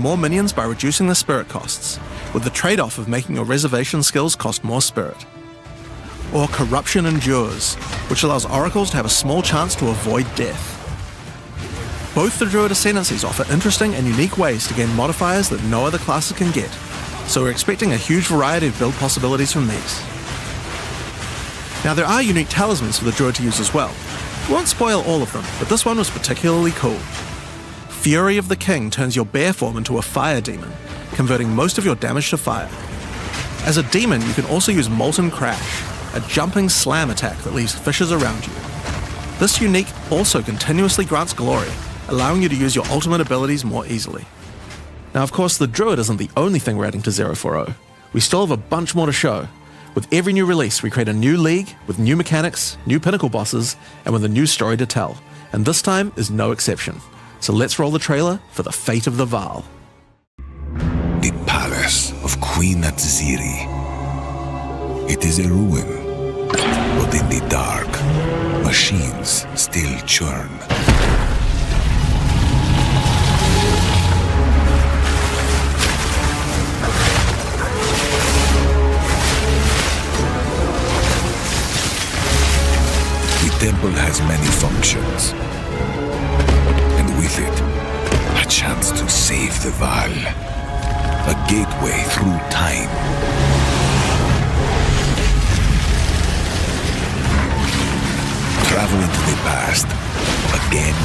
more minions by reducing the spirit costs, with the trade-off of making your reservation skills cost more spirit. Or Corruption Endures, which allows oracles to have a small chance to avoid death. Both the Druid Ascendancies offer interesting and unique ways to gain modifiers that no other classes can get, so we're expecting a huge variety of build possibilities from these. Now there are unique talismans for the Druid to use as well. We won't spoil all of them, but this one was particularly cool. Fury of the King turns your bear form into a fire demon, converting most of your damage to fire. As a demon, you can also use Molten Crash, a jumping slam attack that leaves fissures around you. This unique also continuously grants glory, allowing you to use your ultimate abilities more easily. Now of course, the Druid isn't the only thing we're adding to 040. We still have a bunch more to show. With every new release, we create a new league, with new mechanics, new pinnacle bosses, and with a new story to tell. And this time is no exception. So let's roll the trailer for the fate of the Vaal. The palace of Queen Atziri. It is a ruin, but in the dark, machines still churn. The temple has many functions, and with it, a chance to save the Vaal, a gateway through time. Travel into the past, again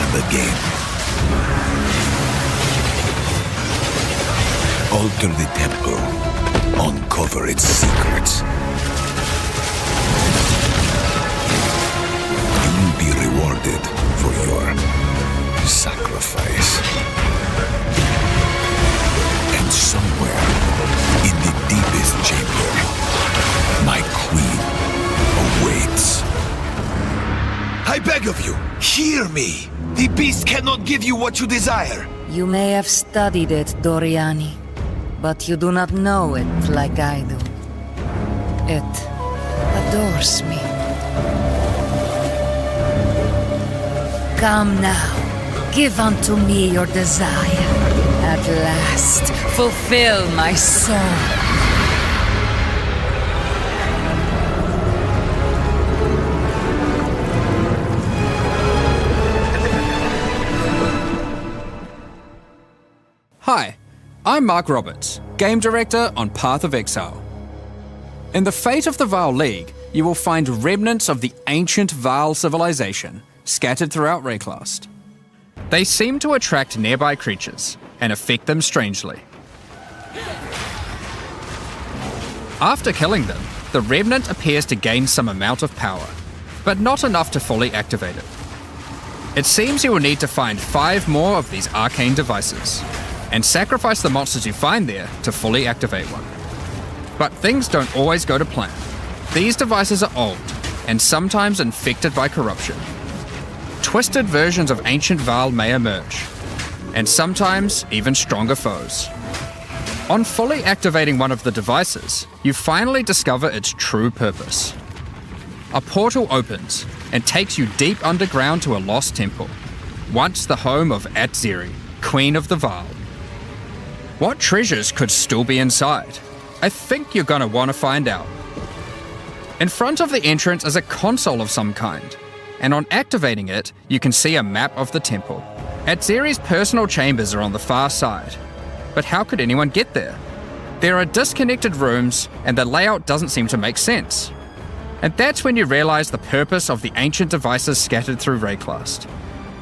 and again. Alter the temple, uncover its secrets. Be rewarded for your sacrifice. And somewhere in the deepest chamber, my queen awaits. I beg of you, hear me. The beast cannot give you what you desire. You may have studied it, Doriani, but you do not know it like I do. It adores me. Come now, give unto me your desire. At last, fulfill my soul. Hi, I'm Mark Roberts, Game Director on Path of Exile. In the Fate of the Vaal League, you will find remnants of the ancient Vaal civilization scattered throughout Rayclast. They seem to attract nearby creatures and affect them strangely. After killing them, the remnant appears to gain some amount of power, but not enough to fully activate it. It seems you will need to find 5 more of these arcane devices, and sacrifice the monsters you find there to fully activate one. But things don't always go to plan. These devices are old, and sometimes infected by corruption. Twisted versions of ancient Vaal may emerge, and sometimes even stronger foes. On fully activating one of the devices, you finally discover its true purpose. A portal opens and takes you deep underground to a lost temple, once the home of Atziri, Queen of the Vaal. What treasures could still be inside? I think you're gonna want to find out. In front of the entrance is a console of some kind, and on activating it, you can see a map of the temple. Atziri's personal chambers are on the far side, but how could anyone get there? There are disconnected rooms, and the layout doesn't seem to make sense. And that's when you realize the purpose of the ancient devices scattered through Rayclast.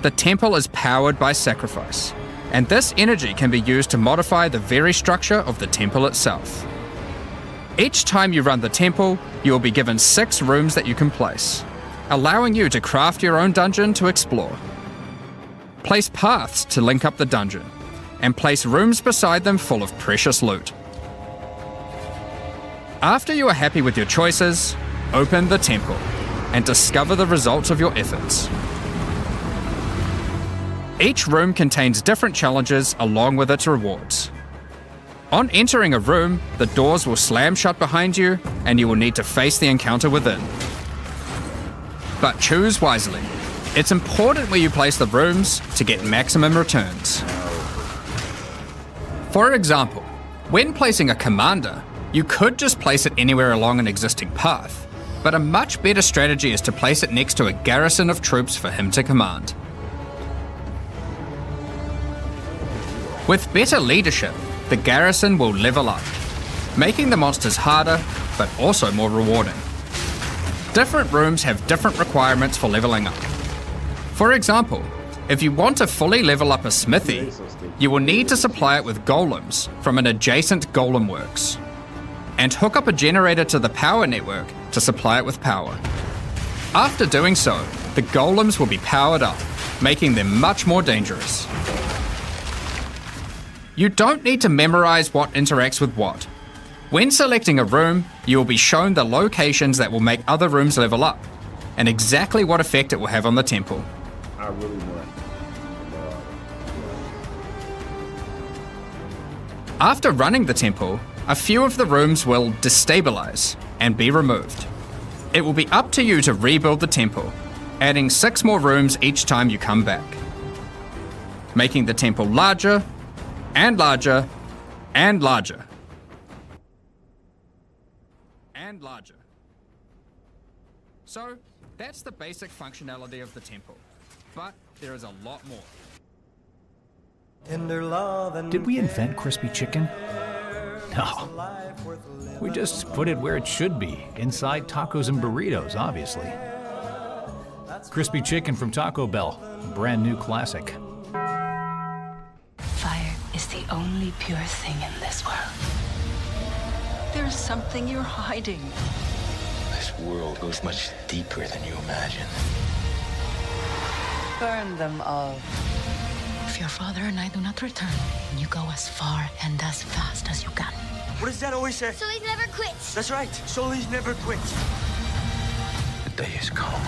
The temple is powered by sacrifice, and this energy can be used to modify the very structure of the temple itself. Each time you run the temple, you will be given 6 rooms that you can place, allowing you to craft your own dungeon to explore. Place paths to link up the dungeon, and place rooms beside them full of precious loot. After you are happy with your choices, open the temple and discover the results of your efforts. Each room contains different challenges along with its rewards. On entering a room, the doors will slam shut behind you and you will need to face the encounter within. But choose wisely. It's important where you place the rooms to get maximum returns. For example, when placing a commander, you could just place it anywhere along an existing path, but a much better strategy is to place it next to a garrison of troops for him to command. With better leadership, the garrison will level up, making the monsters harder, but also more rewarding. Different rooms have different requirements for leveling up. For example, if you want to fully level up a smithy, you will need to supply it with golems from an adjacent golem works, and hook up a generator to the power network to supply it with power. After doing so, the golems will be powered up, making them much more dangerous. You don't need to memorize what interacts with what. When selecting a room, you will be shown the locations that will make other rooms level up, and exactly what effect it will have on the temple. I really want. After running the temple, a few of the rooms will destabilize and be removed. It will be up to you to rebuild the temple, adding 6 more rooms each time you come back, making the temple larger and larger and larger and larger. So that's the basic functionality of the temple, but there is a lot more. Did we invent crispy chicken? No. We just put it where it should be, inside tacos and burritos, obviously. Crispy chicken from Taco Bell, a brand new classic. Fire is the only pure thing in this world. There's something you're hiding. This world goes much deeper than you imagine. Burn them all. If your father and I do not return, you go as far and as fast as you can. What does that always say? Sully's never quits. That's right. Sully's never quits. The day is come.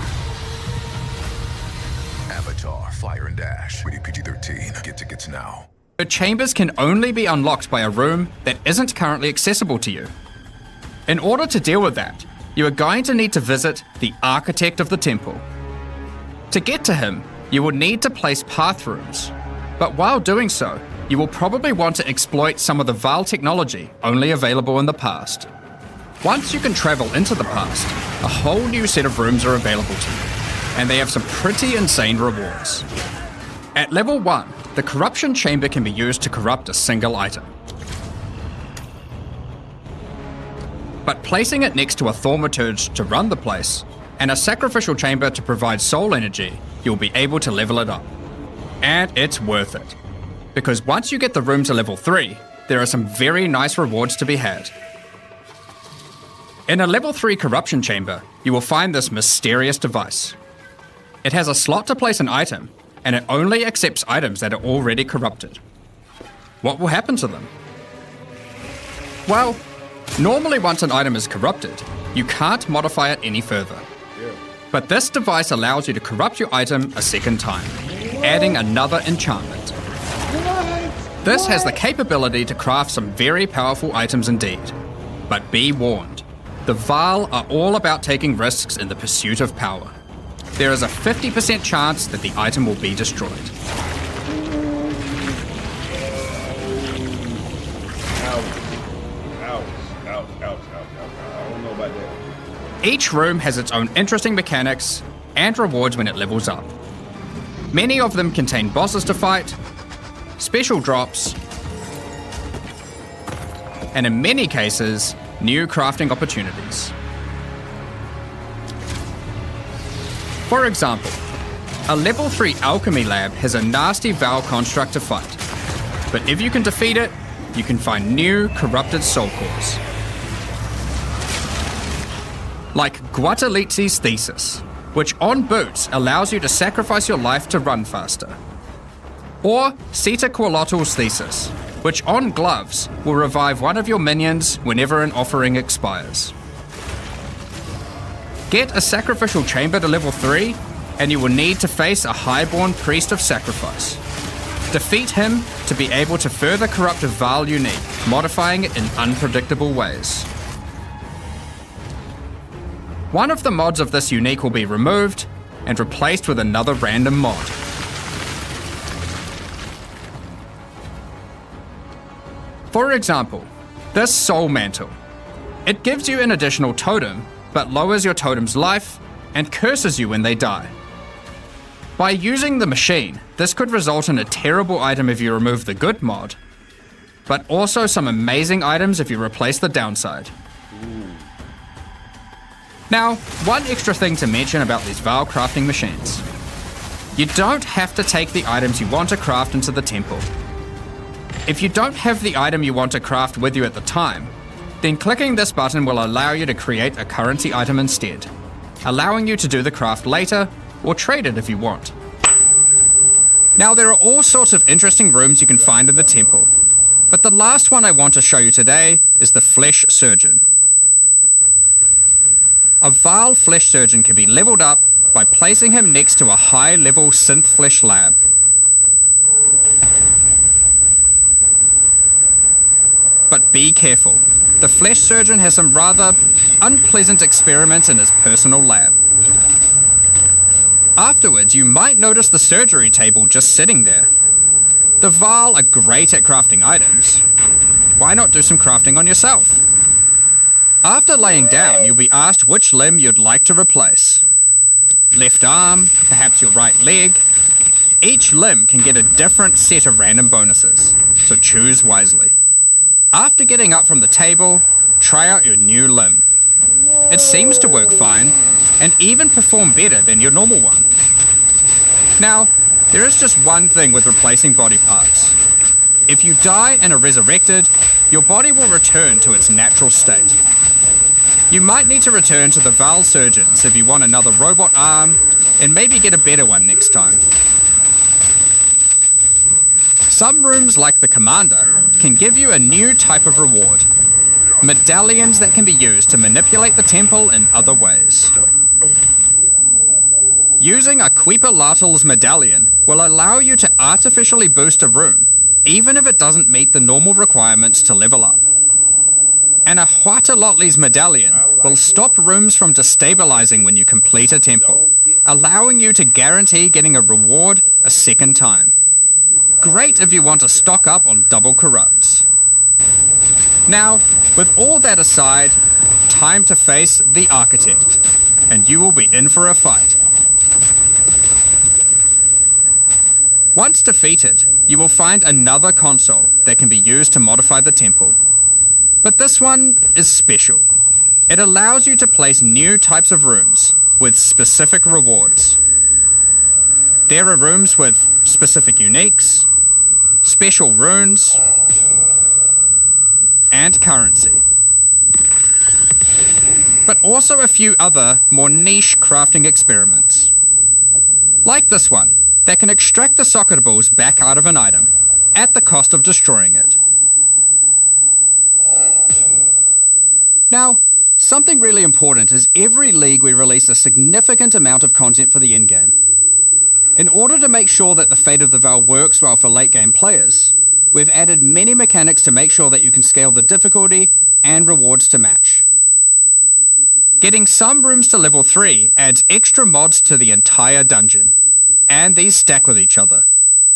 Avatar, Fire and Dash. Rated PG-13. Get tickets now. The chambers can only be unlocked by a room that isn't currently accessible to you. In order to deal with that, you are going to need to visit the architect of the temple. To get to him, you will need to place path rooms, but while doing so, you will probably want to exploit some of the Vaal technology only available in the past. Once you can travel into the past, a whole new set of rooms are available to you, and they have some pretty insane rewards. At level 1, the corruption chamber can be used to corrupt a single item. But placing it next to a thaumaturge to run the place, and a sacrificial chamber to provide soul energy, you'll be able to level it up. And it's worth it. Because once you get the room to level 3, there are some very nice rewards to be had. In a level 3 corruption chamber, you will find this mysterious device. It has a slot to place an item, and it only accepts items that are already corrupted. What will happen to them? Well, normally once an item is corrupted, you can't modify it any further. But this device allows you to corrupt your item a second time, adding another enchantment. This has the capability to craft some very powerful items indeed. But be warned, the Vaal are all about taking risks in the pursuit of power. There is a 50% chance that the item will be destroyed. Ouch. I don't know about that. Each room has its own interesting mechanics and rewards when it levels up. Many of them contain bosses to fight, special drops, and in many cases, new crafting opportunities. For example, a level 3 alchemy lab has a nasty Vaal construct to fight, but if you can defeat it, you can find new corrupted soul cores. Like Guatalitsi's thesis, which on boots allows you to sacrifice your life to run faster. Or Sitaqualotl's thesis, which on gloves will revive one of your minions whenever an offering expires. Get a sacrificial chamber to level 3, and you will need to face a highborn priest of sacrifice. Defeat him to be able to further corrupt a Vaal unique, modifying it in unpredictable ways. One of the mods of this unique will be removed and replaced with another random mod. For example, this Soul Mantle. It gives you an additional totem, but lowers your totem's life and curses you when they die. By using the machine, this could result in a terrible item if you remove the good mod, but also some amazing items if you replace the downside. Now, one extra thing to mention about these Vaal crafting machines. You don't have to take the items you want to craft into the temple. If you don't have the item you want to craft with you at the time, then clicking this button will allow you to create a currency item instead, allowing you to do the craft later or trade it if you want. Now, there are all sorts of interesting rooms you can find in the temple, but the last one I want to show you today is the Flesh Surgeon. A Vaal Flesh Surgeon can be leveled up by placing him next to a high-level synth flesh lab. But be careful. The Flesh Surgeon has some rather unpleasant experiments in his personal lab. Afterwards, you might notice the surgery table just sitting there. The Vaal are great at crafting items. Why not do some crafting on yourself? After laying down, you'll be asked which limb you'd like to replace. Left arm, perhaps your right leg. Each limb can get a different set of random bonuses, so choose wisely. After getting up from the table, try out your new limb. It seems to work fine, and even perform better than your normal one. Now, there is just one thing with replacing body parts. If you die and are resurrected, your body will return to its natural state. You might need to return to the Vaal Surgeons if you want another robot arm, and maybe get a better one next time. Some rooms, like the Commander, can give you a new type of reward. Medallions that can be used to manipulate the temple in other ways. Using a Queeper-Lartl's medallion will allow you to artificially boost a room, even if it doesn't meet the normal requirements to level up. And a Huatalotli's medallion will stop rooms from destabilizing when you complete a temple, allowing you to guarantee getting a reward a second time. Great if you want to stock up on double corrupts. Now, with all that aside, time to face the Architect, and you will be in for a fight. Once defeated, you will find another console that can be used to modify the temple. But this one is special. It allows you to place new types of rooms with specific rewards. There are rooms with specific uniques, special runes, and currency. But also a few other, more niche crafting experiments. Like this one, that can extract the soccer balls back out of an item, at the cost of destroying it. Now, something really important is every league we release a significant amount of content for the endgame. In order to make sure that the Fate of the Vaal works well for late game players, we've added many mechanics to make sure that you can scale the difficulty and rewards to match. Getting some rooms to level 3 adds extra mods to the entire dungeon, and these stack with each other.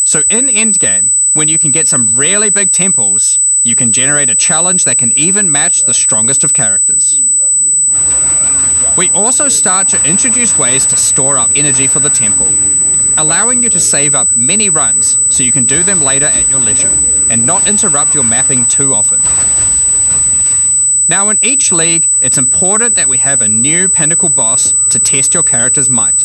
So in endgame, when you can get some really big temples, you can generate a challenge that can even match the strongest of characters. We also start to introduce ways to store up energy for the temple, allowing you to save up many runs so you can do them later at your leisure, and not interrupt your mapping too often. Now in each league, it's important that we have a new pinnacle boss to test your character's might.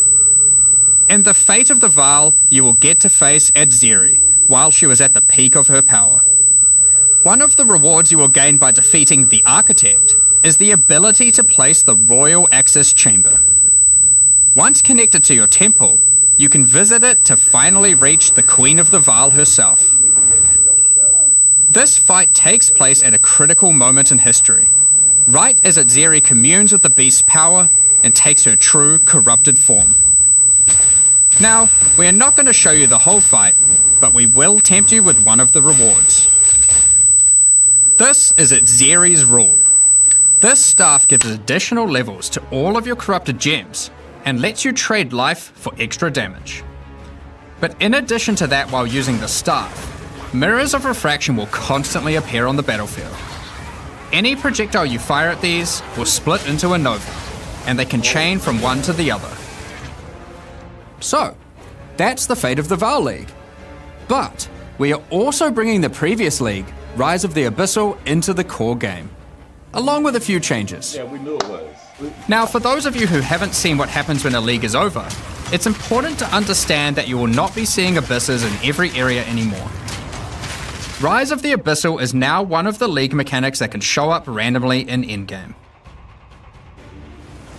In the Fate of the Vaal, you will get to face Adzeri while she was at the peak of her power. One of the rewards you will gain by defeating the Architect is the ability to place the Royal Access Chamber. Once connected to your temple, you can visit it to finally reach the Queen of the Vaal herself. This fight takes place at a critical moment in history, right as Adzeri communes with the beast's power and takes her true corrupted form. Now, we are not going to show you the whole fight, but we will tempt you with one of the rewards. This is Adzeri's rule. This staff gives additional levels to all of your corrupted gems and lets you trade life for extra damage. But in addition to that, while using the staff, mirrors of refraction will constantly appear on the battlefield. Any projectile you fire at these will split into a nova, and they can chain from one to the other. So, that's the fate of the Val League. But we are also bringing the previous league, Rise of the Abyssal, into the core game, along with a few changes. Yeah, we knew it was. Now, for those of you who haven't seen what happens when a league is over, it's important to understand that you will not be seeing abysses in every area anymore. Rise of the Abyssal is now one of the league mechanics that can show up randomly in endgame.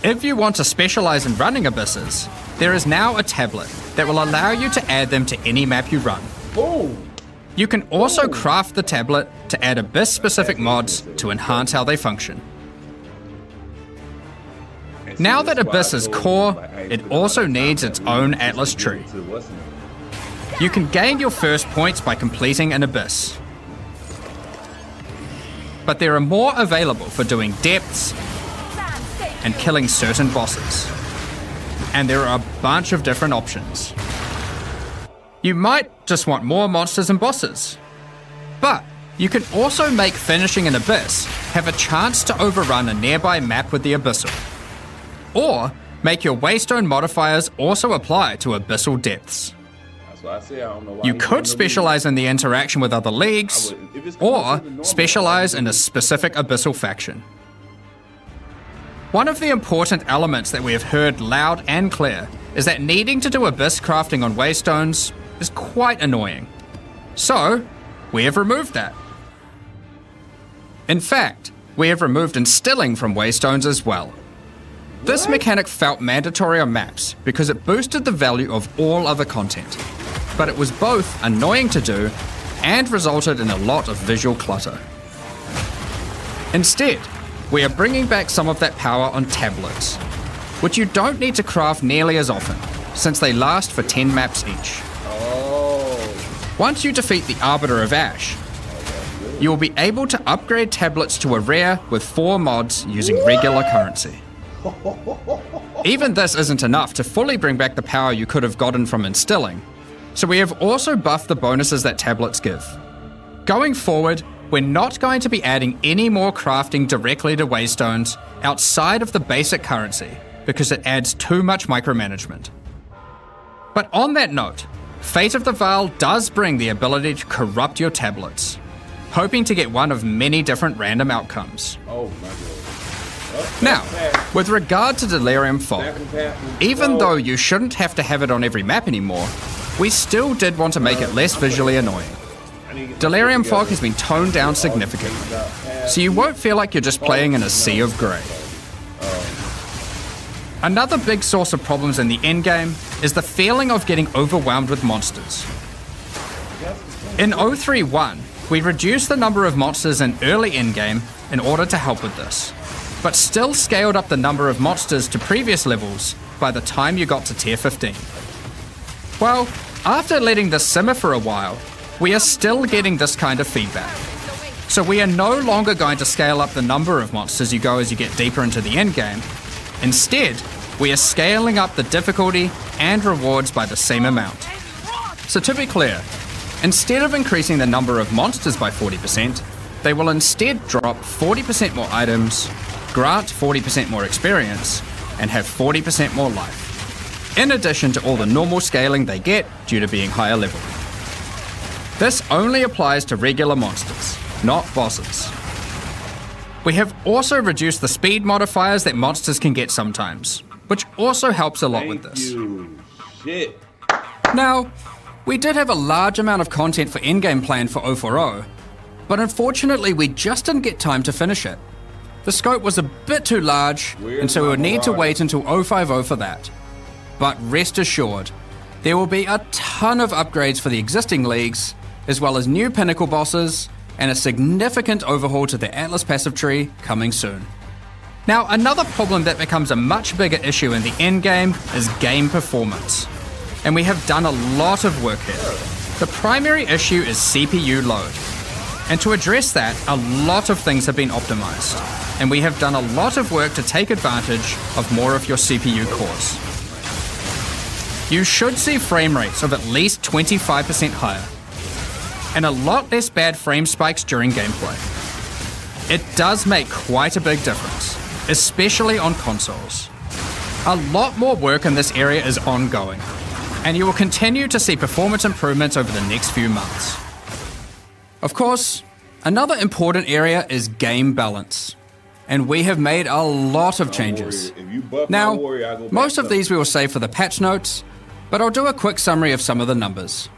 If you want to specialize in running abysses, there is now a tablet that will allow you to add them to any map you run. You can also craft the tablet to add abyss-specific mods to enhance how they function. Now that Abyss is core, it also needs its own Atlas tree. You can gain your first points by completing an Abyss. But there are more available for doing depths and killing certain bosses. And there are a bunch of different options. You might just want more monsters and bosses. But you can also make finishing an Abyss have a chance to overrun a nearby map with the Abyssal. Or make your Waystone modifiers also apply to Abyssal depths. You could specialize in the interaction with other leagues, or specialize in a specific Abyssal faction. One of the important elements that we have heard loud and clear is that needing to do Abyss crafting on Waystones is quite annoying. So, we have removed that. In fact, we have removed instilling from Waystones as well. This mechanic felt mandatory on maps because it boosted the value of all other content, but it was both annoying to do and resulted in a lot of visual clutter. Instead, we are bringing back some of that power on tablets, which you don't need to craft nearly as often, since they last for 10 maps each. Once you defeat the Arbiter of Ash, you will be able to upgrade tablets to a rare with 4 mods using regular currency. Even this isn't enough to fully bring back the power you could have gotten from instilling, so we have also buffed the bonuses that tablets give. Going forward, we're not going to be adding any more crafting directly to Waystones outside of the basic currency, because it adds too much micromanagement. But on that note, Fate of the Val does bring the ability to corrupt your tablets, hoping to get one of many different random outcomes. Oh my god. Now, with regard to Delirium Fog, even though you shouldn't have to have it on every map anymore, we still did want to make it less visually annoying. Delirium Fog has been toned down significantly, so you won't feel like you're just playing in a sea of grey. Another big source of problems in the endgame is the feeling of getting overwhelmed with monsters. In 031, we reduced the number of monsters in early endgame in order to help with this, but still scaled up the number of monsters to previous levels by the time you got to tier 15. Well, after letting this simmer for a while, we are still getting this kind of feedback. So we are no longer going to scale up the number of monsters you go as you get deeper into the endgame. Instead, we are scaling up the difficulty and rewards by the same amount. So to be clear, instead of increasing the number of monsters by 40%, they will instead drop 40% more items, grant 40% more experience, and have 40% more life, in addition to all the normal scaling they get due to being higher level. This only applies to regular monsters, not bosses. We have also reduced the speed modifiers that monsters can get sometimes, which also helps a lot with this. Shit. Now, we did have a large amount of content for endgame planned for 040, but unfortunately we just didn't get time to finish it. The scope was a bit too large, and so we would need to wait until 050 for that. But rest assured, there will be a ton of upgrades for the existing leagues, as well as new pinnacle bosses, and a significant overhaul to the Atlas passive tree coming soon. Now, another problem that becomes a much bigger issue in the endgame is game performance. And we have done a lot of work here. The primary issue is CPU load. And to address that, a lot of things have been optimized. And we have done a lot of work to take advantage of more of your CPU cores. You should see frame rates of at least 25% higher. and a lot less bad frame spikes during gameplay. It does make quite a big difference, especially on consoles. A lot more work in this area is ongoing, and you will continue to see performance improvements over the next few months. Of course, another important area is game balance, and we have made a lot of changes. Now, most of these we will save for the patch notes, but I'll do a quick summary of some of the numbers.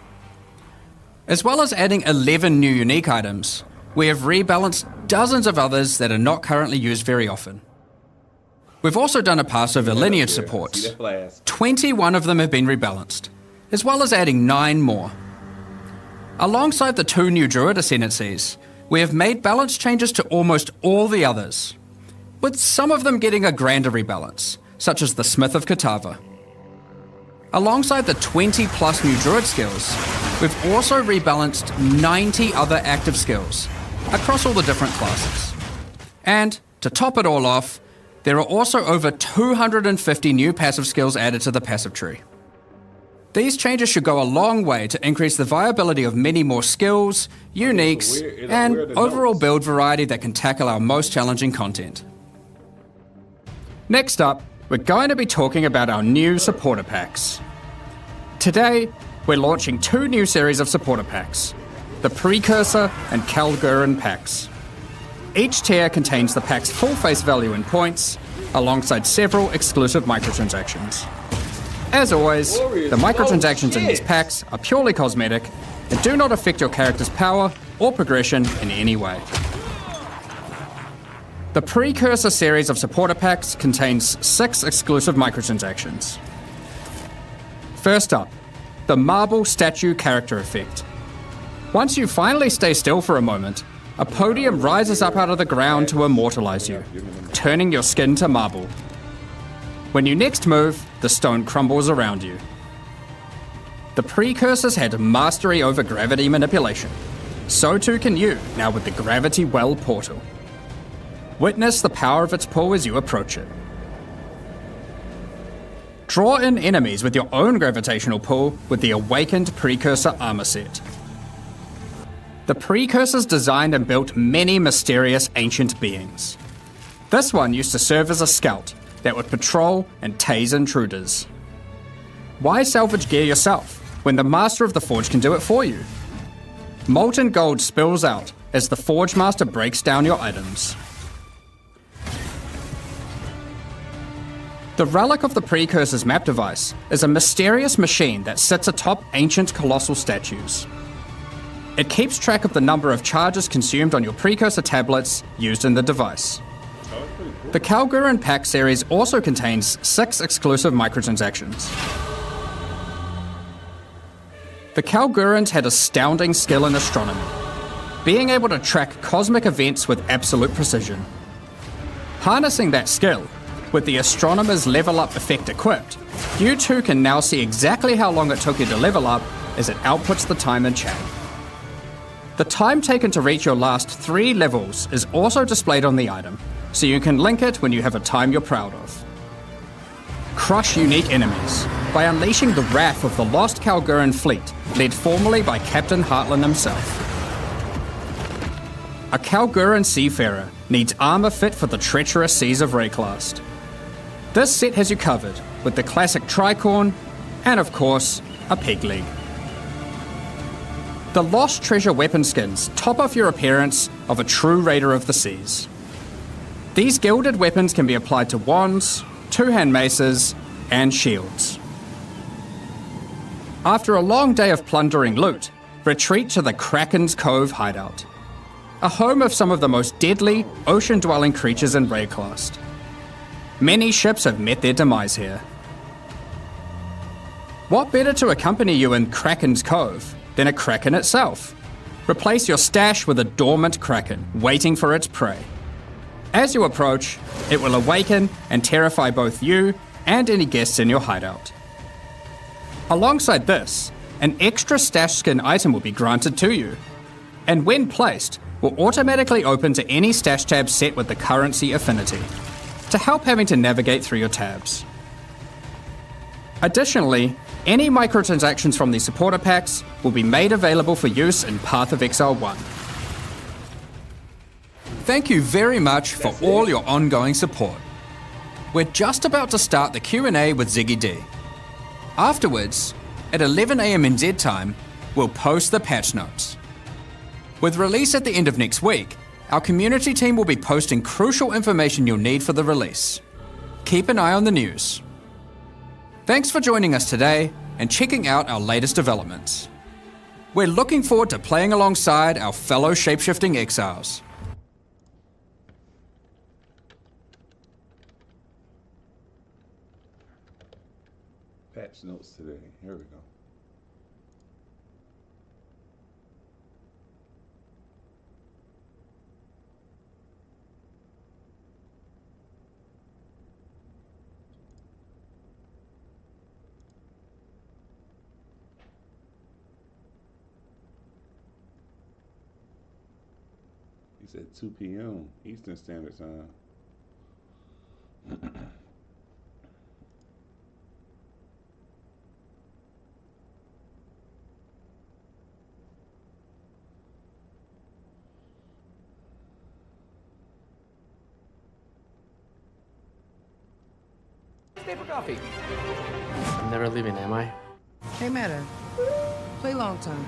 As well as adding 11 new unique items, we have rebalanced dozens of others that are not currently used very often. We've also done a pass over lineage supports. 21 of them have been rebalanced, as well as adding 9 more. Alongside the 2 new druid ascendancies, we have made balance changes to almost all the others, with some of them getting a grander rebalance, such as the Smith of Katava. Alongside the 20 plus new druid skills, we've also rebalanced 90 other active skills across all the different classes. And to top it all off, there are also over 250 new passive skills added to the passive tree. These changes should go a long way to increase the viability of many more skills, uniques, and overall build variety that can tackle our most challenging content. Next up, we're going to be talking about our new supporter packs. Today, we're launching 2 new series of supporter packs, the Precursor and Kalgurin packs. Each tier contains the pack's full face value in points, alongside several exclusive microtransactions. As always, the microtransactions in these packs are purely cosmetic and do not affect your character's power or progression in any way. The Precursor series of supporter packs contains 6 exclusive microtransactions. First up, the Marble Statue Character Effect. Once you finally stay still for a moment, a podium rises up out of the ground to immortalize you, turning your skin to marble. When you next move, the stone crumbles around you. The Precursors had mastery over gravity manipulation. So too can you, now with the Gravity Well portal. Witness the power of its pull as you approach it. Draw in enemies with your own gravitational pull with the Awakened Precursor armor set. The Precursors designed and built many mysterious ancient beings. This one used to serve as a scout that would patrol and tase intruders. Why salvage gear yourself when the Master of the Forge can do it for you? Molten gold spills out as the Forge Master breaks down your items. The Relic of the Precursor's map device is a mysterious machine that sits atop ancient colossal statues. It keeps track of the number of charges consumed on your Precursor tablets used in the device. The Kalgurin pack series also contains 6 exclusive microtransactions. The Kalgurins had astounding skill in astronomy, being able to track cosmic events with absolute precision. Harnessing that skill, with the Astronomer's level up effect equipped, you too can now see exactly how long it took you to level up as it outputs the time in chat. The time taken to reach your last 3 levels is also displayed on the item, so you can link it when you have a time you're proud of. Crush unique enemies by unleashing the wrath of the lost Kalgurin fleet, led formerly by Captain Heartland himself. A Kalgurin seafarer needs armor fit for the treacherous seas of Rayclast. This set has you covered with the classic tricorn and, of course, a peg leg. The Lost Treasure weapon skins top off your appearance of a true raider of the seas. These gilded weapons can be applied to wands, 2-hand maces, and shields. After a long day of plundering loot, retreat to the Kraken's Cove hideout, a home of some of the most deadly, ocean-dwelling creatures in Rayclast. Many ships have met their demise here. What better to accompany you in Kraken's Cove than a kraken itself? Replace your stash with a dormant kraken, waiting for its prey. As you approach, it will awaken and terrify both you and any guests in your hideout. Alongside this, an extra stash skin item will be granted to you, and when placed, will automatically open to any stash tab set with the currency affinity, to help having to navigate through your tabs. Additionally, Any microtransactions from these supporter packs will be made available for use in Path of Exile 1. Thank you very much for all your ongoing support. We're just about to start the Q&A with Ziggy D. Afterwards, at 11 AM NZ time, we'll post the patch notes. With release at the end of next week, our community team will be posting crucial information you'll need for the release. Keep an eye on the news. Thanks for joining us today and checking out our latest developments. We're looking forward to playing alongside our fellow shapeshifting exiles. Patch notes today. Here we go. He said 2 p.m. Eastern Standard Time. Stay for coffee. I'm never leaving, am I? Hey, Matter. Play long time.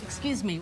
Excuse me,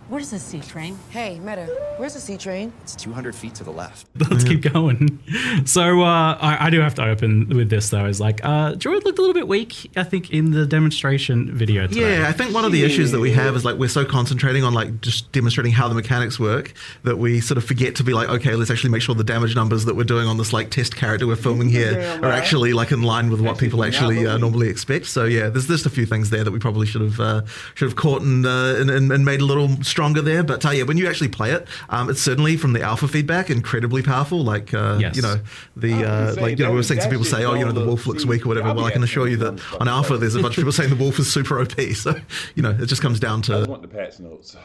where's the C train? Hey, Meta, where's the C train? It's 200 feet to the left. Let's keep going. So I do have to open with this though. Is like Druid looked a little bit weak, I think, in the demonstration video today. Yeah, I think one of the issues that we have is like we're so concentrating on like just demonstrating how the mechanics work that we sort of forget to be like, okay, let's actually make sure the damage numbers that we're doing on this like test character we're filming here are actually like in line with what people actually normally expect. So yeah, there's just a few things there that we probably should have caught and made a little stronger there. But yeah, when you actually play it, it's certainly from the alpha feedback incredibly powerful. Like Yes. you know the like you know we were seeing some people say, oh, you know, the wolf looks weak or whatever. Well, I can assure you that on alpha there's a bunch of people saying the wolf is super OP. So you know it just comes down to. I want the patch notes.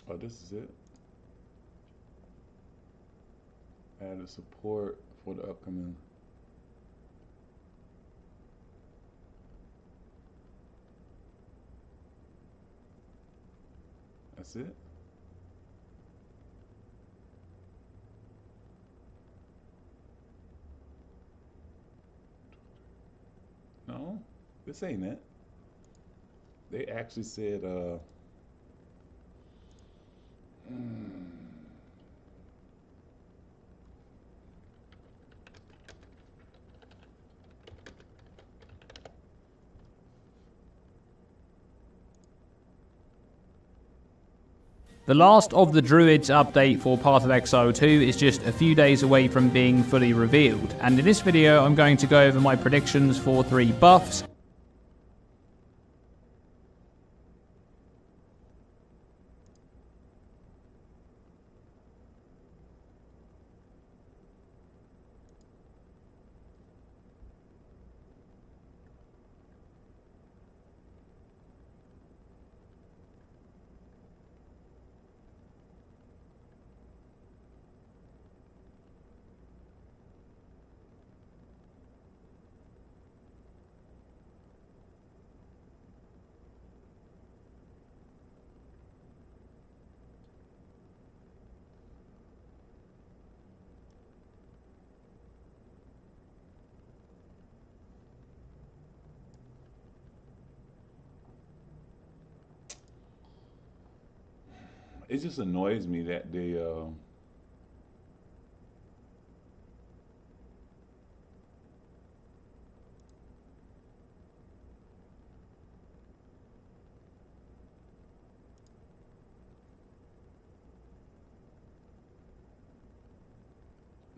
Oh, this is it. Add the support for the upcoming. That's it. No, this ain't it. They actually said, The last of the Druids update for Path of Exile 2 is just a few days away from being fully revealed, and in this video I'm going to go over my predictions for 3 buffs. it just annoys me that they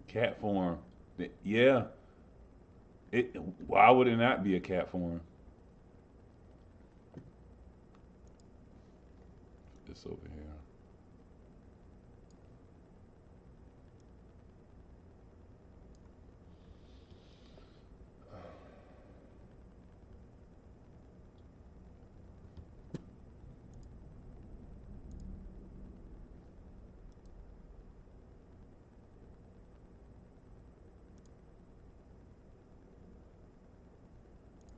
Cat form. Yeah. Why would it not be a cat form? It's over here.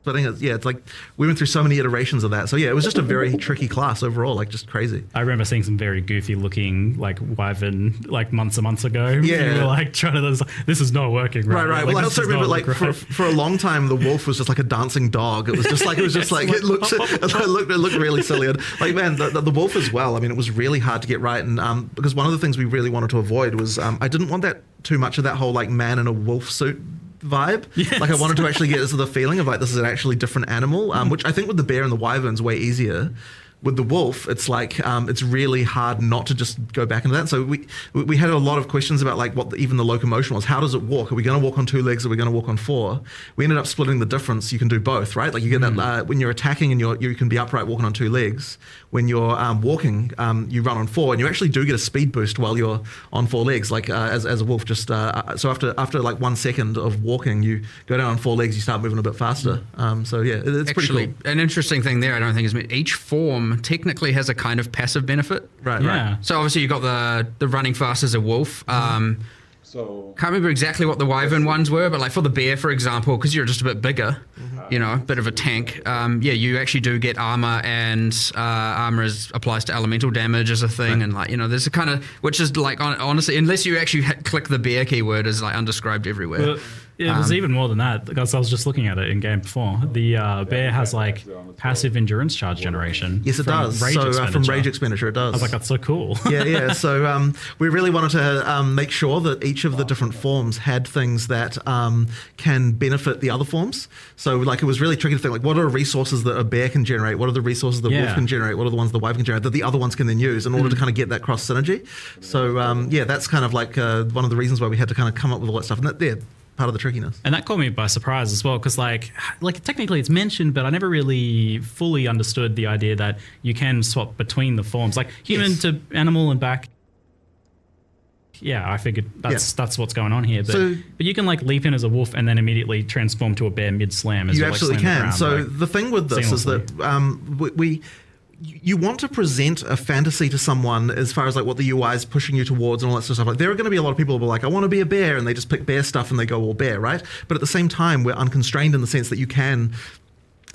But I think it's like we went through so many iterations of that. So yeah, it was just a very tricky class overall, like just crazy. I remember seeing some very goofy looking like wyvern like months and months ago. Yeah, we were like trying to. This is not working. Right. Right. Like, well, I also remember like for a long time the wolf was just like a dancing dog. It was just like it looked really silly. And like man, the wolf as well. I mean, it was really hard to get right, and because one of the things we really wanted to avoid was I didn't want that too much of that whole like man in a wolf suit vibe. Yes. Like I wanted to actually get the feeling of like this is an actually different animal, which I think with the bear and the wyvern's way easier. With the wolf, it's like it's really hard not to just go back into that. So we had a lot of questions about like what even the locomotion was. How does it walk? Are we going to walk on 2 legs? Or are we going to walk on 4? We ended up splitting the difference. You can do both, right? Like you get that when you're attacking and you can be upright walking on 2 legs. When you're walking, you run on 4, and you actually do get a speed boost while you're on 4 legs. Like as a wolf, just so after like 1 second of walking, you go down on 4 legs, you start moving a bit faster. So yeah, it's actually pretty cool. An interesting thing there. I don't think is each form technically has a kind of passive benefit. Right. So obviously you got the running fast as a wolf. So can't remember exactly what the wyvern ones were, but like for the bear, for example, because you're just a bit bigger, you know, a bit of a tank. You actually do get armor, and armor applies to elemental damage as a thing, and like there's a kind of which is like honestly, unless you actually click the bear keyword, is like undescribed everywhere. Well, it was even more than that, because I was just looking at it in game before. The bear has like passive endurance charge generation. Yes, it does. From rage expenditure, it does. I was like, that's so cool. Yeah. So we really wanted to make sure that each of the different forms had things that can benefit the other forms. So like it was really tricky to think like, what are resources that a bear can generate? What are the resources that wolf can generate? What are the ones the wyvern can generate that the other ones can then use in order to kind of get that cross synergy? So that's kind of like one of the reasons why we had to kind of come up with all that stuff. And part of the trickiness. And that caught me by surprise as well, because like technically it's mentioned, but I never really fully understood the idea that you can swap between the forms, like human to animal and back. Yeah, I figured that's what's going on here. But you can like leap in as a wolf and then immediately transform to a bear mid slam. You absolutely can. So the thing with this is that you want to present a fantasy to someone as far as like what the UI is pushing you towards and all that sort of stuff. Like there are going to be a lot of people who are like, I want to be a bear, and they just pick bear stuff and they go all bear, right? But at the same time, we're unconstrained in the sense that you can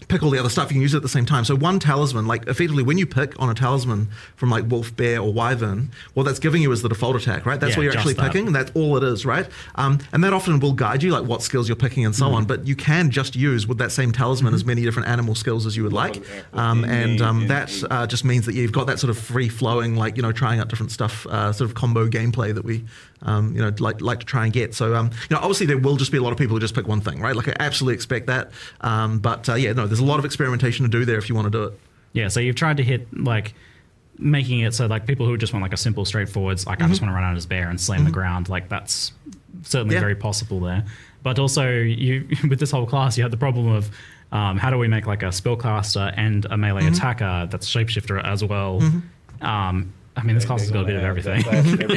pick all the other stuff. You can use it at the same time. So one talisman, like effectively when you pick on a talisman from like wolf, bear, or wyvern, what that's giving you is the default attack, right? That's what you're actually picking, and that's all it is, right? And that often will guide you, like what skills you're picking and so on, but you can just use with that same talisman as many different animal skills as you would like. That just means that you've got that sort of free-flowing, like, trying out different stuff, sort of combo gameplay that we, like to try and get. So, obviously there will just be a lot of people who just pick one thing, right? Like I absolutely expect that. There's a lot of experimentation to do there if you want to do it. Yeah, so you've tried to hit like making it so like people who just want like a simple straightforwards, like I just want to run out as bear and slam the ground, like that's certainly very possible there. But also you with this whole class you had the problem of how do we make like a spellcaster and a melee attacker that's shapeshifter as well. I mean, this class has got a bit of everything.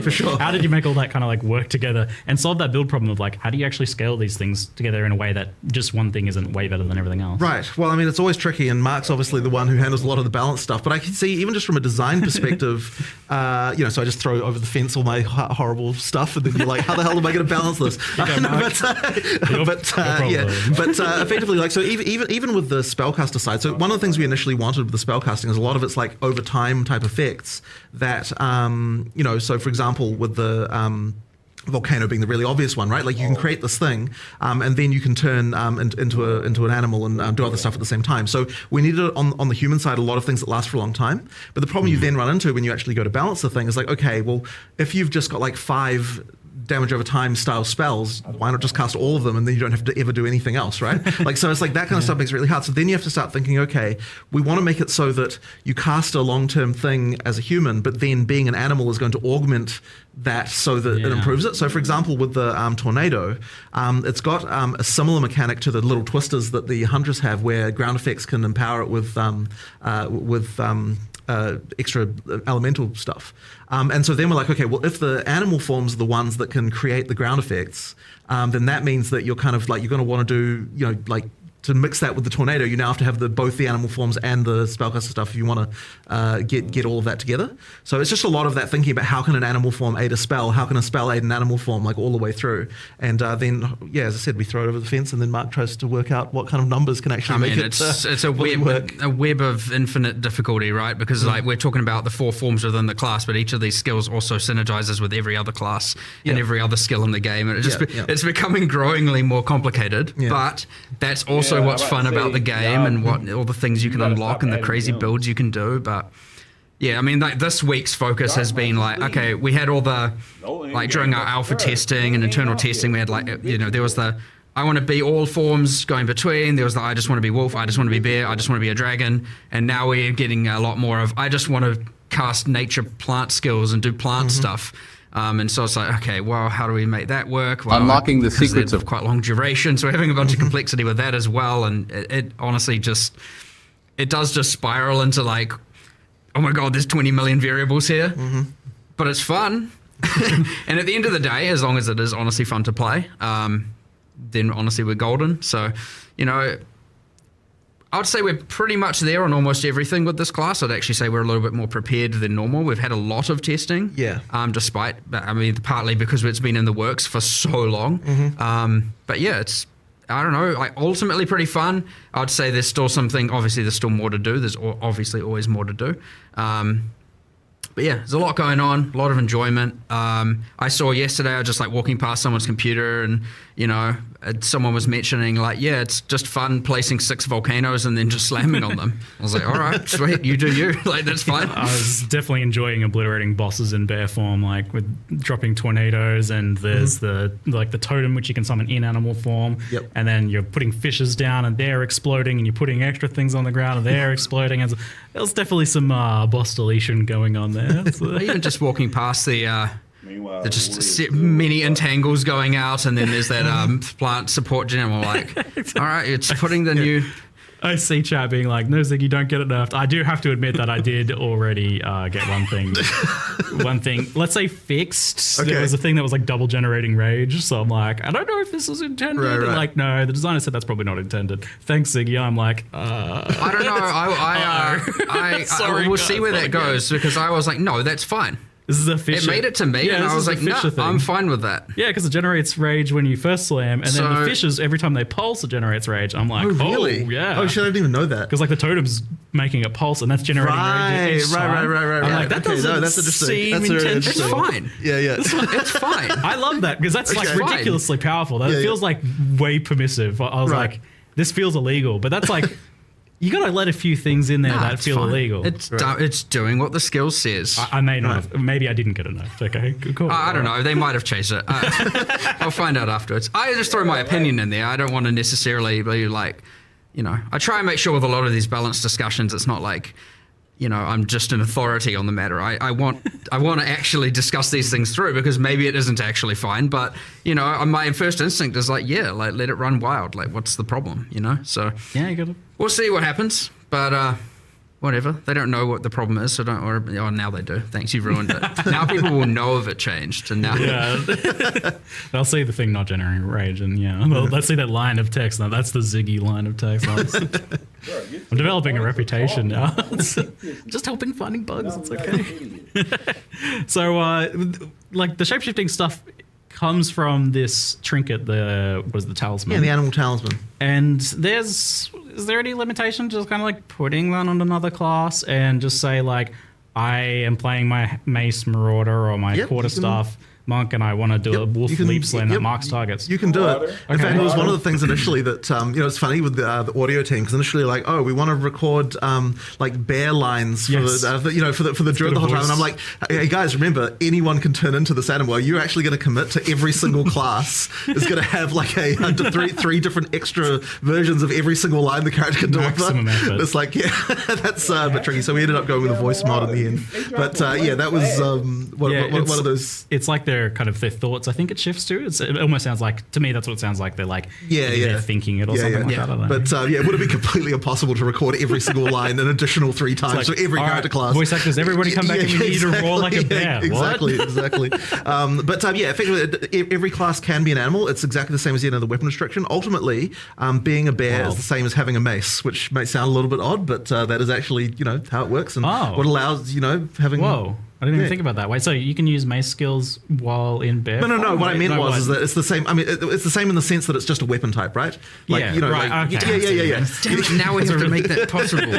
For sure. How did you make all that kind of like work together and solve that build problem of like, how do you actually scale these things together in a way that just one thing isn't way better than everything else? Right. Well, I mean, it's always tricky, and Mark's obviously the one who handles a lot of the balance stuff. But I can see, even just from a design perspective, so I just throw over the fence all my horrible stuff, and then you're like, how the hell am I going to balance this? Effectively, like, so even with the spellcaster side, so one of the things we initially wanted with the spellcasting is a lot of it's like over time type effects that, so for example, with the volcano being the really obvious one, right? Like you can create this thing, and then you can turn into an animal and do other stuff at the same time. So we needed on the human side a lot of things that last for a long time. But the problem you then run into when you actually go to balance the thing is like, okay, well, if you've just got like 5 damage over time style spells, why not just cast all of them and then you don't have to ever do anything else, right? Like, so it's like that kind of stuff makes it really hard. So then you have to start thinking, okay, we want to make it so that you cast a long-term thing as a human, but then being an animal is going to augment that so that it improves it. So for example, with the tornado, it's got a similar mechanic to the little twisters that the hunters have, where ground effects can empower it with extra elemental stuff. And so then we're like, okay, well, if the animal forms are the ones that can create the ground effects, then that means that you're kind of like, you're going to want to do, you know, like, to mix that with the tornado, you now have to have both the animal forms and the spellcaster stuff if you want to get all of that together. So it's just a lot of that thinking about how can an animal form aid a spell, how can a spell aid an animal form, like all the way through. And then, as I said, we throw it over the fence, and then Mark tries to work out what kind of numbers can actually make it it's a web of infinite difficulty, right? Because like we're talking about the 4 forms within the class, but each of these skills also synergizes with every other class and every other skill in the game, and it's becoming growingly more complicated. But that's also what's fun about the game and what all the things you can unlock and the crazy builds you can do. But yeah, I mean, like this week's focus has been like, okay, we had all the, like during our alpha testing and internal testing, we had like, you know, there was the I want to be all forms going between, there was the I just want to be wolf, I just want to be bear, I just want to be a dragon, and now we're getting a lot more of I just want to cast nature plant skills and do plant stuff. And so it's like, okay, well, how do we make that work? Well, unlocking the secrets of quite long duration. So we're having a bunch of complexity with that as well. And it honestly it does just spiral into like, oh my God, there's 20 million variables here. But it's fun. And at the end of the day, as long as it is honestly fun to play, then honestly we're golden. So, you know, I would say we're pretty much there on almost everything with this class. I'd actually say we're a little bit more prepared than normal. We've had a lot of testing. Despite, I mean, partly because it's been in the works for so long. But yeah, it's, I don't know, like ultimately pretty fun. I'd say there's still something, obviously there's still more to do. There's obviously always more to do. But yeah, there's a lot going on, a lot of enjoyment. I saw yesterday, I was just like walking past someone's computer and, you know, someone was mentioning like, yeah, it's just fun placing 6 volcanoes and then just slamming on them. I was like, all right, sweet, you do you. Like, that's fine. I was definitely enjoying obliterating bosses in bear form, like with dropping tornadoes, and there's the totem which you can summon in animal form. And then you're putting fishes down and they're exploding, and you're putting extra things on the ground and they're exploding. And there was definitely some boss deletion going on there. So. Even just walking past the just many entangles going out, and then there's that plant support gen. We're like, all right, it's putting the new. I see chat being like, no, Ziggy, don't get it nerfed. I do have to admit that I did already get one thing, let's say fixed. There was a thing that was like double generating rage. So I'm like, I don't know if this was intended. And like, no, the designer said that's probably not intended. Thanks, Ziggy. I'm like, I don't know. I will see where that goes, because I was like, no, that's fine. This is a fish. It made it to me, and I was like, no, I'm fine with that. Yeah, because it generates rage when you first slam, and then the fishes, every time they pulse, it generates rage. I'm like, oh, really? Oh, yeah. Oh, shit, I didn't even know that. Because like the totem's making it pulse, and that's generating rage. Right. I'm like, that doesn't seem intended. It's fine. Yeah. It's fine. I love that, because that's like ridiculously powerful. That feels like way permissive. I was like, this feels illegal, but that's like... You gotta let a few things in there that feel illegal. It's doing what the skill says. I may not have. Maybe I didn't get enough. Okay, cool. I don't know. They might have changed it. I'll find out afterwards. I just throw my opinion in there. I don't want to necessarily be like, you know, I try and make sure with a lot of these balanced discussions, it's not like, you know, I'm just an authority on the matter. I want to actually discuss these things through, because maybe it isn't actually fine. But, you know, my first instinct is like, yeah, like let it run wild. Like, what's the problem, you know? So yeah, you got to. We'll see what happens. But whatever. They don't know what the problem is, so don't worry. Oh, now they do. Thanks, you ruined it. Now people will know if it changed. And now, they'll see the thing not generating rage, and let's see that line of text. Now that's the Ziggy line of text. I'm developing a reputation now. Just helping finding bugs. It's okay. So, like the shapeshifting stuff comes from this trinket, the talisman? Yeah, the animal talisman. And is there any limitation just kind of like putting that on another class and just say like, I am playing my mace marauder or my quarterstaff monk and I want to do a wolf leap slam that marks targets. You can do it. In fact, it was one of the things initially that, it's funny with the audio team, because initially we want to record like bear lines for the druid the whole time. And I'm like, hey guys, remember, anyone can turn into this animal. You're actually going to commit to every single class is going to have like three different extra versions of every single line the character can deliver. It's like, that's a bit tricky. So we ended up going with a voice mod in the end. But that was one of those. It's like their thoughts. I think it shifts to. It almost sounds like, to me, that's what it sounds like. They're like, they're thinking it or something like that. I don't know. But it would have been completely impossible to record every single line an additional 3 times for every character class. Voice actors, everybody come back and we need to roar like a bear. Exactly. Effectively, every class can be an animal. It's exactly the same as the end of the weapon restriction. Ultimately, being a bear is the same as having a mace, which may sound a little bit odd, but that is actually how it works and what allows having. Whoa. I didn't even think about that. Wait, so you can use mace skills while in bear? No. What I meant was that it's the same. I mean, it's the same in the sense that it's just a weapon type, right? Right. Okay. Yeah. Damn it, now we have to make that possible.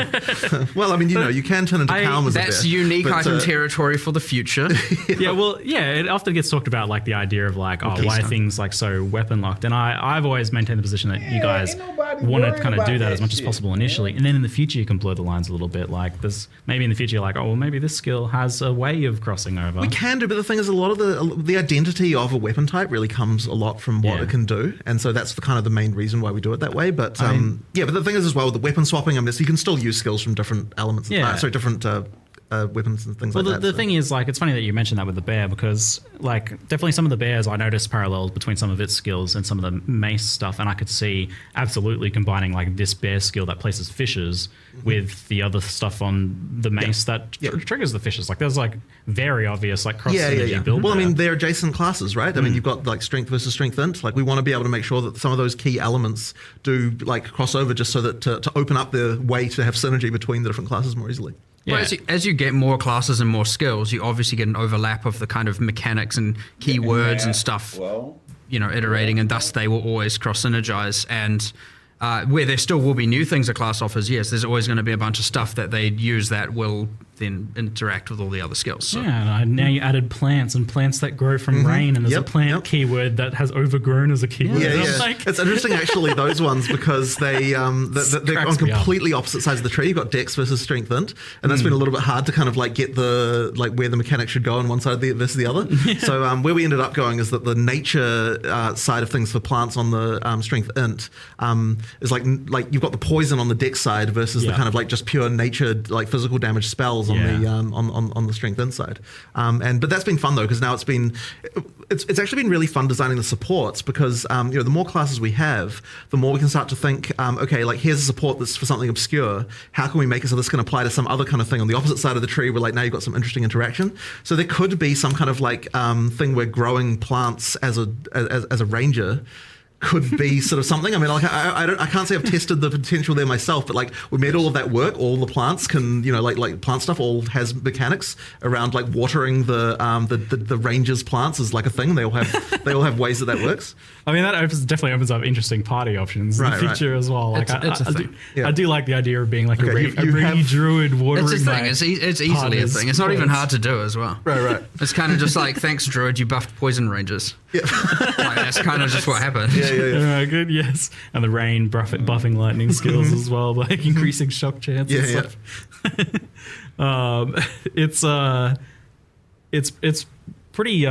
Well, I mean, you can turn into Calm as a bear. That's unique item territory for the future. It often gets talked about like the idea of like, why are things like so weapon locked? And I've always maintained the position that you guys want to kind of do that as much as possible initially, and then in the future you can blur the lines a little bit. Like there's maybe in the future you're like, maybe this skill has a way of crossing over. We can do, but the thing is, a lot of the identity of a weapon type really comes a lot from what it can do, and so that's the main reason why we do it that way. But but the thing is as well with the weapon swapping, so you can still use skills from different elements. Different weapons and things like that. The thing is, like, it's funny that you mentioned that with the bear, because like definitely some of the bears, I noticed parallels between some of its skills and some of the mace stuff, and I could see absolutely combining like this bear skill that places fishes with the other stuff on the mace that triggers the fishes. Like there's like very obvious like cross synergy build. Well, I mean, they're adjacent classes, right? I mean, you've got like strength versus strength int. Like we want to be able to make sure that some of those key elements do like cross over, just so that to open up the way to have synergy between the different classes more easily. Well, as you get more classes and more skills, you obviously get an overlap of the kind of mechanics and keywords and stuff, iterating, and thus they will always cross-synergize. And where there still will be new things a class offers, yes, there's always going to be a bunch of stuff that they use that will then interact with all the other skills. So. Yeah, and now you added plants and plants that grow from rain, and there's a plant keyword that has overgrown as a keyword. Like, it's interesting actually, those ones, because they're on completely opposite sides of the tree. You've got Dex versus Strength int, and that's been a little bit hard to kind of like get the like where the mechanic should go on one side versus the other. So where we ended up going is that the nature side of things for plants on the Strength int is like you've got the poison on the Dex side versus the kind of like just pure nature like physical damage spells on the on the strength inside, but that's been fun though, because now it's actually been really fun designing the supports, because the more classes we have, the more we can start to think, okay, like here's a support that's for something obscure. How can we make it so this can apply to some other kind of thing on the opposite side of the tree, where like now you've got some interesting interaction. So there could be some kind of like thing where growing plants as a ranger could be sort of something. I mean, like I can't say I've tested the potential there myself, but like we made all of that work. All the plants can, like plant stuff all has mechanics around like watering the ranger's plants is like a thing. They all have ways that works. I mean, that definitely opens up interesting party options in the future as well. Like I do like the idea of being like a rainy druid watering. It's a thing. It's easily a thing. It's not even hard to do as well. Right. It's kind of just like, thanks druid, you buffed poison rangers. Yeah. Like, that's kind of just what happened. Yeah. Good, yes. And the rain buffing lightning skills as well, like increasing shock chance and stuff. It's pretty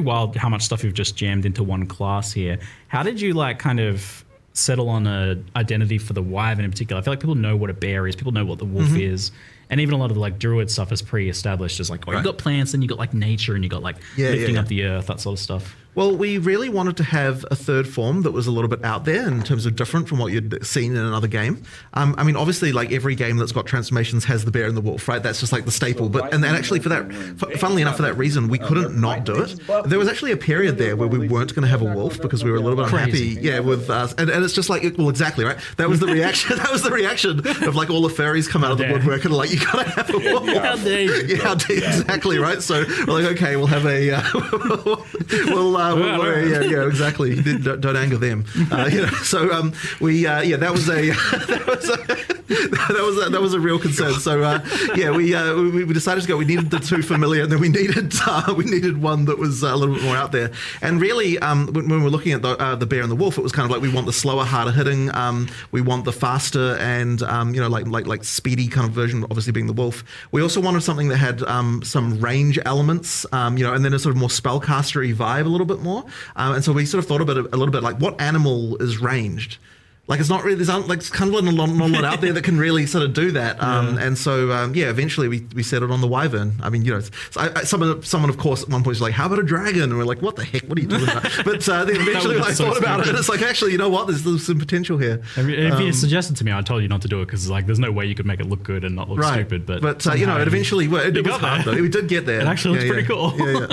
wild how much stuff you've just jammed into one class here. How did you like kind of settle on a identity for the wyvern in particular? I feel like people know what a bear is, people know what the wolf is. And even a lot of like druid stuff is pre-established as like, you've got plants and you've got like nature and you've got like lifting up the earth, that sort of stuff. Well, we really wanted to have a third form that was a little bit out there in terms of different from what you'd seen in another game. I mean, obviously, like every game that's got transformations has the bear and the wolf, right? That's just like the staple. But and actually, for that, funnily enough, for that reason, we couldn't not do it. There was actually a period there where we weren't going to have a wolf because we were a little bit unhappy, with us. And it's just like, well, exactly, right? That was the reaction. That was the reaction of like all the furries come out of the woodwork and like, you gotta have a wolf. How dare you? Yeah, exactly, right? So we're like, okay, we'll have a yeah, exactly. Don't anger them. So that was a that was a real concern. So we decided to go. We needed the two familiar, and then we needed one that was a little bit more out there. And really, when we were looking at the bear and the wolf, it was kind of like we want the slower, harder hitting. We want the faster and like speedy kind of version. Obviously, being the wolf. We also wanted something that had some range elements, and then a sort of more spellcastery vibe a little bit more. And so we sort of thought about it a little bit like what animal is ranged. Like it's not really, there's kind of not a lot out there that can really sort of do that. And so, eventually we settled on the wyvern. I mean, someone of course at one point was like, how about a dragon? And we're like, what the heck? What are you talking about? But then eventually I thought about it and it's like, actually, you know what? There's some potential here. If you suggested to me, I told you not to do it because like there's no way you could make it look good and not look stupid. But it eventually, it was hard though. We did get there. It actually looks pretty cool. Yeah.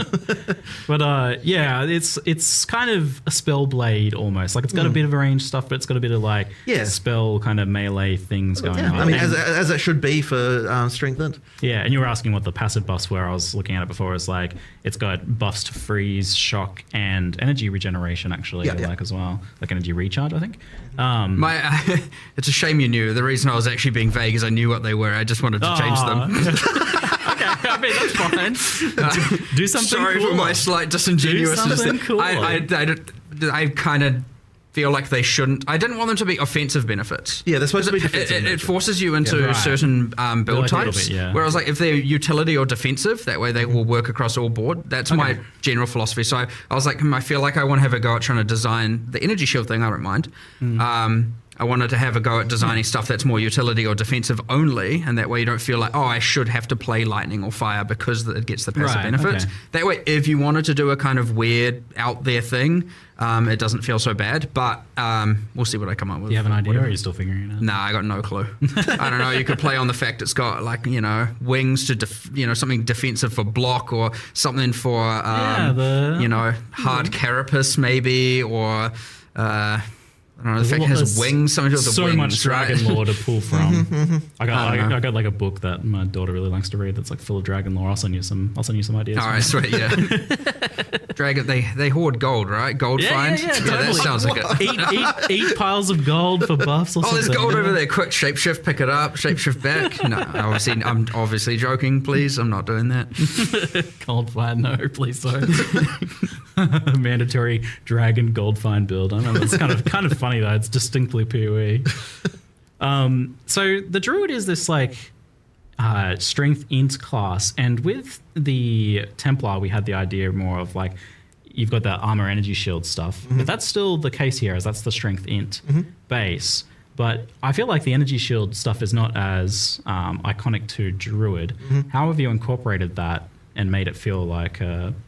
But it's kind of a spell blade almost. Like it's got a bit of range stuff, but it's got a bit of like spell kind of melee things going on. I mean, as it should be for strength int. Yeah, and you were asking what the passive buffs were. I was looking at it before. It's like it's got buffs to freeze, shock, and energy regeneration actually, as well. Like energy recharge, I think. It's a shame you knew. The reason I was actually being vague is I knew what they were. I just wanted to change them. Okay, I mean that's fine. Do something. Sorry cool. for my slight disingenuousness. Do something cool. I kind of feel like they shouldn't. I didn't want them to be offensive benefits. Yeah, they're supposed to be defensive. It forces you into certain build types. Whereas like if they're utility or defensive, that way they will work across all board. That's my general philosophy. So I was like, I feel like I want to have a go at trying to design the energy shield thing. I don't mind. I wanted to have a go at designing stuff that's more utility or defensive only, and that way you don't feel like, I should have to play lightning or fire because it gets the passive benefits. Okay. That way, if you wanted to do a kind of weird out there thing, it doesn't feel so bad, but we'll see what I come up with. Do you have an idea, or are you still figuring it out? Nah, I got no clue. I don't know. You could play on the fact it's got like, wings to, something defensive for block or something for, hard carapace maybe, or... I don't know, the fact it has wings, something to do with the wings, much dragon lore to pull from. I got like a book that my daughter really likes to read that's like full of dragon lore. I'll send you some ideas. All right, sweet, yeah. Dragon, they hoard gold, right? Gold finds? Yeah, that sounds like it. Eat piles of gold for buffs or something. There's gold over there. Quick, shapeshift, pick it up, shapeshift back. No, I'm obviously joking, please. I'm not doing that. Gold find, no, please don't. Mandatory dragon gold find build. I know it's kind of funny though. It's distinctly PoE. So the druid is this like strength int class, and with the Templar we had the idea more of like you've got that armor energy shield stuff, but that's still the case here, as that's the strength int base. But I feel like the energy shield stuff is not as iconic to druid. How have you incorporated that and made it feel like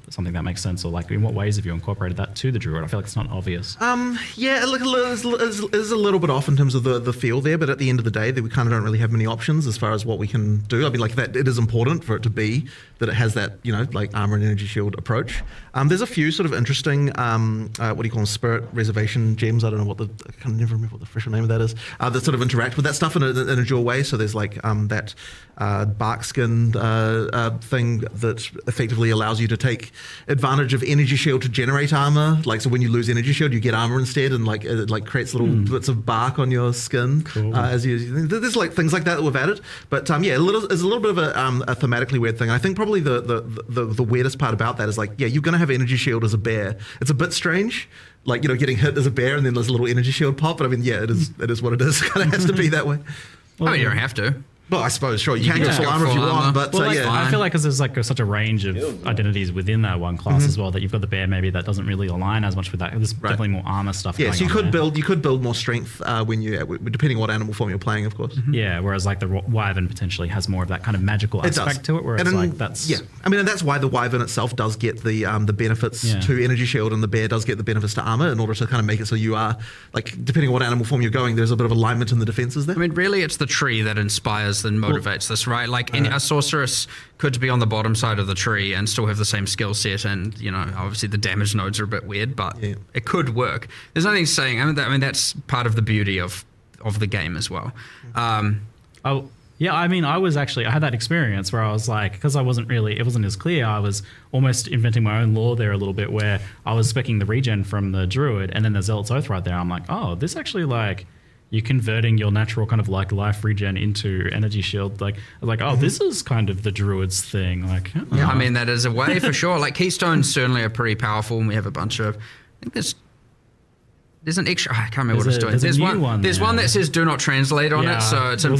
something that makes sense, or like in what ways have you incorporated that to the druid? I feel like it's not obvious. It's a little bit off in terms of the feel there, but at the end of the day, we kind of don't really have many options as far as what we can do. I mean, like that, it is important for it to be that it has that, like armor and energy shield approach. There's a few sort of interesting, what do you call them, spirit reservation gems. I don't know I can never remember what the official name of that is. That sort of interact with that stuff in a dual way. So there's like that bark skin thing that effectively allows you to take advantage of energy shield to generate armor. Like, so when you lose energy shield, you get armor instead, and like it like creates little bits of bark on your skin. Cool. There's like things like that we've added. But it's a little bit of a thematically weird thing. I think probably the weirdest part about that is like, you're going to have energy shield as a bear. It's a bit strange. Like, getting hit as a bear and then there's a little energy shield pop. But I mean, it is what it is. It kind of has to be that way. Well, you don't have to. Well, I suppose, sure, you can go full armor if you want, but I feel like because there's like such a range of identities within that one class as well, that you've got the bear maybe that doesn't really align as much with that. There's definitely more armor stuff. Yeah, so you could build more strength when depending on what animal form you're playing, of course. Yeah, whereas like the wyvern potentially has more of that kind of magical aspect to it. Whereas I mean, and that's why the wyvern itself does get the benefits to energy shield, and the bear does get the benefits to armor in order to kind of make it so you are like, depending on what animal form you're going, there's a bit of alignment in the defenses there. I mean, really, it's the tree that inspires and motivates this. Right, like a sorceress could be on the bottom side of the tree and still have the same skill set, and obviously the damage nodes are a bit weird, but it could work. There's nothing saying. I mean that's part of the beauty of the game as well. I mean, I had that experience where I was like, because it wasn't as clear. I was almost inventing my own lore there a little bit, where I was speccing the regen from the druid, and then the zealot's oath right there. I'm like, oh, this actually like. you're converting your natural kind of like life regen into energy shield. Like, this is kind of the druid's thing. Like, yeah, I mean, that is a way for sure. Like, keystones certainly are pretty powerful, and we have a bunch of, I think there's an extra, I can't remember what it's doing. There's one that says do not translate on it, so it's in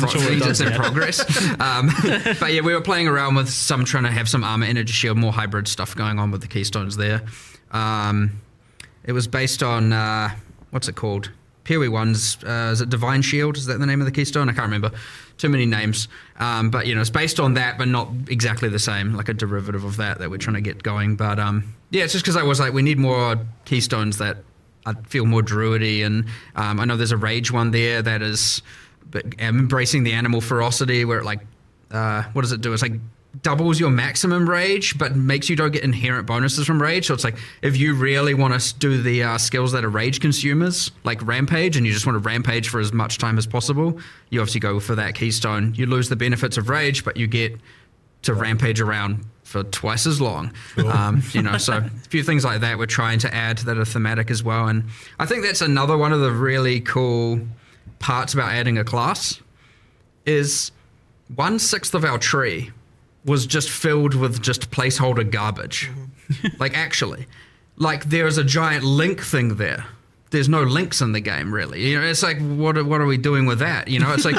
progress. But yeah, we were playing around with trying to have some armor energy shield, more hybrid stuff going on with the keystones there. It was based on, what's it called? PoE1's, is it Divine Shield? Is that the name of the keystone? I can't remember. Too many names. But, you know, it's based on that, but not exactly the same, like a derivative of that we're trying to get going. But, yeah, it's just because I was like, we need more keystones that I feel more druidy. And I know there's a rage one there that is embracing the animal ferocity, where it, like, what does it do? It's like doubles your maximum rage, but makes you don't get inherent bonuses from rage. So it's like, if you really want to do the skills that are rage consumers, like rampage, and you just want to rampage for as much time as possible, you obviously go for that keystone. You lose the benefits of rage, but you get to rampage around for twice as long. You know, so a few things like that we're trying to add that are thematic as well. And I think that's another one of the really cool parts about adding a class is 1/6 of our tree was just filled with just placeholder garbage. Like, actually. Like, there's a giant link thing there. There's no links in the game, really. You know, it's like, what are we doing with that? You know, it's like,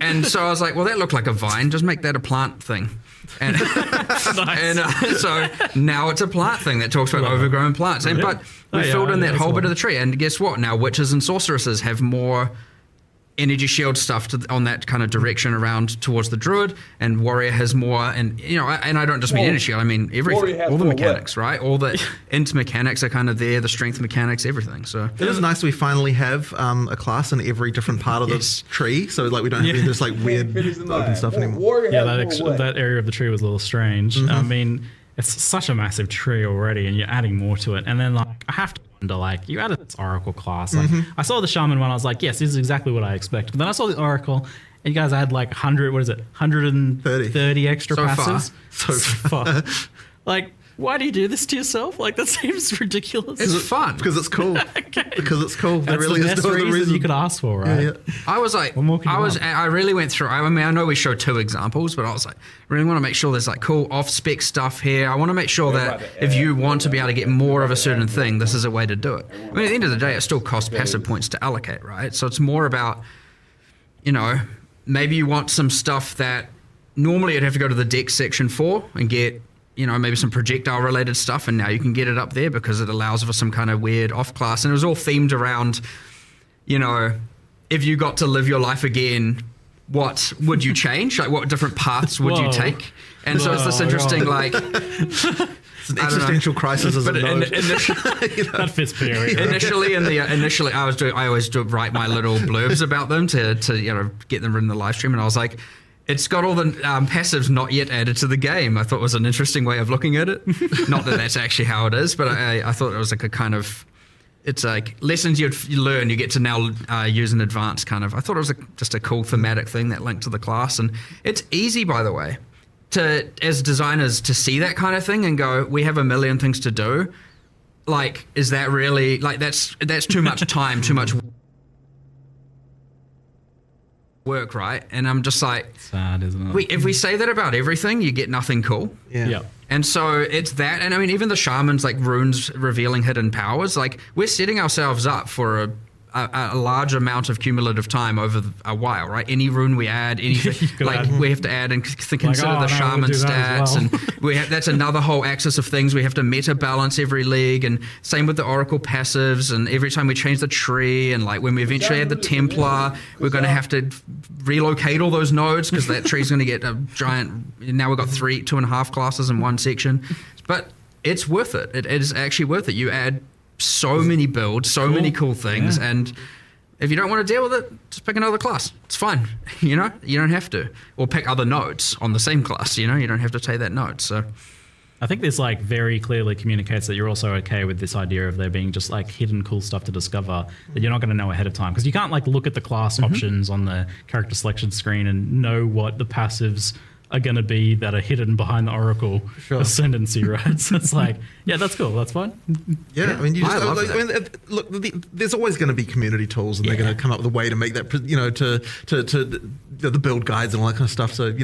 and so I was like, well, that looked like a vine. Just make that a plant thing. And, so now it's a plant thing that talks about overgrown plants. And but we filled in that whole bit of the tree. And guess what? Now witches and sorceresses have more energy shield stuff on that kind of direction around towards the druid, and warrior has more, and you know, and I don't just mean energy shield, I mean everything, all the mechanics, right? All the int mechanics are kind of there, the strength mechanics, everything. So it is nice we finally have a class in every different part of the tree, so like we don't have this like weird open stuff anymore. That area of the tree was a little strange. I mean, it's such a massive tree already, and you're adding more to it, and then like I have to wonder, like, you added this Oracle class. Like, I saw the Shaman one, I was like, yes, this is exactly what I expected. But then I saw the Oracle, and you guys had like 130 extra passives. So far. Like, why do you do this to yourself? Like, that seems ridiculous. It's fun. Because it's cool. Because it's cool. That's really the best reason you could ask for, right? Yeah. I was like, I really went through, I mean, I know we showed 2 examples, but I was like, really want to make sure there's like cool off-spec stuff here. I want to make sure that if you want to be able to get more of a certain thing, this is a way to do it. I mean, at the end of the day, it still costs passive points to allocate, right? So it's more about, you know, maybe you want some stuff that normally you'd have to go to the deck section for and get, you know, maybe some projectile related stuff, and now you can get it up there because it allows for some kind of weird off class. And it was all themed around, you know, if you got to live your life again, what would you change? Like, what different paths would you take? And so it's this interesting, like, it's an existential crisis as a node. That fits PoE. Initially, I always write my little blurbs about them to you know, get them in the live stream, and I was like, it's got all the passives not yet added to the game. I thought it was an interesting way of looking at it. Not that that's actually how it is, but I thought it was like a kind of, it's like lessons you learn, you get to now use in advance kind of. I thought it was just a cool thematic thing that linked to the class. And it's easy, by the way, to, as designers, to see that kind of thing and go, we have a million things to do. Like, is that really, like, that's too much time, too much work, right? And I'm just like, sad, isn't it? If we say that about everything, you get nothing cool. Yeah. And so it's that, and I mean, even the shamans, like runes revealing hidden powers, like we're setting ourselves up for a large amount of cumulative time over a while, right? Any rune we add, anything, like we have to add and consider the shaman stats, and that's another whole axis of things. We have to meta balance every league, and same with the Oracle passives, and every time we change the tree, and like when we eventually add the Templar, we're going to have to relocate all those nodes because that tree's going to get a giant. Now we've got 2.5 classes in one section, but it's worth it. It is actually worth it. You add so many builds, so many cool things, and if you don't want to deal with it, just pick another class. It's fine. You know, you don't have to, or pick other nodes on the same class. You know, you don't have to take that node. So I think this like very clearly communicates that you're also okay with this idea of there being just like hidden cool stuff to discover that you're not going to know ahead of time, because you can't like look at the class options on the character selection screen and know what the passives are going to be that are hidden behind the Oracle ascendancy, right? So it's like, yeah, that's cool. That's fine. Yeah, I mean, you just look. There's always going to be community tools, and they're going to come up with a way to make that, to the build guides and all that kind of stuff. So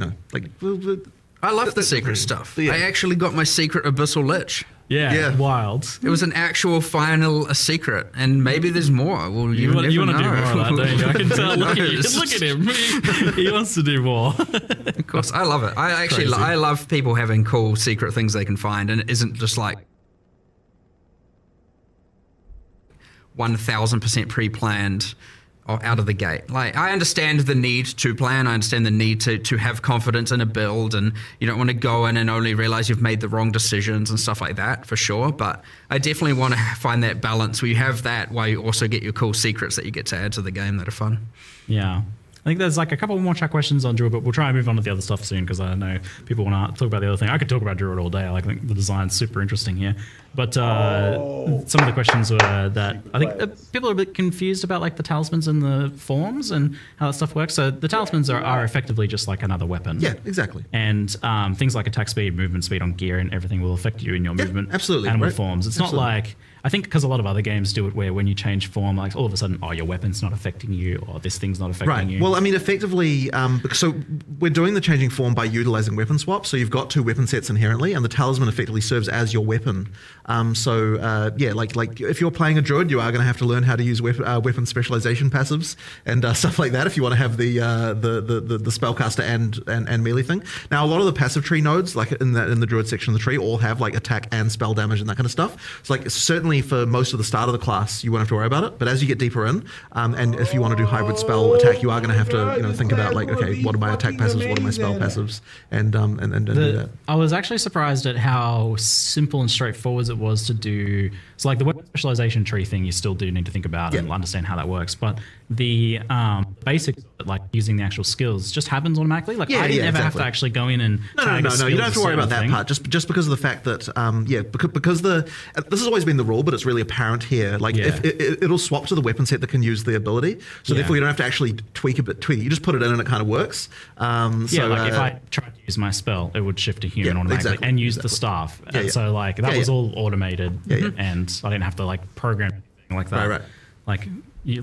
I love the secret stuff. I actually got my secret Abyssal Lich. Yeah, wild. It was an actual final secret, and maybe there's more. Well, you want to do more of that, don't you? I can tell. Look at him. He wants to do more. Of course, I love it. I love people having cool secret things they can find, and it isn't just like 1000% pre-planned out of the gate. Like, I understand the need to plan. I understand the need to have confidence in a build, and you don't want to go in and only realize you've made the wrong decisions and stuff like that, for sure. But I definitely want to find that balance where you have that while you also get your cool secrets that you get to add to the game that are fun. Yeah. I think there's like a couple more chat questions on Druid, but we'll try and move on to the other stuff soon because I know people want to talk about the other thing. I could talk about Druid all day. I think the design's super interesting here. But some of the questions were that I think people are a bit confused about like the talismans and the forms and how that stuff works. So the talismans are effectively just like another weapon. Yeah, exactly. And things like attack speed, movement speed on gear and everything will affect you in your movement. Absolutely. And with forms. It's not like... I think because a lot of other games do it where when you change form, like all of a sudden, your weapon's not affecting you or this thing's not affecting you. Well, I mean, effectively, so we're doing the changing form by utilizing weapon swap. So you've got two weapon sets inherently, and the talisman effectively serves as your weapon. Like if you're playing a druid, you are going to have to learn how to use weapon specialization passives and stuff like that if you want to have the spellcaster and melee thing. Now, a lot of the passive tree nodes, like in the druid section of the tree, all have like attack and spell damage and that kind of stuff. So like certainly for most of the start of the class, you won't have to worry about it. But as you get deeper in, and if you want to do hybrid spell attack, you are going to have to think about like, okay, what are my attack passives, what are my spell passives, and do that. I was actually surprised at how simple and straightforward it was to do. So like the weapon specialization tree thing, you still do need to think about and understand how that works. But the basics, like using the actual skills, just happens automatically. Like I didn't ever have to actually go in and no. You don't have to worry about that part. Just because of the fact that because this has always been the rule, but it's really apparent here. Like if it'll swap to the weapon set that can use the ability. So therefore, you don't have to actually tweak it. You just put it in and it kind of works. If I tried to use my spell, it would shift to human automatically and use the staff. So like that was all automated, and I didn't have to like program anything like that. Right.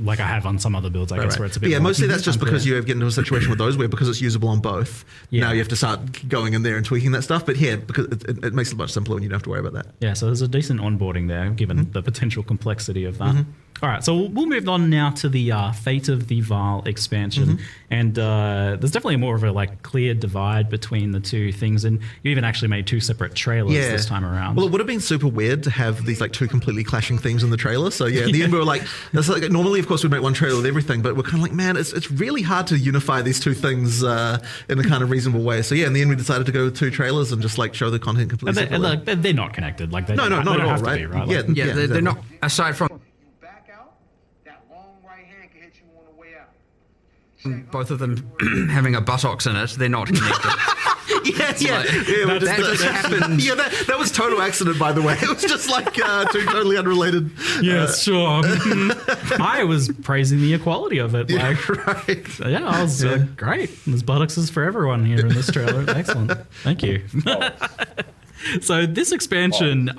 Like I have on some other builds, I guess, where it's a bit. But mostly that's just because you have get into a situation with those where because it's usable on both. Now you have to start going in there and tweaking that stuff. But here, because it makes it much simpler when you don't have to worry about that. Yeah, so there's a decent onboarding there, given the potential complexity of that. All right, so we'll move on now to the Fate of the Vaal expansion, and there's definitely more of a like clear divide between the two things, and you even actually made two separate trailers this time around. Well, it would have been super weird to have these like two completely clashing themes in the trailer. So in the end we were like, normally of course we'd make one trailer with everything, but we're kind of like, man, it's really hard to unify these two things in a kind of reasonable way. So in the end we decided to go with two trailers and just like show the content completely separately. They're not connected. Like not at all, right? They're not. Aside from both of them having a buttocks in it, they're not connected. That just happened. That was total accident, by the way. It was just like two totally unrelated. Sure. I was praising the equality of it. Right. Yeah, I was great. There's buttocks for everyone here in this trailer. Excellent. Thank you. So this expansion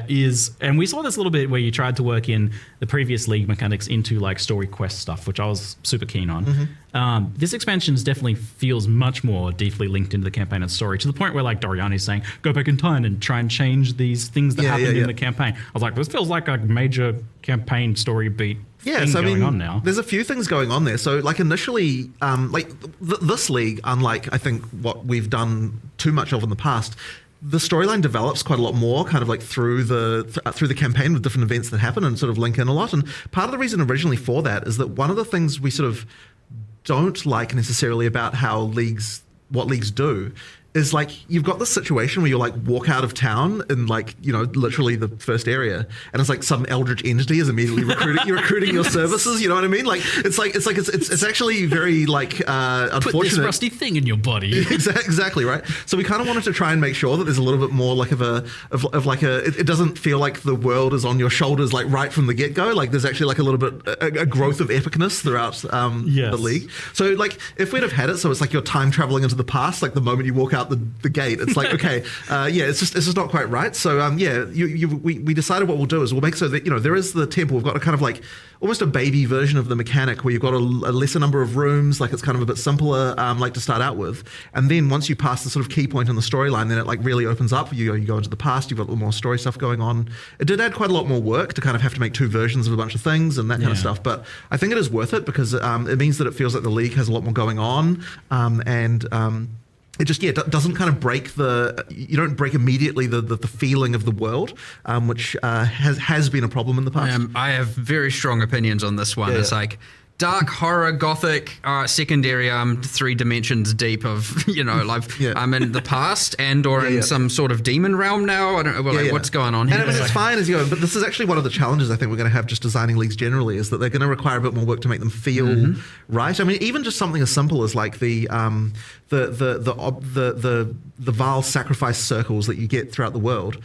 is, and we saw this a little bit where you tried to work in the previous League mechanics into like story quest stuff, which I was super keen on. This expansion definitely feels much more deeply linked into the campaign and story, to the point where like Doriani's saying, go back in time and try and change these things that happened in the campaign. I was like, this feels like a major campaign story beat. There's a few things going on there. So like initially, this League, unlike I think what we've done too much of in the past, the storyline develops quite a lot more kind of like through the campaign with different events that happen and sort of link in a lot. And part of the reason originally for that is that one of the things we sort of don't like necessarily about what leagues do is like you've got this situation where you like walk out of town in like, you know, literally the first area, and it's like some eldritch entity is immediately recruiting your services. You know what I mean? Like it's actually very like unfortunate. Put this rusty thing in your body. Exactly right. So we kind of wanted to try and make sure that there's a little bit more like it doesn't feel like the world is on your shoulders like right from the get go. Like there's actually like a little bit a growth of epicness throughout the league. So like if we'd have had it, so it's like you're time traveling into the past, like the moment you walk out the gate, it's like okay, it's just not quite right. So we decided what we'll do is we'll make so that, you know, there is the temple. We've got a kind of like almost a baby version of the mechanic where you've got a lesser number of rooms, like it's kind of a bit simpler, like to start out with. And then once you pass the sort of key point in the storyline, then it like really opens up. You go into the past, you've got a little more story stuff going on. It did add quite a lot more work to kind of have to make 2 versions of a bunch of things and that kind of stuff. But I think it is worth it because it means that it feels like the league has a lot more going on. It just doesn't kind of break you don't break immediately the feeling of the world, which has been a problem in the past. I have very strong opinions on this one. It's like dark horror, gothic, secondary. 3 dimensions deep of, you know, like I'm in the past or in some sort of demon realm now. I don't know what's going on here. And I mean, it's fine as you go, but this is actually one of the challenges I think we're going to have just designing leagues generally, is that they're going to require a bit more work to make them feel right. I mean, even just something as simple as like the Vaal sacrifice circles that you get throughout the world.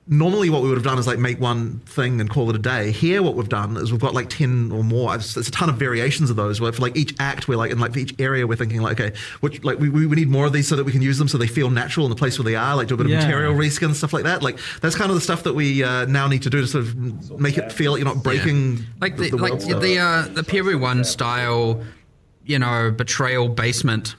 Normally what we would have done is like make one thing and call it a day. Here what we've done is we've got like 10 or more. There's a ton of variations of those where for like each act we're like, in like for each area we're thinking like, okay, which like we need more of these so that we can use them so they feel natural in the place where they are, like do a bit of material reskin, stuff like that. Like that's kind of the stuff that we now need to do to sort of make it feel like you're not breaking like the world. the Period 1 style, you know, betrayal basement.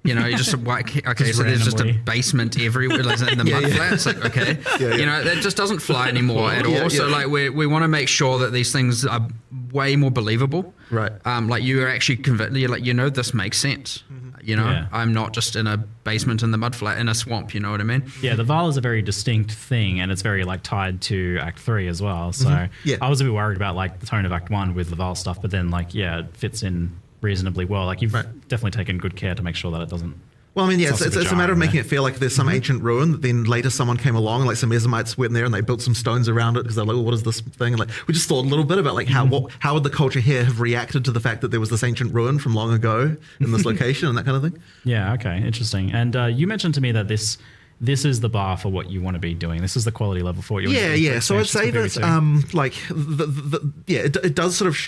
You know, you just okay. So there's just a basement everywhere, like in the mud flats. Like okay, you know, that just doesn't fly anymore at all. So like we want to make sure that these things are way more believable. Right. Like you are actually convinced. You're like, you know, this makes sense. You know, I'm not just in a basement in the mud flat in a swamp. You know what I mean? Yeah, the Vaal is a very distinct thing, and it's very like tied to Act 3 as well. So I was a bit worried about like the tone of Act 1 with the Vaal stuff, but then like it fits in reasonably well. Like you've definitely taken good care to make sure that it doesn't. Well, I mean, it's a matter of making it feel like there's some ancient ruin that then later someone came along and like some Ezomites went in there and they built some stones around it because they're like, well, what is this thing? And like we just thought a little bit about like how would the culture here have reacted to the fact that there was this ancient ruin from long ago in this location and that kind of thing. Yeah, okay, interesting. And you mentioned to me that this is the bar for what you want to be doing. This is the quality level for what you want to be doing. So I'd say that like it does sort of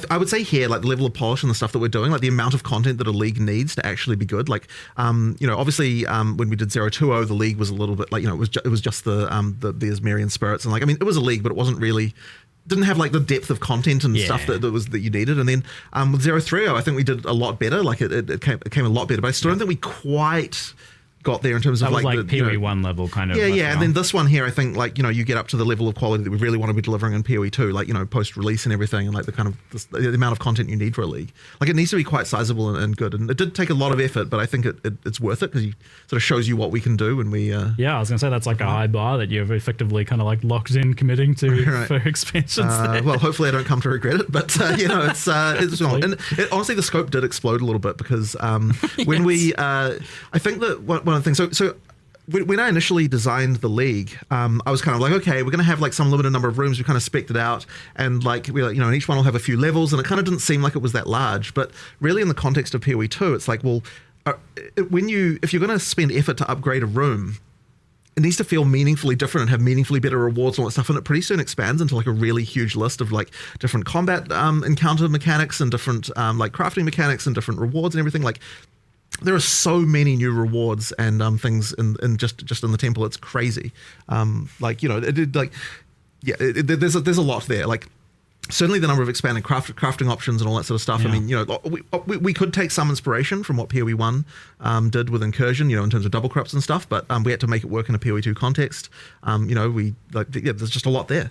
I would say here, like the level of polish and the stuff that we're doing, like the amount of content that a league needs to actually be good. Like, you know, obviously when we did 020, the league was a little bit like, you know, it was just the Asmerian spirits. And like, I mean, it was a league, but it wasn't really, didn't have like the depth of content and stuff that you needed. And then with 030, I think we did a lot better. Like it came a lot better, but I still don't think we quite got there in terms of like PoE 1 level kind of. And then this one here, I think like, you know, you get up to the level of quality that we really want to be delivering in PoE 2, like, you know, post release and everything, and like the kind of the amount of content you need for a league. Like it needs to be quite sizable and good, and it did take a lot of effort, but I think it's worth it because it sort of shows you what we can do when we. I was gonna say that's like a high bar that you've effectively kind of like locked in committing to for expansions. Well, hopefully I don't come to regret it, but you know, it's and honestly the scope did explode a little bit because when we I think that one of the things so when I initially designed the league, I was kind of like, okay, we're going to have like some limited number of rooms. We kind of spec'd it out, and like we, you know, and each one will have a few levels, and it kind of didn't seem like it was that large. But really, in the context of PoE 2, it's like, well, if you're going to spend effort to upgrade a room, it needs to feel meaningfully different and have meaningfully better rewards and all that stuff. And it pretty soon expands into like a really huge list of like different combat encounter mechanics and different like crafting mechanics and different rewards and everything. Like, there are so many new rewards and things in just in the temple. It's crazy. Like, you know, there's a lot there. Like, certainly the number of expanded crafting options and all that sort of stuff. I mean, you know, we could take some inspiration from what PoE 1 did with Incursion, you know, in terms of double crops and stuff, but we had to make it work in a PoE 2 context. You know, there's just a lot there.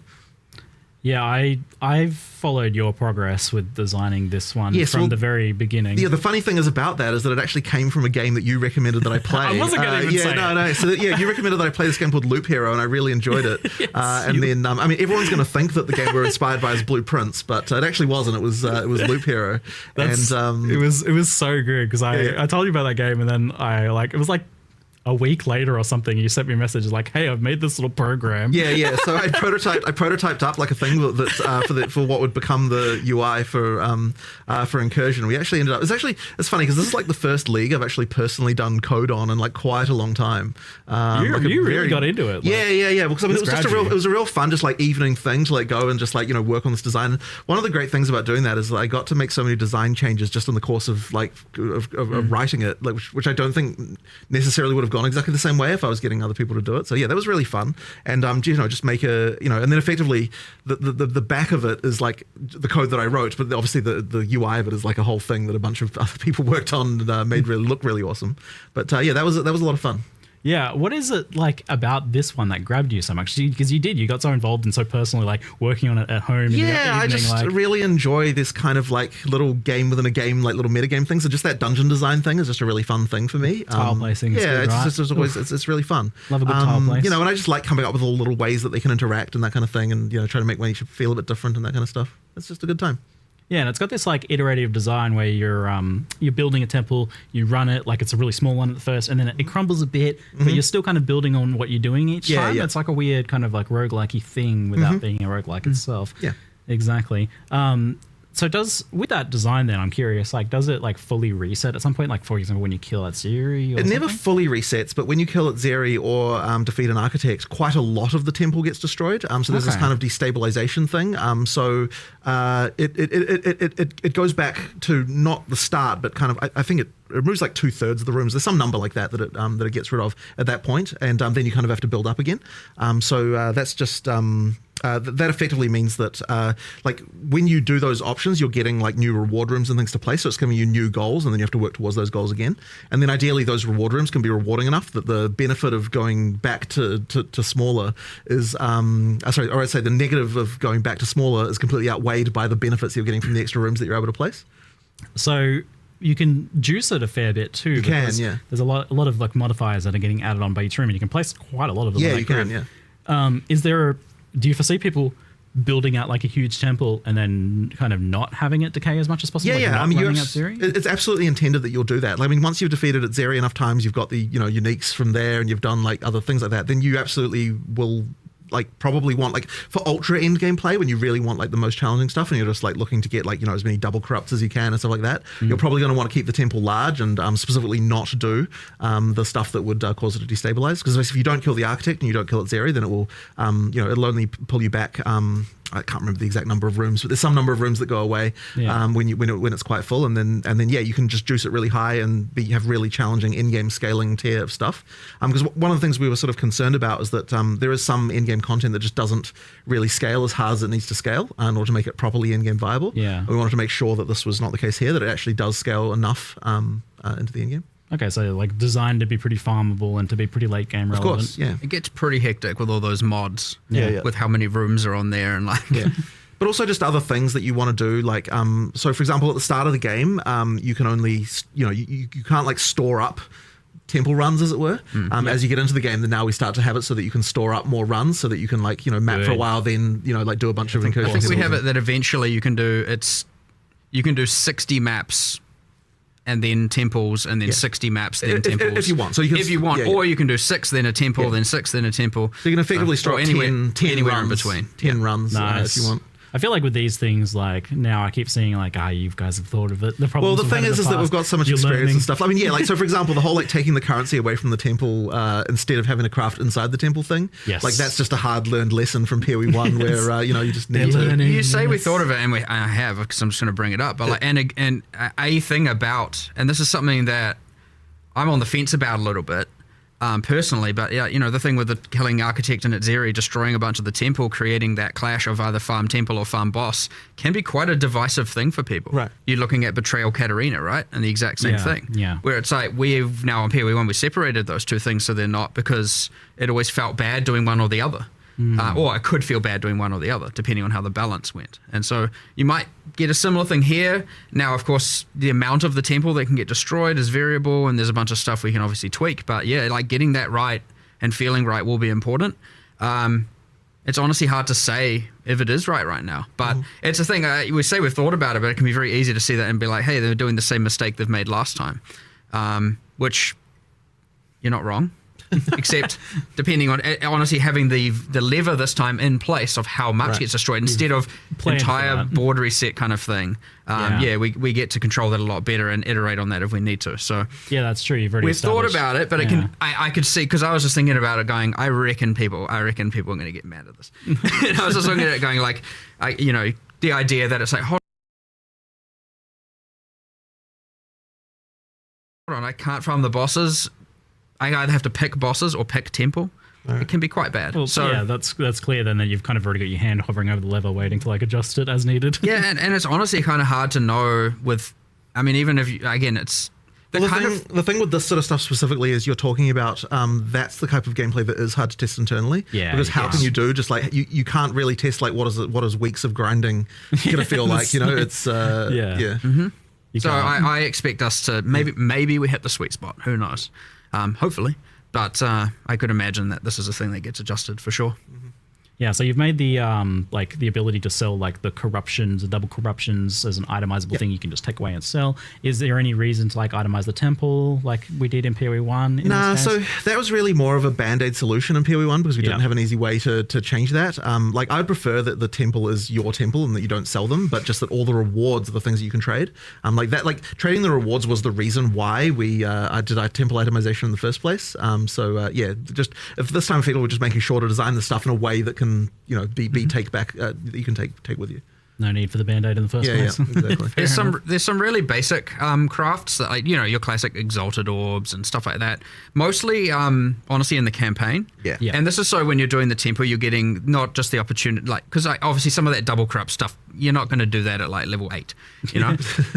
Yeah, I've followed your progress with designing this one from the very beginning. Yeah, the funny thing is about that is that it actually came from a game that you recommended that I play. I wasn't going to even say it. So you recommended that I play this game called Loop Hero, and I really enjoyed it. Then, I mean, everyone's going to think that the game we're inspired by is Blueprints, but it actually wasn't. It was Loop Hero. It was so good because I told you about that game, and then it was like a week later or something, you sent me a message like, "Hey, I've made this little program." Yeah. So I prototyped up like a thing that for what would become the UI for Incursion. We actually ended up. It's funny because this is like the first League I've actually personally done code on in like quite a long time. You really got into it. Yeah. Because I mean, it was a real fun, just like evening thing to like go and just like work on this design. One of the great things about doing that is that I got to make so many design changes just in the course of like of writing it, like which I don't think necessarily would have gone exactly the same way if I was getting other people to do it. So yeah, that was really fun. And just make and then effectively the back of it is like the code that I wrote, but obviously the UI of it is like a whole thing that a bunch of other people worked on and made look really awesome. But that was a lot of fun. Yeah, what is it like about this one that grabbed you so much? Because you got so involved and so personally, like working on it at home. Yeah, I just really enjoy this kind of like little game within a game, like little metagame things. So just that dungeon design thing is just a really fun thing for me. Tile placing, is good, right? It's always it's really fun. Love a good tile place. And I just like coming up with all little ways that they can interact and that kind of thing, and try to make one each feel a bit different and that kind of stuff. It's just a good time. Yeah, and it's got this like iterative design where you're building a temple, you run it like it's a really small one at first, and then it crumbles a bit, but you're still kind of building on what you're doing each time. Yeah. It's like a weird kind of like roguelike-y thing without being a roguelike itself. Yeah, exactly. So with that design then, I'm curious, like does it like fully reset at some point? Like for example, when you kill at Zeri or It never fully resets, but when you kill at Zeri or defeat an architect, quite a lot of the temple gets destroyed. So there's this kind of destabilization thing. So it goes back to not the start, but kind of I think it removes like 2/3 of the rooms. There's some number like that it gets rid of at that point, and then you kind of have to build up again. So that's just that effectively means that like when you do those options, you're getting like new reward rooms and things to play. So it's giving you new goals, and then you have to work towards those goals again. And then ideally, those reward rooms can be rewarding enough that the benefit of going back to smaller is or I'd say the negative of going back to smaller is completely outweighed by the benefits you're getting from the extra rooms that you're able to place. So you can juice it a fair bit too. You can, yeah. There's a lot of like modifiers that are getting added on by each room, and you can place quite a lot of them. Yeah, you can. Yeah. Do you foresee people building out like a huge temple and then kind of not having it decay as much as possible? Yeah. Like I mean, Zeri? It's absolutely intended that you'll do that. I mean, once you've defeated at Zeri enough times, you've got the uniques from there, and you've done like other things like that. Then you absolutely will like probably want like for ultra end game play when you really want like the most challenging stuff and you're just like looking to get like as many double corrupts as you can and stuff like that. You're probably going to want to keep the temple large and specifically not do the stuff that would cause it to destabilize, because if you don't kill the architect and you don't kill at Zeri, then it will it'll only pull you back. I can't remember the exact number of rooms, but there's some number of rooms that go away when it's quite full, and then you can just juice it really high and have really challenging in-game scaling tier of stuff. Because one of the things we were sort of concerned about is that there is some in-game content that just doesn't really scale as hard as it needs to scale in order to make it properly in-game viable. Yeah, we wanted to make sure that this was not the case here, that it actually does scale enough into the in-game. Okay, so like designed to be pretty farmable and to be pretty late game relevant. Of course, yeah. It gets pretty hectic with all those mods. Yeah. With how many rooms are on there and like. Yeah. But also just other things that you want to do, like so for example at the start of the game, you can only you can't like store up temple runs, as it were. As you get into the game, then now we start to have it so that you can store up more runs, so that you can like map for a while, then like do a bunch of incursions. I think we have it that eventually you can do 60 maps. And then temples, and then 60 maps, then temples. If you want. So or you can do 6, then a temple, then 6, then a temple. So you can effectively store anywhere 10 runs, in between. 10 runs if you want. I feel like with these things, like now I keep seeing like, you guys have thought of it. The thing is that we've got so much experience and stuff. I mean, like so for example, the whole like taking the currency away from the temple instead of having to craft inside the temple thing. Yes. Like that's just a hard learned lesson from PoE 1 where you just need to. You say we thought of it, and I have, because I'm just going to bring it up. But like, and a thing about, and this is something that I'm on the fence about a little bit. Personally, but the thing with the killing architect and at Zeri, destroying a bunch of the temple, creating that clash of either farm temple or farm boss, can be quite a divisive thing for people. Right. You're looking at Betrayal Katarina, right? And the exact same thing. Yeah. Where it's like, we've now on PoE 1, we separated those two things so they're not, because it always felt bad doing one or the other. Or I could feel bad doing one or the other, depending on how the balance went. And so you might get a similar thing here. Now, of course, the amount of the temple that can get destroyed is variable, and there's a bunch of stuff we can obviously tweak. But yeah, like getting that right and feeling right will be important. It's honestly hard to say if it is right now. But it's a thing, we say we've thought about it, but it can be very easy to see that and be like, hey, they're doing the same mistake they've made last time. Which, you're not wrong. except depending on honestly having the lever this time in place of how much gets destroyed instead of entire board reset kind of thing. We get to control that a lot better and iterate on that if we need to. So yeah, that's true. We've thought about it, but I could see, because I was just thinking about it, going, I reckon people are going to get mad at this. And I was just looking at it, going like, the idea that it's like, hold on, I can't farm the bosses. I either have to pick bosses or pick temple. It can be quite bad. Well, so yeah, that's clear then that you've kind of already got your hand hovering over the lever waiting to like adjust it as needed. Yeah, and it's honestly kind of hard to know with, I mean, even if you, again, it's the thing with this sort of stuff specifically is you're talking about that's the type of gameplay that is hard to test internally. Yeah, because how can you do just like you can't really test like what is weeks of grinding gonna feel like, it's Mm-hmm. So I expect us to maybe we hit the sweet spot. Who knows? Hopefully, but I could imagine that this is a thing that gets adjusted for sure. Yeah, so you've made the like the ability to sell like the corruptions, the double corruptions as an itemizable thing you can just take away and sell. Is there any reason to like itemize the temple like we did in PoE 1? No, so that was really more of a band-aid solution in PoE 1 because we didn't have an easy way to change that. Like I'd prefer that the temple is your temple and that you don't sell them, but just that all the rewards are the things that you can trade. Like trading the rewards was the reason why we did our temple itemization in the first place. Just if this time people were just making sure to design the stuff in a way that can be take back that you can take with you. No need for the band-aid in the first place. Yeah, exactly. There's some really basic crafts that, like, your classic exalted orbs and stuff like that. Mostly, honestly, in the campaign. Yeah. And this is so when you're doing the tempo, you're getting not just the opportunity, like, because obviously some of that double corrupt stuff, you're not going to do that at like level 8.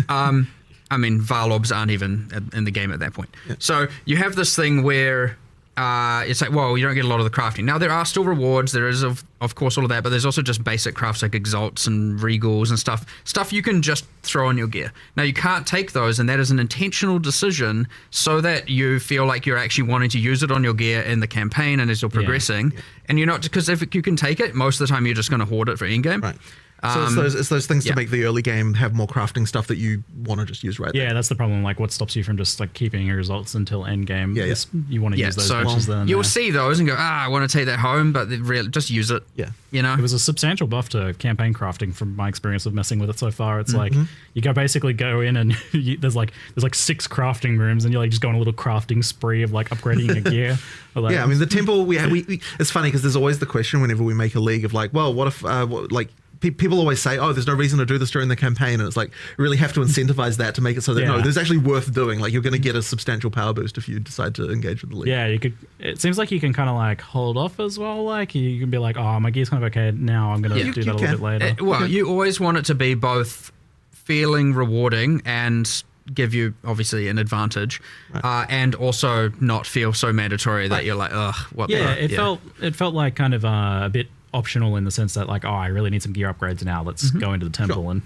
I mean, Val orbs aren't even in the game at that point. Yeah. So you have this thing where it's like, well, you don't get a lot of the crafting. Now, there are still rewards. There is, of course, all of that, but there's also just basic crafts like exalts and regals and stuff you can just throw on your gear. Now, you can't take those, and that is an intentional decision so that you feel like you're actually wanting to use it on your gear in the campaign and as you're progressing. And you're not, because if you can take it, most of the time you're just going to hoard it for in-game. Right. So it's those things to make the early game have more crafting stuff that you want to just use right there. Yeah, that's the problem. Like, what stops you from just like keeping your results until end game? Yeah. You want to use those features then. You'll see those and go, I want to take that home, but just use it. Yeah. It was a substantial buff to campaign crafting from my experience of messing with it so far. It's like you basically go in and there's like 6 crafting rooms and you're like just going on a little crafting spree of like upgrading your gear. Like, I mean the temple we it's funny because there's always the question whenever we make a league of like, well, what if people always say, oh, there's no reason to do this during the campaign. And it's like, really have to incentivize that to make it so that, no, there's actually worth doing. Like, you're going to get a substantial power boost if you decide to engage with the league. Yeah, it seems like you can kind of like hold off as well. Like, you can be like, oh, my gear's kind of okay now. I'm going to do that a little bit later. You always want it to be both feeling rewarding and give you, obviously, an advantage, and also not feel so mandatory that you're like, ugh, what the fuck? It felt like kind of a bit optional in the sense that like, oh, I really need some gear upgrades now. Let's go into the temple and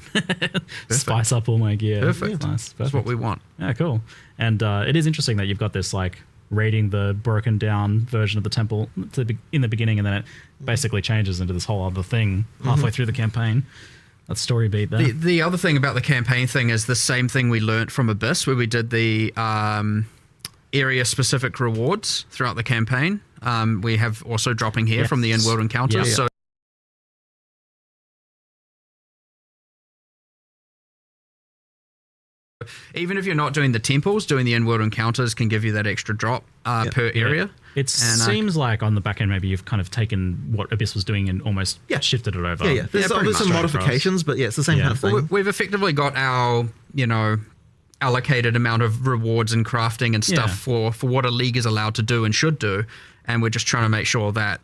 spice up all my gear. Perfect. Nice. That's what we want. Yeah, cool. And it is interesting that you've got this like raiding the broken down version of the temple in the beginning, and then it basically changes into this whole other thing halfway through the campaign. That story beat there. The other thing about the campaign thing is the same thing we learnt from Abyss, where we did the area specific rewards throughout the campaign. We have also dropping here from the in-world encounters. Yeah. So even if you're not doing the temples, doing the in-world encounters can give you that extra drop per area. It seems like on the back end, maybe you've kind of taken what Abyss was doing and almost shifted it over. Yeah. There's some modifications, but it's the same kind of thing. We've effectively got our, allocated amount of rewards and crafting and stuff for what a league is allowed to do and should do. And we're just trying to make sure that,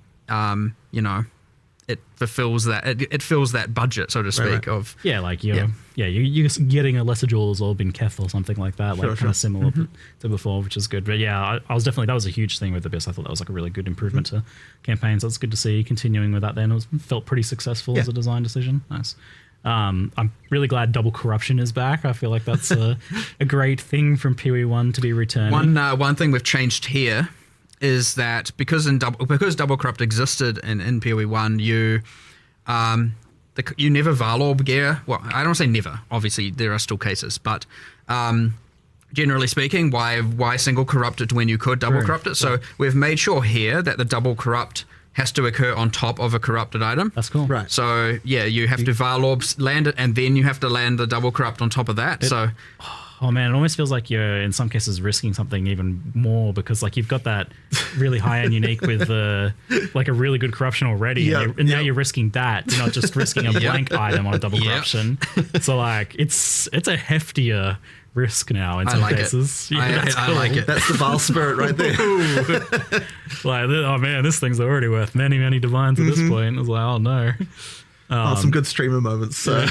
it fulfills that, it fills that budget, so to speak, of... Yeah, like you're getting a lesser jewels or bin Keth or something like that, kind of similar to before, which is good. But yeah, I was definitely, that was a huge thing with Abyss. I thought that was like a really good improvement to campaigns. So it's good to see continuing with that then. It felt pretty successful as a design decision. Nice. I'm really glad double corruption is back. I feel like that's a great thing from PoE 1 to be returning. One thing we've changed here is that because double corrupt existed in PoE 1, you never Valorb gear. Well, I don't say never. Obviously, there are still cases, but generally speaking, why single corrupt it when you could double corrupt it. So we've made sure here that the double corrupt has to occur on top of a corrupted item. That's cool. Right. So yeah, you have to Val Orbs land it, and then you have to land the double corrupt on top of that. Oh man, it almost feels like you're in some cases risking something even more, because like you've got that really high-end unique with like a really good corruption already, and now you're risking that. You're not just risking a blank item on a double corruption. So like it's a heftier risk now in some cases. It. I like it. That's the Val spirit right there. Like, oh man, this thing's already worth many, many divines at this point. I was like, oh no. Some good streamer moments. So.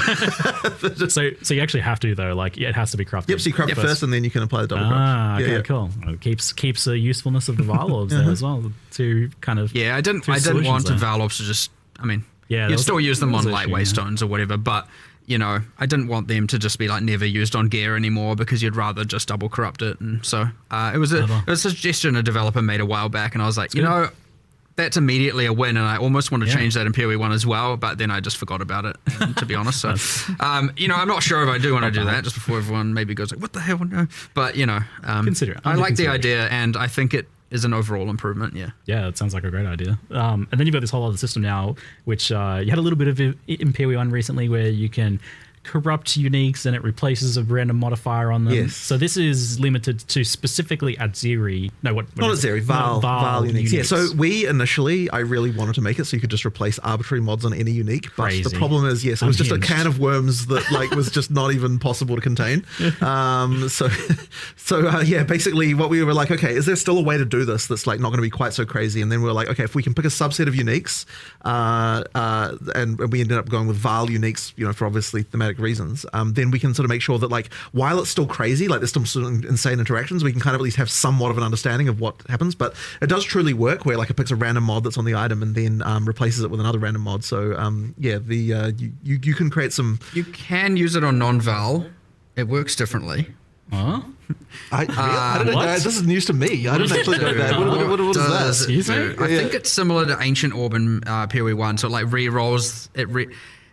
so you actually have to, though, like it has to be crafted. Yep, so you craft it first and then you can apply the double craft. Okay, cool. It keeps the usefulness of the Val Orbs there as well, to kind of... Yeah, I didn't want the Val Orbs to just... I mean, you'd still use them on lightweight stones or whatever, but, you know, I didn't want them to just be like never used on gear anymore, because you'd rather just double corrupt it. And so it was a suggestion a developer made a while back, and I was like, you know... That's immediately a win, and I almost want to change that in PoE1 as well, but then I just forgot about it, to be honest. So, you know, I'm not sure if I do want to do that, just before everyone maybe goes like, what the hell? No. But, you know, consider it. I like the idea, and I think it is an overall improvement, Yeah, it sounds like a great idea. And then you've got this whole other system now, which you had a little bit of it in PoE1 recently, where you can corrupt uniques and it replaces a random modifier on them. Yes. So this is limited to specifically Atziri. No, what not Atziri, Val uniques. uniques. Yeah, so I really wanted to make it so you could just replace arbitrary mods on any unique. But Crazy. the problem is, it was just a can of worms that like was just not even possible to contain. Basically what we were like, okay, is there still a way to do this that's like not going to be quite so crazy? And then we were like, okay, if we can pick a subset of uniques, and we ended up going with Val uniques, you know, for obviously thematic reasons, then we can sort of make sure that like while it's still crazy, like there's still some insane interactions, we can kind of at least have somewhat of an understanding of what happens. But it does truly work where like it picks a random mod that's on the item and then replaces it with another random mod. So you can create some. You can use it on non-Val. It works differently. Huh? I don't know. This is news to me. I didn't actually know that. What is that? I think it's similar to Ancient Orb in PoE1. So it like re-rolls it.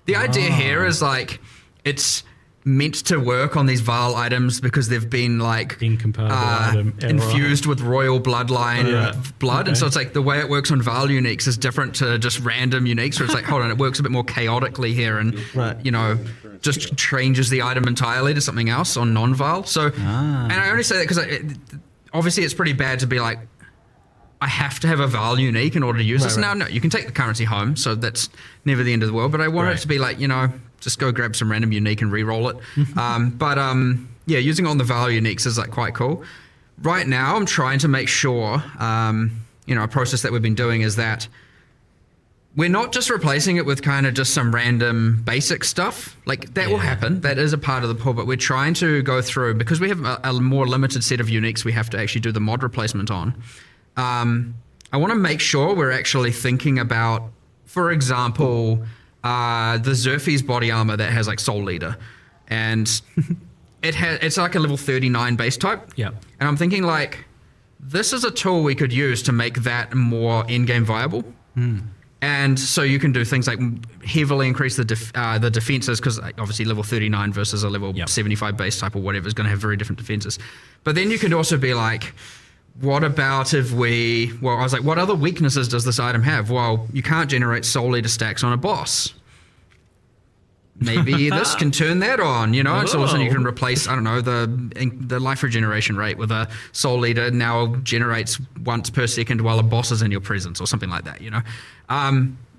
The idea here is like it's meant to work on these Val items because they've been like infused with royal bloodline blood. Okay. And so it's like the way it works on Val uniques is different to just random uniques, where it's like, hold on, it works a bit more chaotically here and, you know, just changes the item entirely to something else on non-Val. So, and I only say that because obviously it's pretty bad to be like, I have to have a Val unique in order to use this. Now, no, you can take the currency home, so that's never the end of the world. But I want it to be like, you know, just go grab some random unique and re-roll it. Using it on the Val uniques is like quite cool. Right now, I'm trying to make sure, you know, a process that we've been doing is that we're not just replacing it with kind of just some random basic stuff. Like that will happen. That is a part of the pool, but we're trying to go through, because we have a more limited set of uniques we have to actually do the mod replacement on. I want to make sure we're actually thinking about, for example, the Zerfi's body armor that has like Soul Leader, and it's like a level 39 base type. Yeah. And I'm thinking like, this is a tool we could use to make that more in-game viable. And so you can do things like heavily increase the defenses, because obviously level 39 versus a level 75 base type or whatever is going to have very different defenses. But then you could also be like, what about if I was like, what other weaknesses does this item have? Well, you can't generate Soul Leader stacks on a boss. Maybe this can turn that on, you know? And so you can replace, I don't know, the life regeneration rate with a Soul Leader now generates once per second while a boss is in your presence or something like that, you know?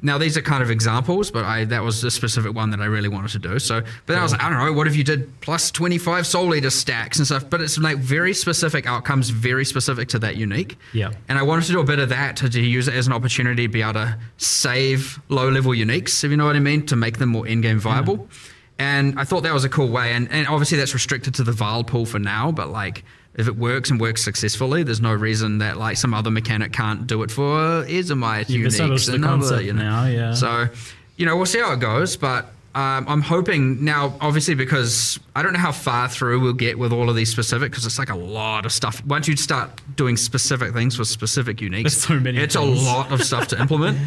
Now, these are kind of examples, but that was a specific one that I really wanted to do. So, but then I was like, I don't know, what if you did plus 25 Soul Leader stacks and stuff? But it's like very specific outcomes, very specific to that unique. Yeah. And I wanted to do a bit of that to use it as an opportunity to be able to save low-level uniques, if you know what I mean, to make them more in-game viable. And I thought that was a cool way. And obviously that's restricted to the Val pool for now, but like, if it works and works successfully, there's no reason that like some other mechanic can't do it for Ezomite uniques and other, you know. Now, So, you know, we'll see how it goes, but I'm hoping now, obviously, because I don't know how far through we'll get with all of these specific, because it's like a lot of stuff. Once you start doing specific things for specific uniques, there's so many it's things. a lot of stuff to implement.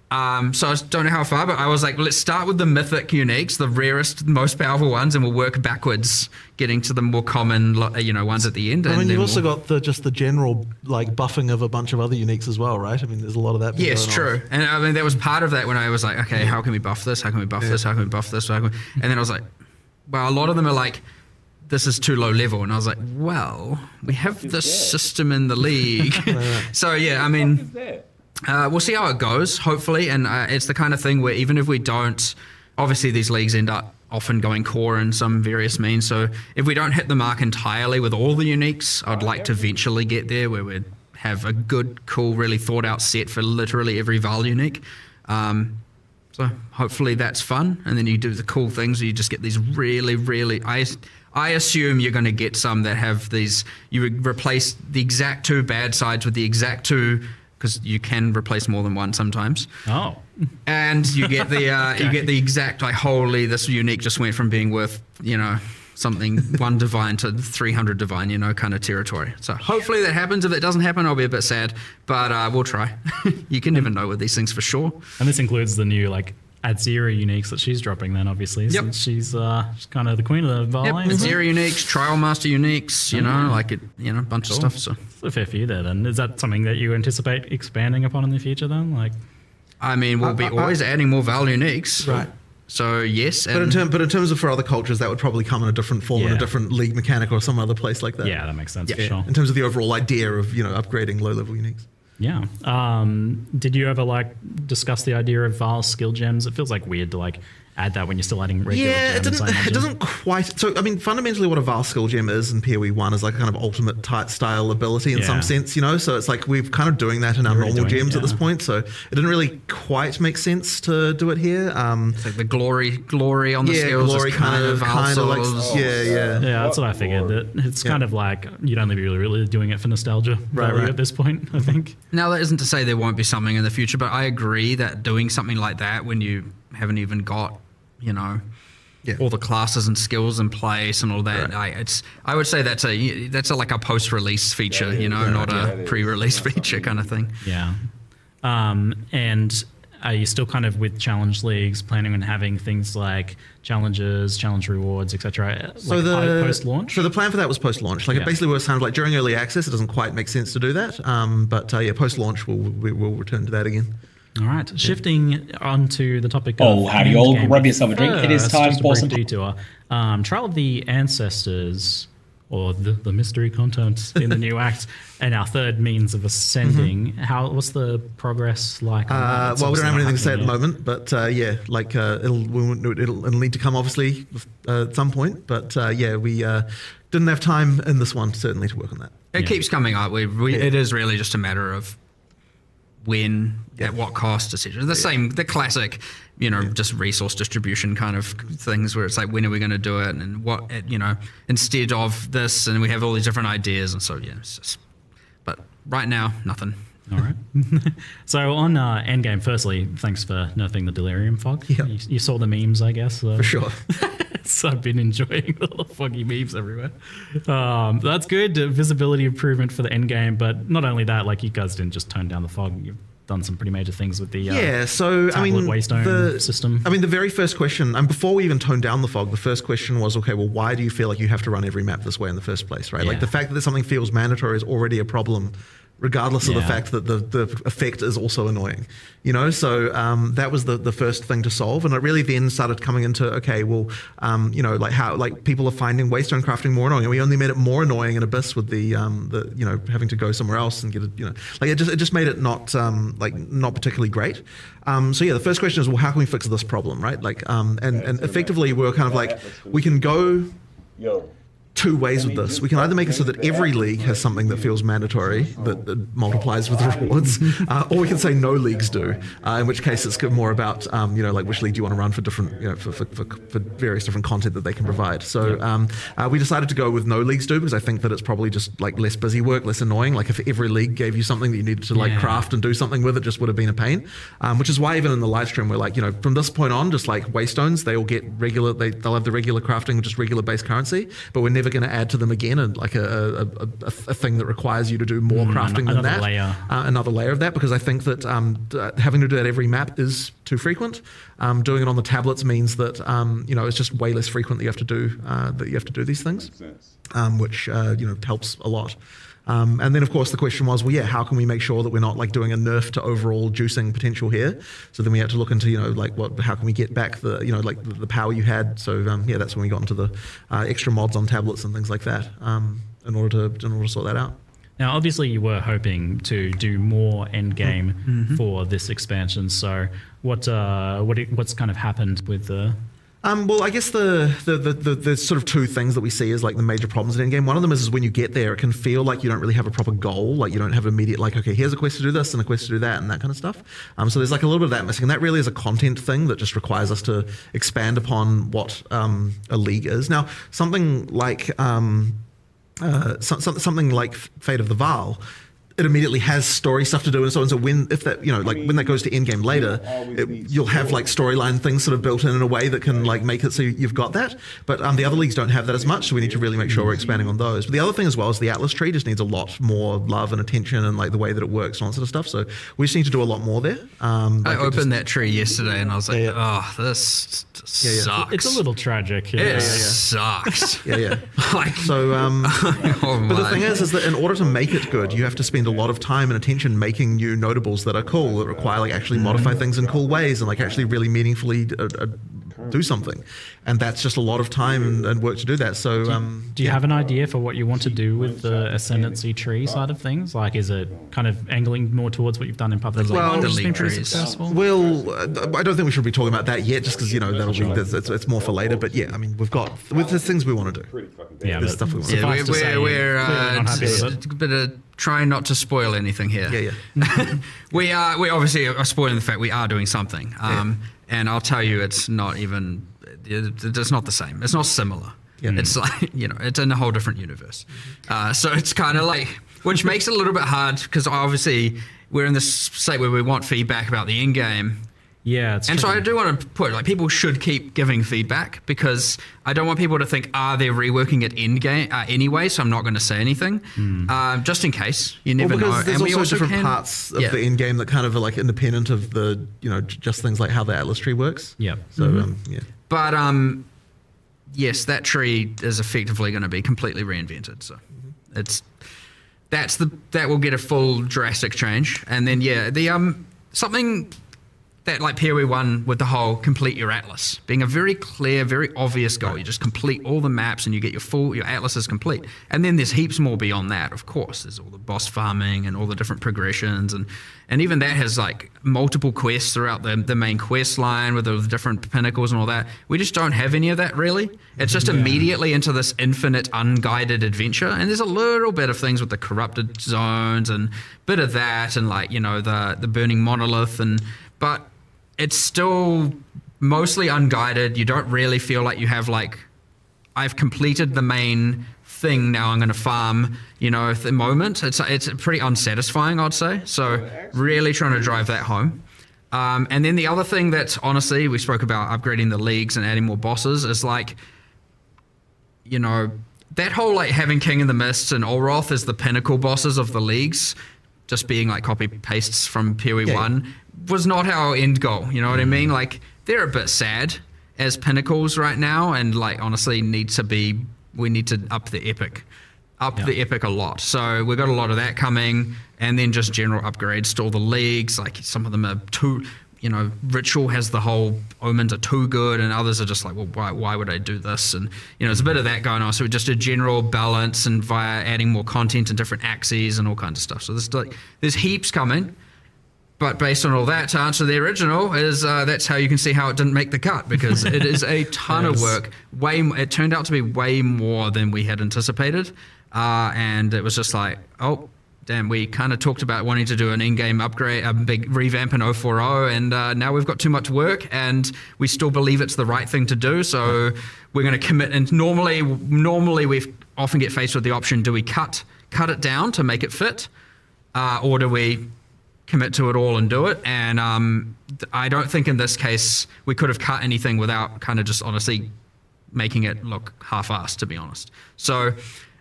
So I don't know how far, but I was like, let's start with the mythic uniques, the rarest, most powerful ones, and we'll work backwards, getting to the more common, ones at the end. I mean, you've also got the general like buffing of a bunch of other uniques as well, right? I mean, there's a lot of that. Yes, true. And I mean, that was part of that when I was like, okay, how can we buff this? How can we buff this? How can we buff this? And then I was like, well, a lot of them are like, this is too low level. And I was like, well, we have this system in the league. So yeah, I mean, we'll see how it goes, hopefully. And it's the kind of thing where even if we don't, obviously these leagues end up often going core in some various means. So if we don't hit the mark entirely with all the uniques, I'd like to eventually get there where we'd have a good, cool, really thought out set for literally every Val unique. So hopefully that's fun. And then you do the cool things where you just get these really, really... I assume you're going to get some that have these... You replace the exact 2 bad sides with the exact 2... Because you can replace more than one sometimes. Oh. And you get the you get the exact, like, holy, this unique just went from being worth, something 1 divine to 300 divine, kind of territory. So hopefully that happens. If it doesn't happen, I'll be a bit sad. But we'll try. You can never know with these things for sure. And this includes the new, like, Adzira uniques that she's dropping then, obviously. Yep. Since she's kind of the queen of the Val. Yep, Adzira uniques, Trial Master uniques, a bunch of stuff. So it's a fair few there then. Is that something that you anticipate expanding upon in the future then? Like, I mean, we'll be always adding more Val uniques. Right. So yes. But in terms of for other cultures, that would probably come in a different form, in a different league mechanic or some other place like that. Yeah, that makes sense for sure. In terms of the overall idea of, upgrading low-level uniques. Yeah. Did you ever discuss the idea of Val skill gems? It feels weird to add that when you're still adding regular gems. It doesn't quite. So I mean, fundamentally, what a Val skill gem is in PoE 1 is like a kind of ultimate type style ability in some sense, So it's like we're kind of doing that in our normal gems at this point. So it didn't really quite make sense to do it here. It's like the glory on the skills. Glory kind of like Yeah, that's what I figured. It's kind of like you'd only be really doing it for nostalgia value at this point, I think. Now that isn't to say there won't be something in the future, but I agree that doing something like that when you haven't even got all the classes and skills in place and all that. I would say that's like a post-release feature, not a pre-release feature kind of thing. Yeah. And are you still kind of with challenge leagues planning on having things like challenges, challenge rewards, etc. Post-launch? So the plan for that was post-launch. It basically was kind of like during early access, it doesn't quite make sense to do that. But post-launch, we'll return to that again. All right, shifting onto the topic of... Oh, howdy all, grab yourself a drink. It is time for some... detour. Trial of the Ancestors, or the mystery content in the new act, and our third means of ascending. What's the progress like? Well, we don't have anything to say at the moment, but it'll need to come obviously at some point. But we didn't have time in this one certainly to work on that. It keeps coming up. It is really just a matter of when, at what cost, etc. The classic, just resource distribution kind of things where it's like, when are we going to do it, and what, instead of this, and we have all these different ideas, and so it's just. But right now, nothing. All right. So on Endgame, firstly, thanks for nerfing the Delirium Fog. Yeah. You saw the memes, I guess. For sure. So I've been enjoying the foggy memes everywhere. That's good. Visibility improvement for the Endgame, but not only that, you guys didn't just tone down the fog. You've done some pretty major things with the Waystone system. I mean, the very first question, and before we even toned down the fog, the first question was, okay, well, why do you feel like you have to run every map this way in the first place, right? Yeah. The fact that something feels mandatory is already a problem, regardless of the fact that the effect is also annoying, So that was the first thing to solve, and it really then started coming into, okay, well, how people are finding Waystone crafting more annoying. And we only made it more annoying in Abyss with the having to go somewhere else and get it, it just made it not particularly great. The first question is, well, how can we fix this problem, right? And effectively we're kind of like, we can go two ways with this. We can either make it so that every league has something that feels mandatory that multiplies with rewards, or we can say no leagues do, in which case it's more about which league do you want to run for different for various different content that they can provide. So we decided to go with no leagues do, because I think that it's probably just less busy work, less annoying. If every league gave you something that you needed to craft and do something with, it just would have been a pain. Which is why even in the live stream we're from this point on, just Waystones, they all get regular, they'll have the regular crafting, just regular base currency, but we're never ever going to add to them again, and like a thing that requires you to do more crafting than that. Another layer of that, because I think that having to do that every map is too frequent. Doing it on the tablets means that it's just way less frequent that you have to do these things, which helps a lot. And then, of course, the question was, well, yeah, how can we make sure that we're not like doing a nerf to overall juicing potential here? So then we had to look into, how can we get back the power you had? So that's when we got into the extra mods on tablets and things like that in order to sort that out. Now, obviously, you were hoping to do more end game for this expansion. So what's kind of happened with the? Well, I guess the sort of two things that we see as like the major problems in endgame. One of them is when you get there, it can feel like you don't really have a proper goal. Like you don't have immediate, like, okay, here's a quest to do this and a quest to do that and that kind of stuff. So there's like a little bit of that missing. And that really is a content thing that just requires us to expand upon what a league is. Now, something like something like Fate of the Vaal, it immediately has story stuff to do and so on. So when that goes to endgame later, you'll have like storyline things sort of built in a way that can like make it so you've got that. But the other leagues don't have that as much, so we need to really make sure we're expanding on those. But the other thing as well is the Atlas tree just needs a lot more love and attention and like the way that it works and all that sort of stuff. So we just need to do a lot more there. I opened that tree yeday and I was like, oh, this sucks. It's a little tragic. It sucks. Like so. But the thing is that in order to make it good, you have to spend a lot of time and attention making new notables that are cool, that require like actually modify things in cool ways and like actually really meaningfully do something, and that's just a lot of time and work to do that. So do you have an idea for what you want to do with the ascendancy tree side of things? Like, is it kind of angling more towards what you've done in Path of well, which has been pretty successful? Well, I don't think we should be talking about that yet, just because that'll be it's more for later. But yeah, I mean, with the things we want to do. Yeah, there's stuff we want to do. We're a bit of trying not to spoil anything here. we obviously are spoiling the fact we are doing something. And I'll tell you, it's not even, it's not the same. It's not similar. It's like, it's in a whole different universe. So it's kind of like, which makes it a little bit hard because obviously we're in this state where we want feedback about the end game. Yeah, and so I do want to put, like, people should keep giving feedback because I don't want people to think, they're reworking it in game anyway, so I'm not going to say anything, just in case. You never know. There's also different parts of the end game that kind of are like independent of the, just things like how the Atlas tree works. Yeah. So But yes, that tree is effectively going to be completely reinvented. So that will get a full drastic change, and then the something that like PoE 1 with the whole complete your atlas being a very clear, very obvious goal. You just complete all the maps and you get your atlas is complete. And then there's heaps more beyond that, of course. There's all the boss farming and all the different progressions, and even that has like multiple quests throughout the main quest line with the different pinnacles and all that. We just don't have any of that really. It's just immediately into this infinite unguided adventure, and there's a little bit of things with the corrupted zones and bit of that, and like the burning monolith, but it's still mostly unguided. You don't really feel like you have like, I've completed the main thing, now I'm going to farm, at the moment. It's pretty unsatisfying, I'd say. So really trying to drive that home. And then the other thing that honestly, we spoke about upgrading the leagues and adding more bosses is like, that whole like having King in the Mists and Olroth as the pinnacle bosses of the leagues, just being like copy pastes from PoE 1 was not our end goal. You know what I mean? Like, they're a bit sad as pinnacles right now, and like honestly we need to up the epic a lot. So we've got a lot of that coming, and then just general upgrades to all the leagues. Like, some of them are too, Ritual has the whole omens are too good, and others are just like, well, why would I do this? And there's a bit of that going on. So just a general balance, and via adding more content and different axes and all kinds of stuff. So there's heaps coming. But based on all that, to answer the original, is that's how you can see how it didn't make the cut, because it is a ton of work. It turned out to be way more than we had anticipated, and it was just like, oh, damn, we kind of talked about wanting to do an in-game upgrade, a big revamp in 040, and now we've got too much work, and we still believe it's the right thing to do, so we're going to commit. And normally we often get faced with the option: do we cut it down to make it fit, or do we commit to it all and do it? And I don't think in this case we could have cut anything without kind of just honestly making it look half-assed, to be honest. So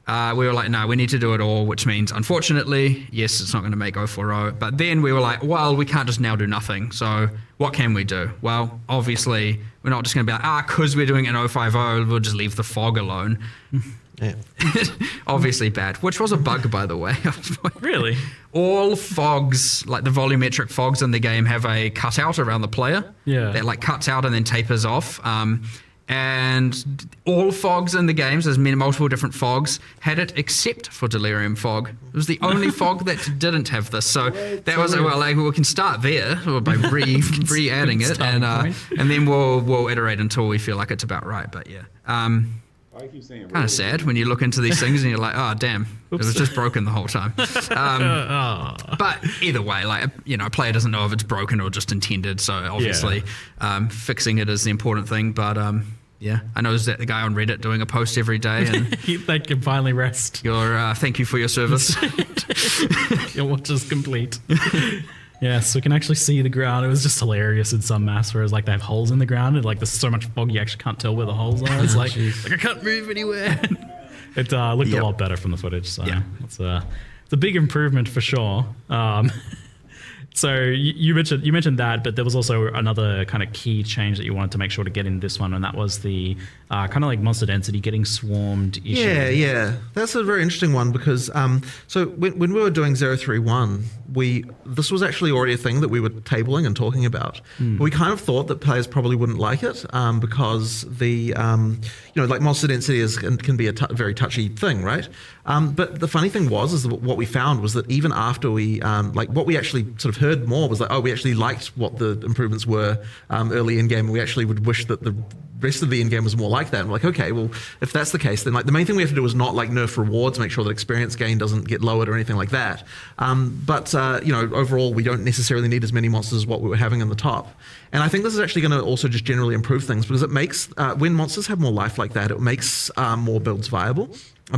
we were like, no, we need to do it all, which means, unfortunately, yes, it's not going to make 040. But then we were like, well, we can't just now do nothing. So what can we do? Well, obviously, we're not just going to be like, because we're doing it in 050, we'll just leave the fog alone. Yeah. Obviously bad, which was a bug, by the way. Really? All fogs, like the volumetric fogs in the game, have a cutout around the player. Yeah. That like cuts out and then tapers off. And all fogs in the games, there's multiple different fogs, had it except for Delirium Fog. It was the only fog that didn't have this. So that was, well, like, we can start there by re-adding it, and then we'll iterate until we feel like it's about right. But yeah. Kind of sad when you look into these things and you're like, oh, damn, it was just broken the whole time. But either way, like, you know, a player doesn't know if it's broken or just intended. So obviously fixing it is the important thing. But yeah, I know there's that guy on Reddit doing a post every day. And they can finally rest. Thank you for your service. Your watch is complete. Yes, we can actually see the ground. It was just hilarious in some maps where it's like they have holes in the ground and like there's so much fog you actually can't tell where the holes are. It's like I can't move anywhere. It looked a lot better from the footage, so it's a big improvement for sure. So you mentioned that, but there was also another kind of key change that you wanted to make sure to get in this one, and that was the kind of like monster density getting swarmed issue. Yeah. That's a very interesting one because so when we were doing 031, this was actually already a thing that we were tabling and talking about. We kind of thought that players probably wouldn't like it because the like monster density can be a very touchy thing, right? But the funny thing is that what we found was that even after we what we actually sort of heard more was like, oh, we actually liked what the improvements were early in game. We actually would wish that the rest of the in game was more like that. And we're like, okay, well, if that's the case, then like the main thing we have to do is not like nerf rewards, make sure that experience gain doesn't get lowered or anything like that. But overall, we don't necessarily need as many monsters as what we were having in the top. And I think this is actually going to also just generally improve things because it makes when monsters have more life like that, it makes more builds viable.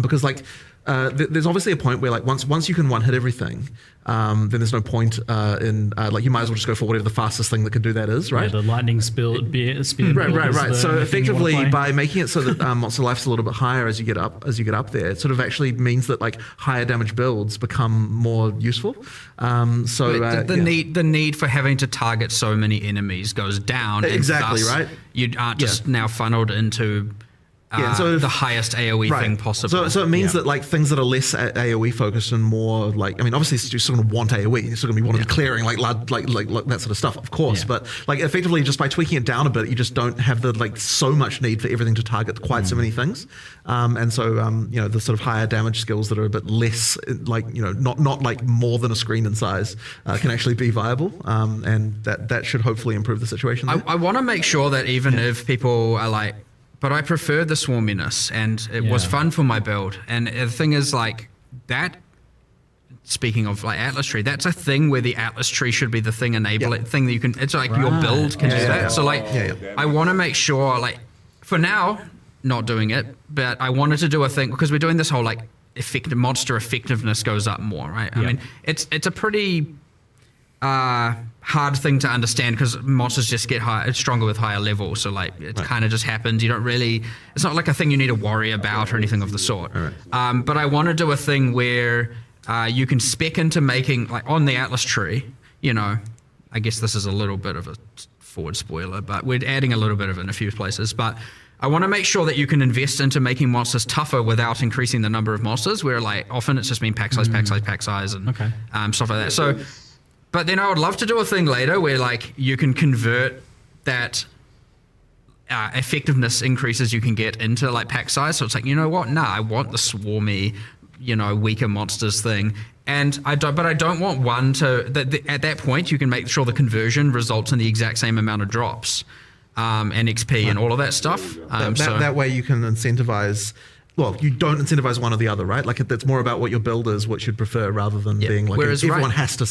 Because like there's obviously a point where like once you can one hit everything, then there's no point in like you might as well just go for whatever the fastest thing that could do that is, right? Yeah, the lightning speed. Right. So effectively, by making it so that monster life's a little bit higher as you get up there, it sort of actually means that like higher damage builds become more useful. The need for having to target so many enemies goes down. Exactly, and thus right. You aren't just now funneled into the highest AoE thing possible. So it means that like things that are less AoE focused and more like, I mean, obviously you're still going to want AoE. You're still going to be wanting to be clearing like that sort of stuff, of course. But like effectively just by tweaking it down a bit, you just don't have the like so much need for everything to target quite so many things. And so the sort of higher damage skills that are a bit less like not like more than a screen in size can actually be viable. And that should hopefully improve the situation. I want to make sure that even if people are like, but I prefer the swarminess, and it was fun for my build. And the thing is, like, that, speaking of, like, Atlas Tree, that's a thing where the Atlas Tree should be the thing thing that you can, it's like your build can do that. So, like, I want to make sure, like, for now, not doing it, but I wanted to do a thing, because we're doing this whole, like, monster effectiveness goes up more, right? I mean, it's a pretty hard thing to understand because monsters just get stronger with higher levels. So like it kind of just happens. You don't really, it's not like a thing you need to worry about or anything of the sort. But I want to do a thing where you can spec into making, like on the Atlas Tree, I guess this is a little bit of a forward spoiler, but we're adding a little bit of it in a few places. But I want to make sure that you can invest into making monsters tougher without increasing the number of monsters, where like often it's just been pack size, and stuff like that. So, but then I would love to do a thing later where like you can convert that effectiveness increases you can get into like pack size. So it's like, I want the swarmy, weaker monsters thing. And I don't want one at that point you can make sure the conversion results in the exact same amount of drops and XP and all of that stuff. That way you can incentivize. Well, you don't incentivize one or the other, right? Like it's more about what your build is, what you'd prefer, rather than being like everyone has to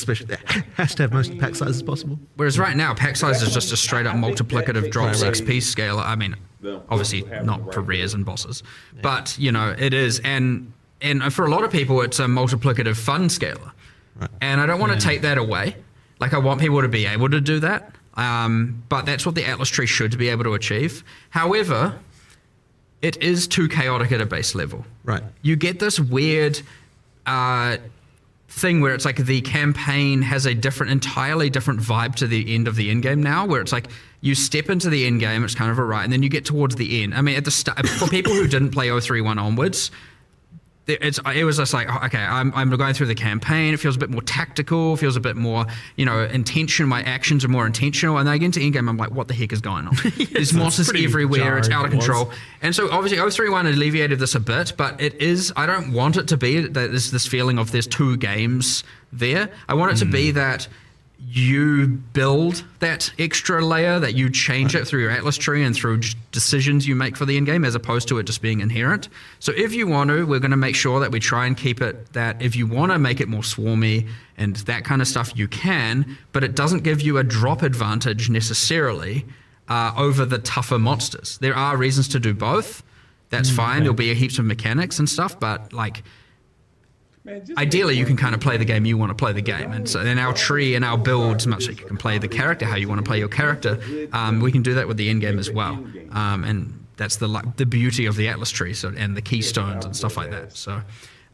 have most pack size as possible. Whereas right now, pack size is just a straight up multiplicative drops XP scale. I mean, obviously not for rares and bosses, but it is, and for a lot of people, it's a multiplicative fun scaler, and I don't want to take that away. Like I want people to be able to do that, but that's what the Atlas Tree should be able to achieve. However, it is too chaotic at a base level. Right. You get this weird thing where it's like the campaign has a entirely different vibe to the end of the end game now, where it's like you step into the end game, it's kind of and then you get towards the end. I mean, at the start, for people who didn't play 031 onwards, it was just like, okay, I'm going through the campaign. It feels a bit more tactical, feels a bit more, intention. My actions are more intentional. And then I get into endgame, I'm like, what the heck is going on? There's monsters everywhere. It's out of control. And so obviously 031 alleviated this a bit, but I don't want it to be that there's this feeling of there's two games there. I want it to be that you build that extra layer, that you change it through your Atlas tree and through decisions you make for the end game, as opposed to it just being inherent. So if you want to, we're going to make sure that we try and keep it that if you want to make it more swarmy and that kind of stuff, you can, but it doesn't give you a drop advantage necessarily over the tougher monsters. There are reasons to do both. That's fine. There'll be heaps of mechanics and stuff, but like, ideally, you can kind of play the game you want to play the game. And so in our tree and our builds, much like you can play the character how you want to play your character, we can do that with the end game as well. And that's the beauty of the Atlas tree, and the keystones and stuff like that. So,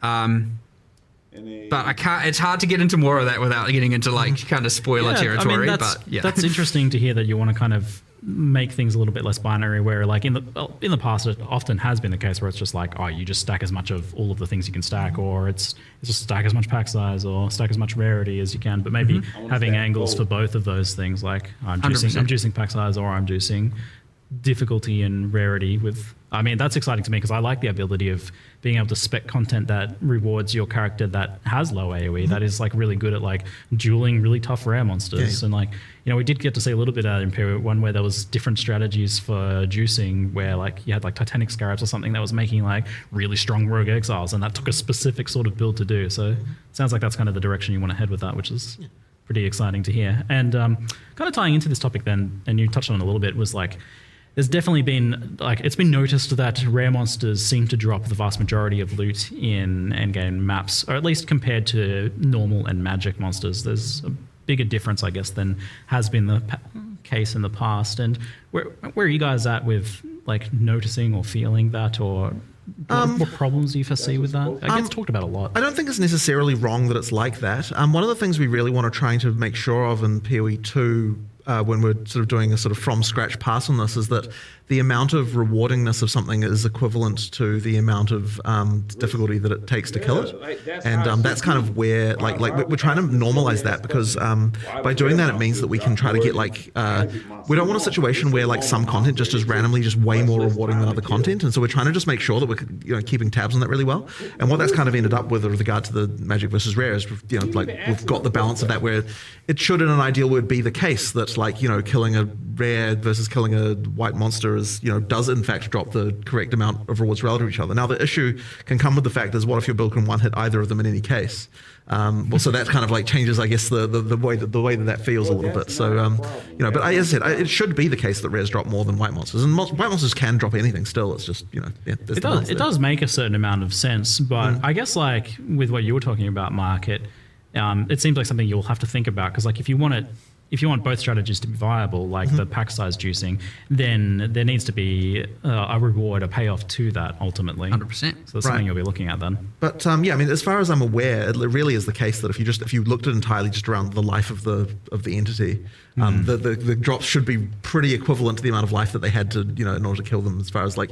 but I can't. It's hard to get into more of that without getting into like kind of spoiler territory. That's interesting to hear that you want to kind of make things a little bit less binary, where like in the past it often has been the case where it's just like, oh, you just stack as much of all of the things you can stack, or it's just stack as much pack size or stack as much rarity as you can, but maybe having angles for both of those things, like I'm juicing pack size, or I'm juicing difficulty and rarity with. I mean, that's exciting to me because I like the ability of being able to spec content that rewards your character that has low AoE, that is like really good at like dueling really tough rare monsters. And like, we did get to see a little bit out of Imperial 1 where there was different strategies for juicing, where like you had like Titanic Scarabs or something that was making like really strong rogue exiles, and that took a specific sort of build to do. So it sounds like that's kind of the direction you want to head with that, which is pretty exciting to hear. And kind of tying into this topic then, and you touched on it a little bit, was like, there's definitely been, like, it's been noticed that rare monsters seem to drop the vast majority of loot in endgame maps, or at least compared to normal and magic monsters. There's a bigger difference, I guess, than has been the case in the past. And where are you guys at with, like, noticing or feeling that, or what problems do you foresee with that? It gets talked about a lot. I don't think it's necessarily wrong that it's like that. One of the things we really want to try to make sure of in PoE 2 when we're sort of doing a sort of from scratch pass on this is that the amount of rewardingness of something is equivalent to the amount of difficulty that it takes to kill it. And that's kind of where, like we're trying to normalize that, because by doing that, it means that we can try to get like, we don't want a situation where like some content just is randomly just way more rewarding than other content. And so we're trying to just make sure that we're keeping tabs on that really well. And what that's kind of ended up with regard to the magic versus rare is, we've got the balance of that where it should in an ideal world be the case that like, killing a rare versus killing a white monster is, does in fact drop the correct amount of rewards relative to each other. Now the issue can come with the fact is, what if your build can one hit either of them in any case? So that kind of like changes, I guess, the way that feels a little bit. So, but as I said, it should be the case that rares drop more than white monsters, and white monsters can drop anything still. It's just, it does make a certain amount of sense, but I guess like with what you were talking about, Mark, it seems like something you'll have to think about, because like if you want both strategies to be viable, like the pack size juicing, then there needs to be a reward, a payoff to that ultimately. 100%. So that's something you'll be looking at then. But I mean, as far as I'm aware, it really is the case that if you looked at entirely just around the life of the entity, the drops should be pretty equivalent to the amount of life that they had to, in order to kill them, as far as like,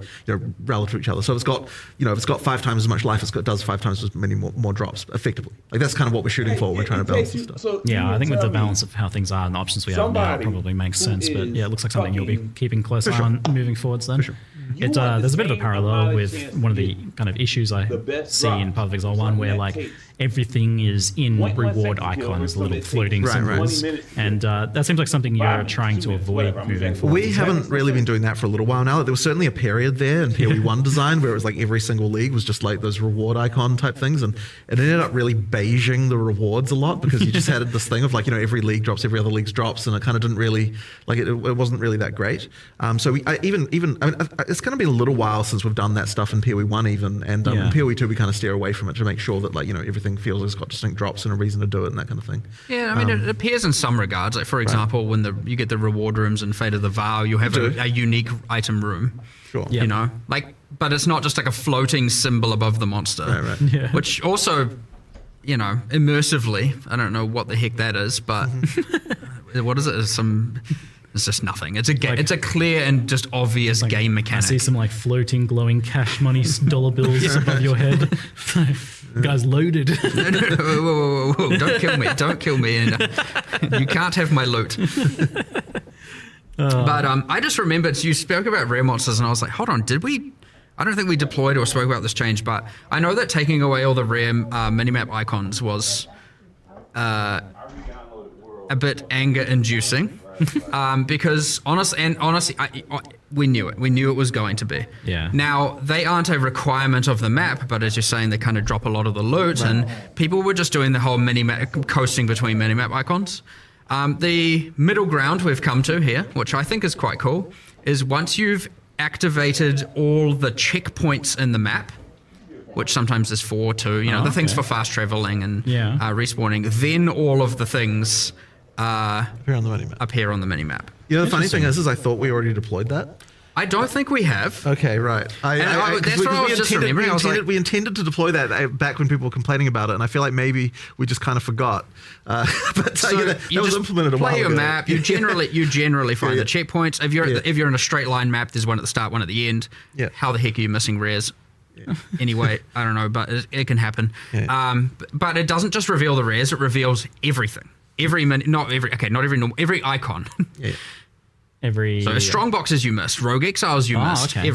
relative to each other. So if it's got 5 times as much life, it does 5 times as many more drops effectively. Like that's kind of what we're shooting for when we're trying to balance this stuff. I think with the balance of how things are and the options we have now, it probably makes sense. But yeah, it looks like something you'll be keeping close eye on moving forwards then. For sure. There's a bit of a parallel with one of the kind of issues I see in Path of Exile 1, where like everything is in reward icons, little floating symbols, and that seems like something you're trying to avoid moving forward. We haven't really been doing that for a little while now. There was certainly a period there in PoE 1 design where it was like every single league was just like those reward icon type things, and it ended up really beiging the rewards a lot, because you just had this thing of like, every league drops, every other league's drops, and it kind of didn't really, like it wasn't really that great. So it's kind of been a little while since we've done that stuff in PoE 1 even, and in PoE 2 we kind of steer away from it to make sure that like, everything feels like it's got distinct drops and a reason to do it and that kind of thing. Yeah, I mean, it appears in some regards. Like for example, when you get the reward rooms in Fate of the Vow, you have a unique item room. Sure. You know, like, but it's not just like a floating symbol above the monster. Right. Yeah. Which also, you know, immersively, I don't know what the heck that is, but what is it? It's just nothing. It's a clear and just obvious game mechanic. I see some like floating, glowing cash money dollar bills above your head. Guy's loaded. Whoa. Don't kill me. Don't kill me. And, you can't have my loot. But I just remembered you spoke about rare monsters, and I was like, hold on, did we? I don't think we deployed or spoke about this change, but I know that taking away all the rare minimap icons was a bit anger-inducing. Because honestly, we knew it. We knew it was going to be. Yeah. Now, they aren't a requirement of the map, but as you're saying, they kind of drop a lot of the loot, and people were just doing the whole minimap, coasting between minimap icons. The middle ground we've come to here, which I think is quite cool, is once you've activated all the checkpoints in the map, which sometimes is 4, 2, you know, the things for fast traveling and respawning, then all of the things appear on the minimap. You know, the funny thing is I thought we already deployed that. I don't think we have. Okay, right. That's what I was just remembering. We intended to deploy that back when people were complaining about it, and I feel like maybe we just kind of forgot. But that was implemented a while ago. Play your map. You generally find the checkpoints. If you're in a straight line map, there's one at the start, one at the end. Yeah. How the heck are you missing rares? Anyway, I don't know, but it can happen. Yeah. But it doesn't just reveal the rares; it reveals everything. Every icon. Yeah. So strongboxes you missed, rogue exiles you missed. Okay.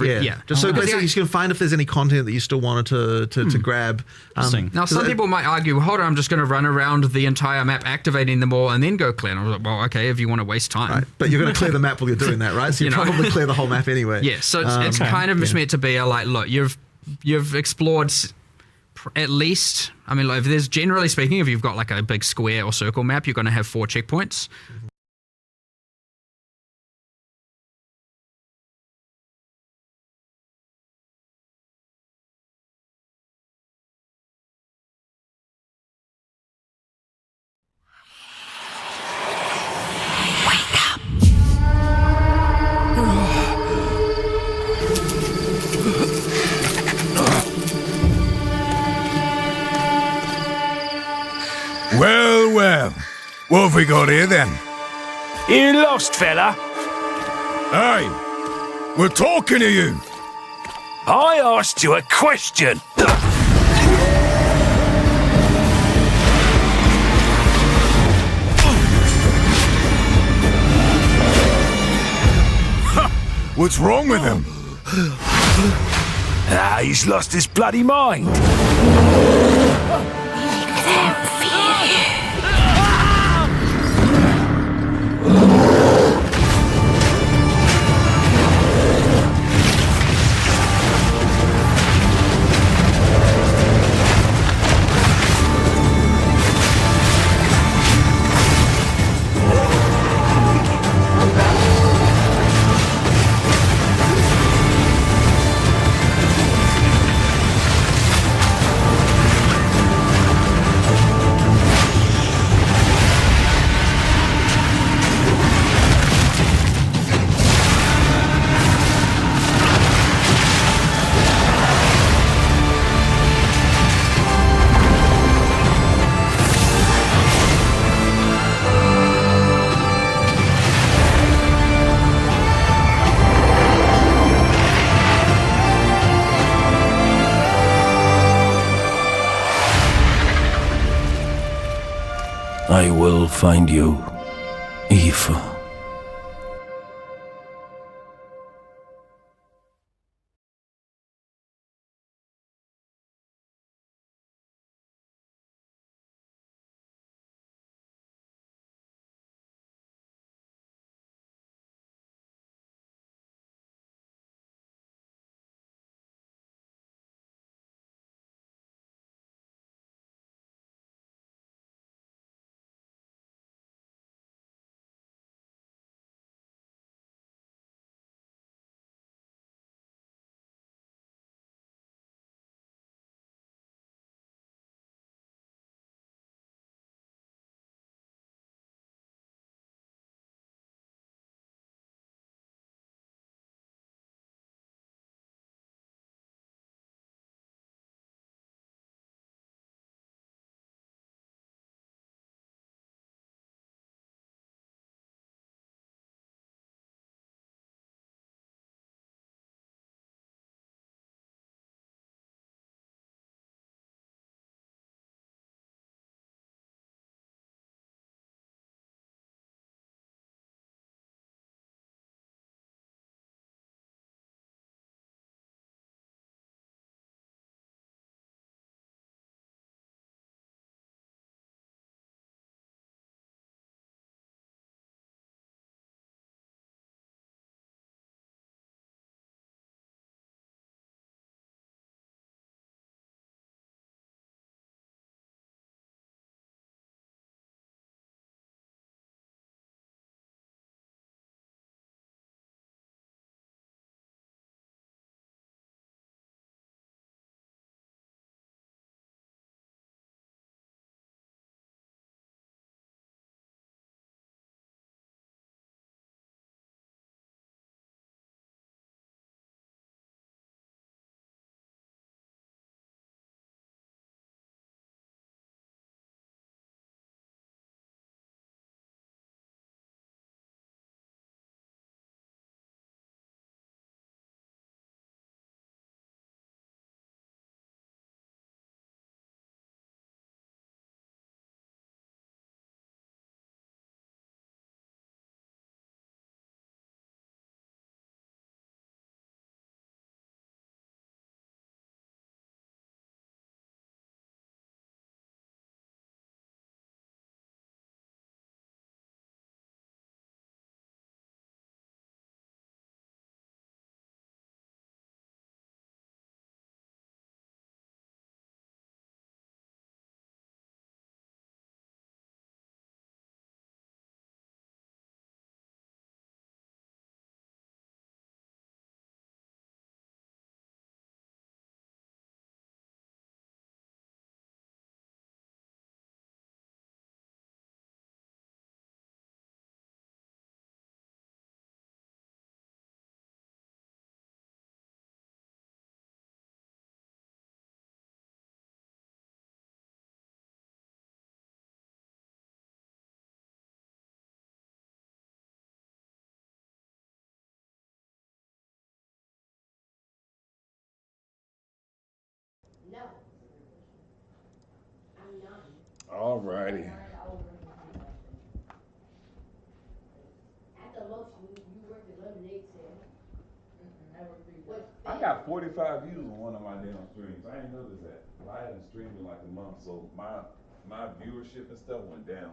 Just so basically you can find if there's any content that you still wanted to grab. Now some people might argue, hold on, I'm just going to run around the entire map, activating them all, and then go clear. And I was like, well, okay, if you want to waste time. Right. But you're going to clear the map while you're doing that, right? So you probably clear the whole map anyway. Yeah. So it's kind of meant to be like, look, you've explored at least. I mean, like, if there's generally speaking, if you've got like a big square or circle map, you're going to have 4 checkpoints. Well, what have we got here then? You lost, fella? Hey, we're talking to you. I asked you a question. What's wrong with him? He's lost his bloody mind. I will find you, Eve. Alrighty. I got 45 views on one of my damn streams. I ain't noticed that. I hadn't streamed in like a month, so my viewership and stuff went down.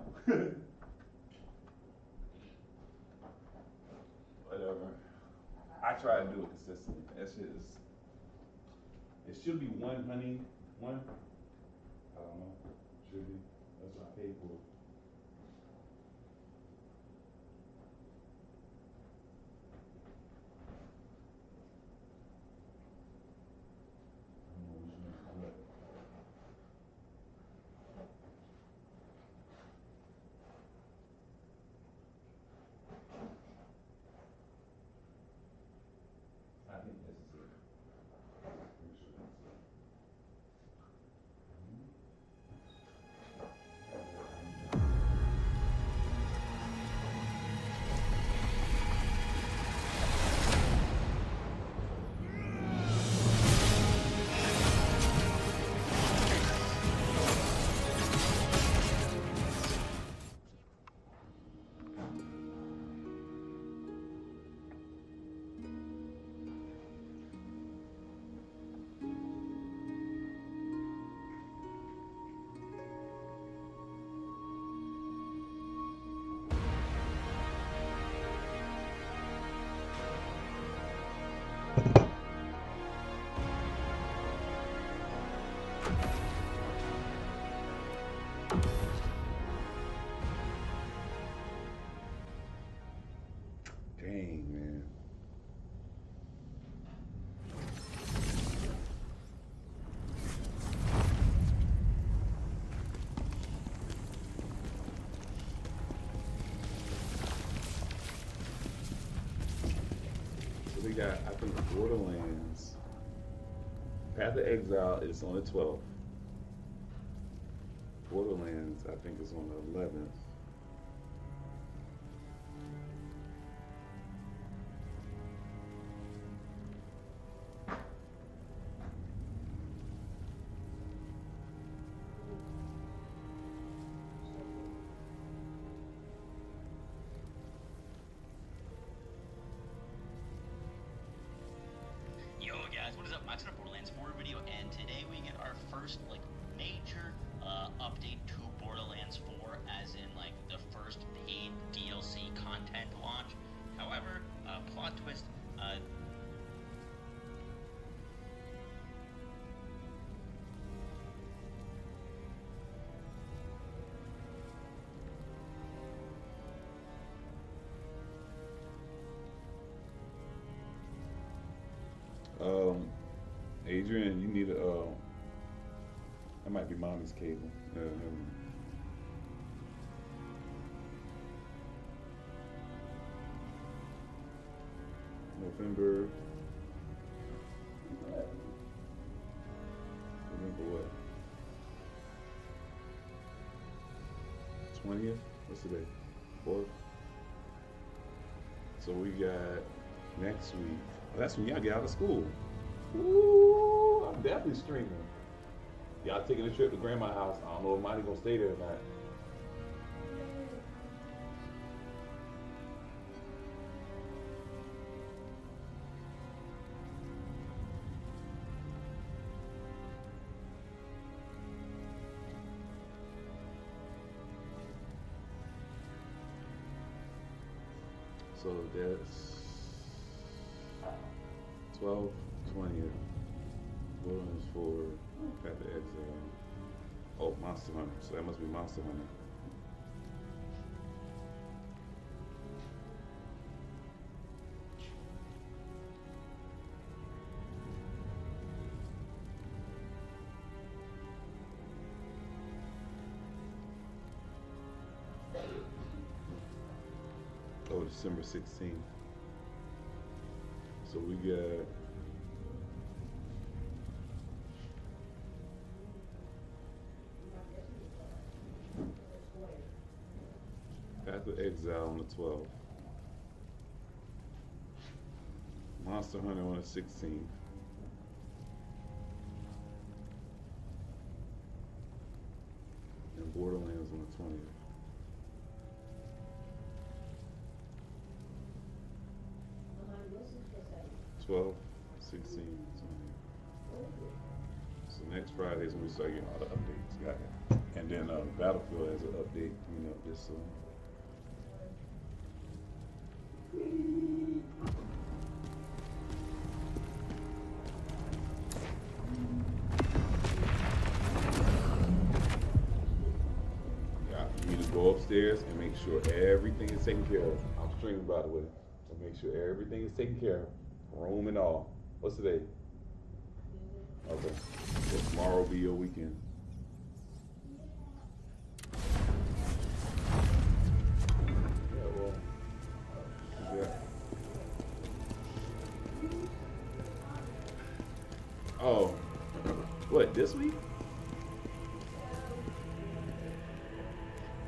Whatever. I try to do it consistently. That shit is. It should be one. I don't know. Should be. That's what I paid for. I think this is it. Pretty sure that's it. Dang, man. So we got, I think, Borderlands. Path of Exile is on the 12th. Borderlands, I think, is on the 11th. Yo guys, what is up? Max on a Borderlands 4 video, and today we get our first like major update to Borderlands 4, as in like the first paid DLC content launch. However, plot twist, Adrian, you need a, that might be mommy's cable. November what? 20th? What's today? 4th? So we got next week. Well, that's when y'all get out of school. Ooh, I'm definitely streaming. Y'all taking a trip to grandma's house. I don't know if Monty gonna stay there or not. So that's 12, 20th. Borderlands 4, Path of Exile. Oh, Monster Hunter. So that must be Monster Hunter. Oh, December 16th. So we got Path of Exile on the 12th. Monster Hunter on the 16th. Borderlands on the 20th. $12, $16, $20. So next Friday is when we start getting all the updates. Got it. And then Battlefield has an update coming up this soon. You need to go upstairs and make sure everything is taken care of. I'm streaming, by the way, so make sure everything is taken care of, room and all. What's today? Okay, so tomorrow will be your weekend. Yeah, well, yeah. Oh, what, this week?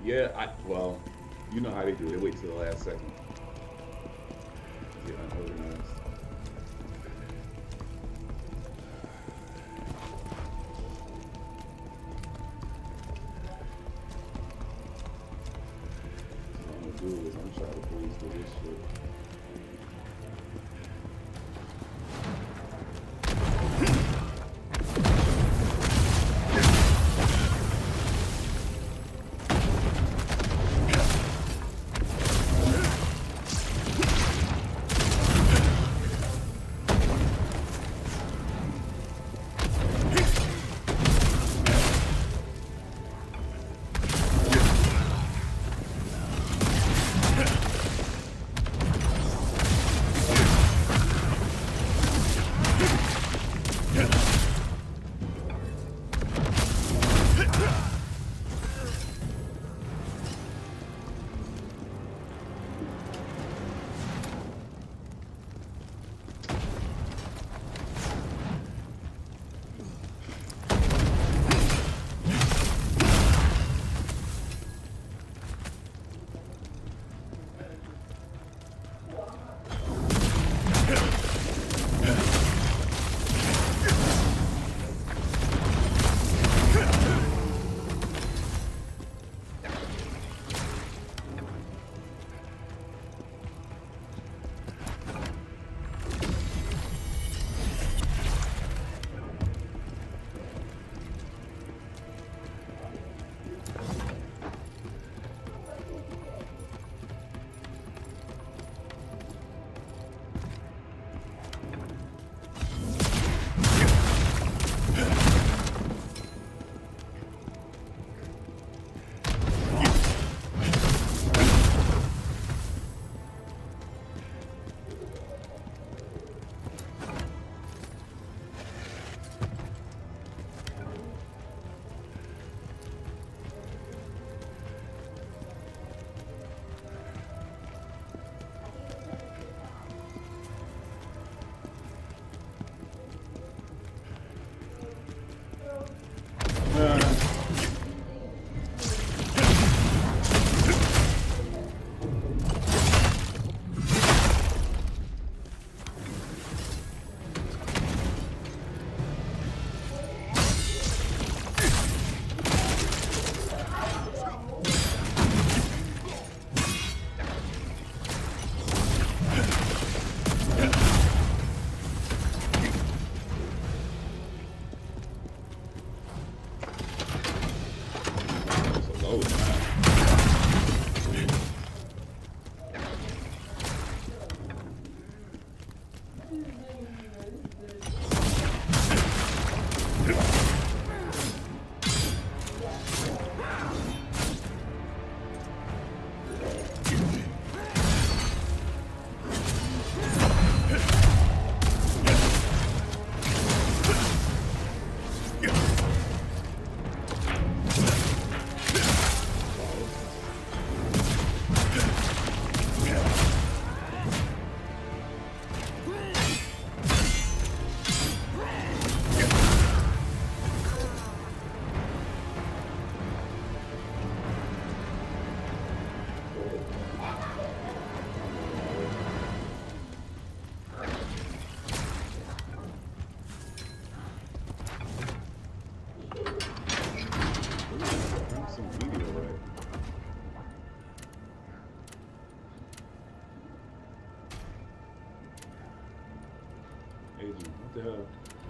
Yeah, well, you know how they do. They wait till the last second. Get unorganized. What I'm gonna do is I'm trying to breeze through this shit.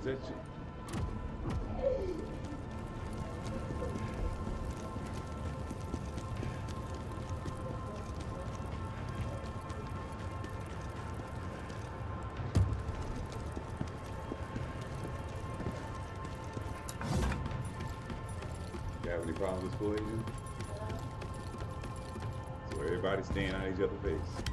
that you? You have any problems with school, Agent? So everybody's staying out of each other's face.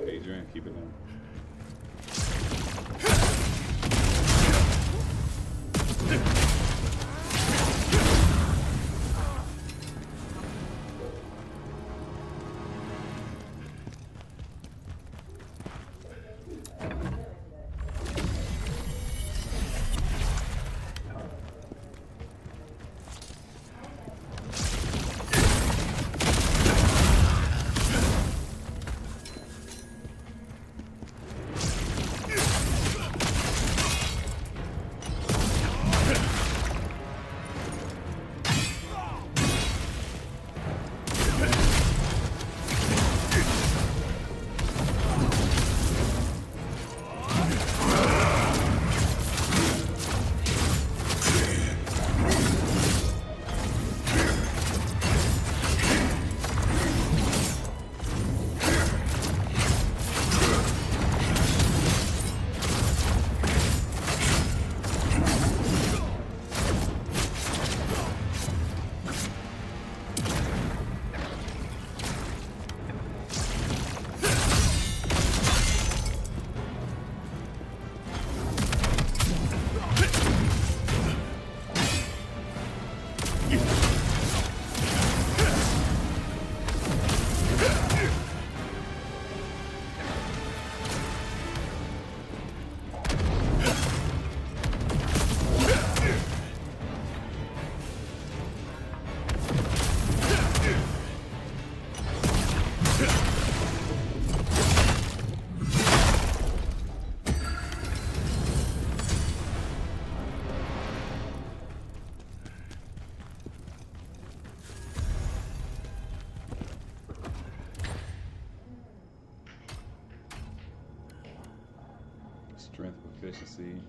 Adrian, keep it down. Strength, proficiency.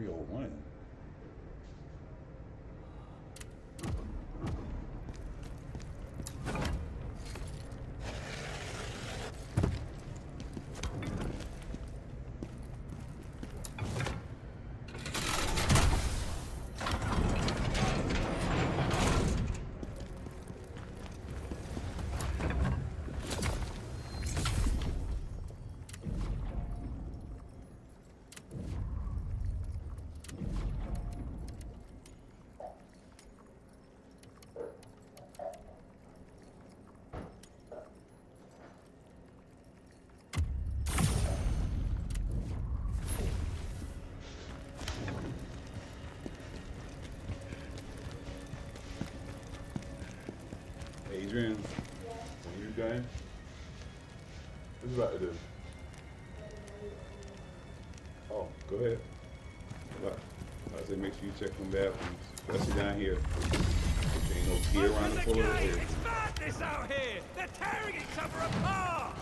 301. Adrian, when you done, what you about to do? Oh, go ahead. I said make sure you check them bathrooms, especially down here. There ain't no key around the floor. It's madness out here! They're tearing each other apart!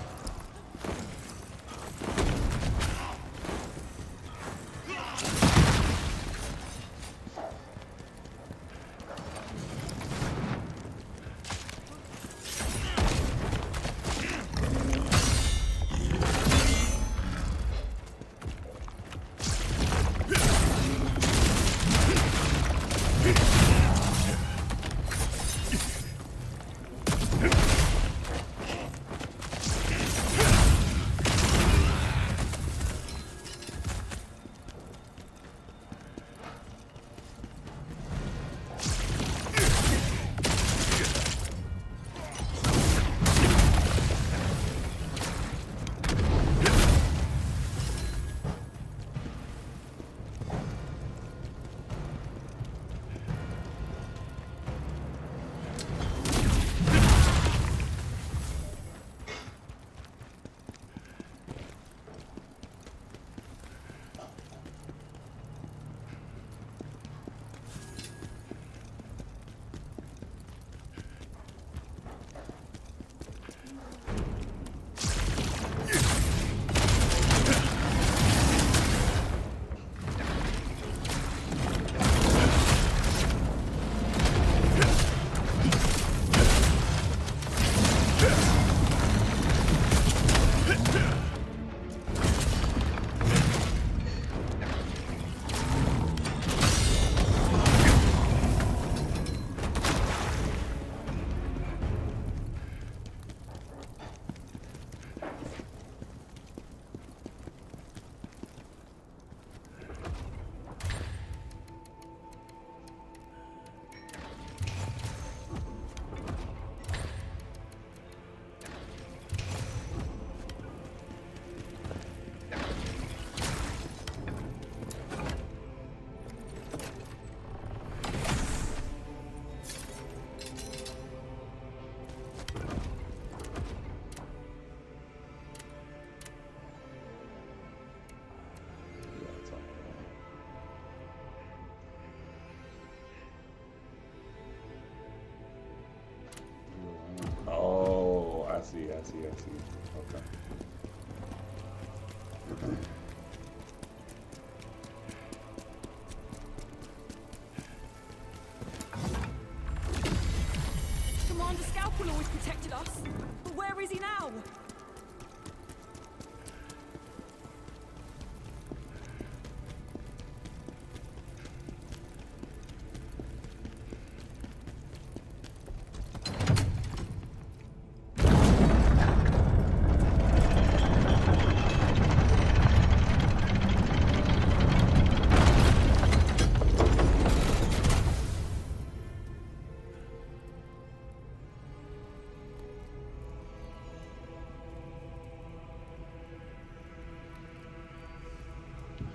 I see. Okay. Commander Scalpel always protected us, but where is he now?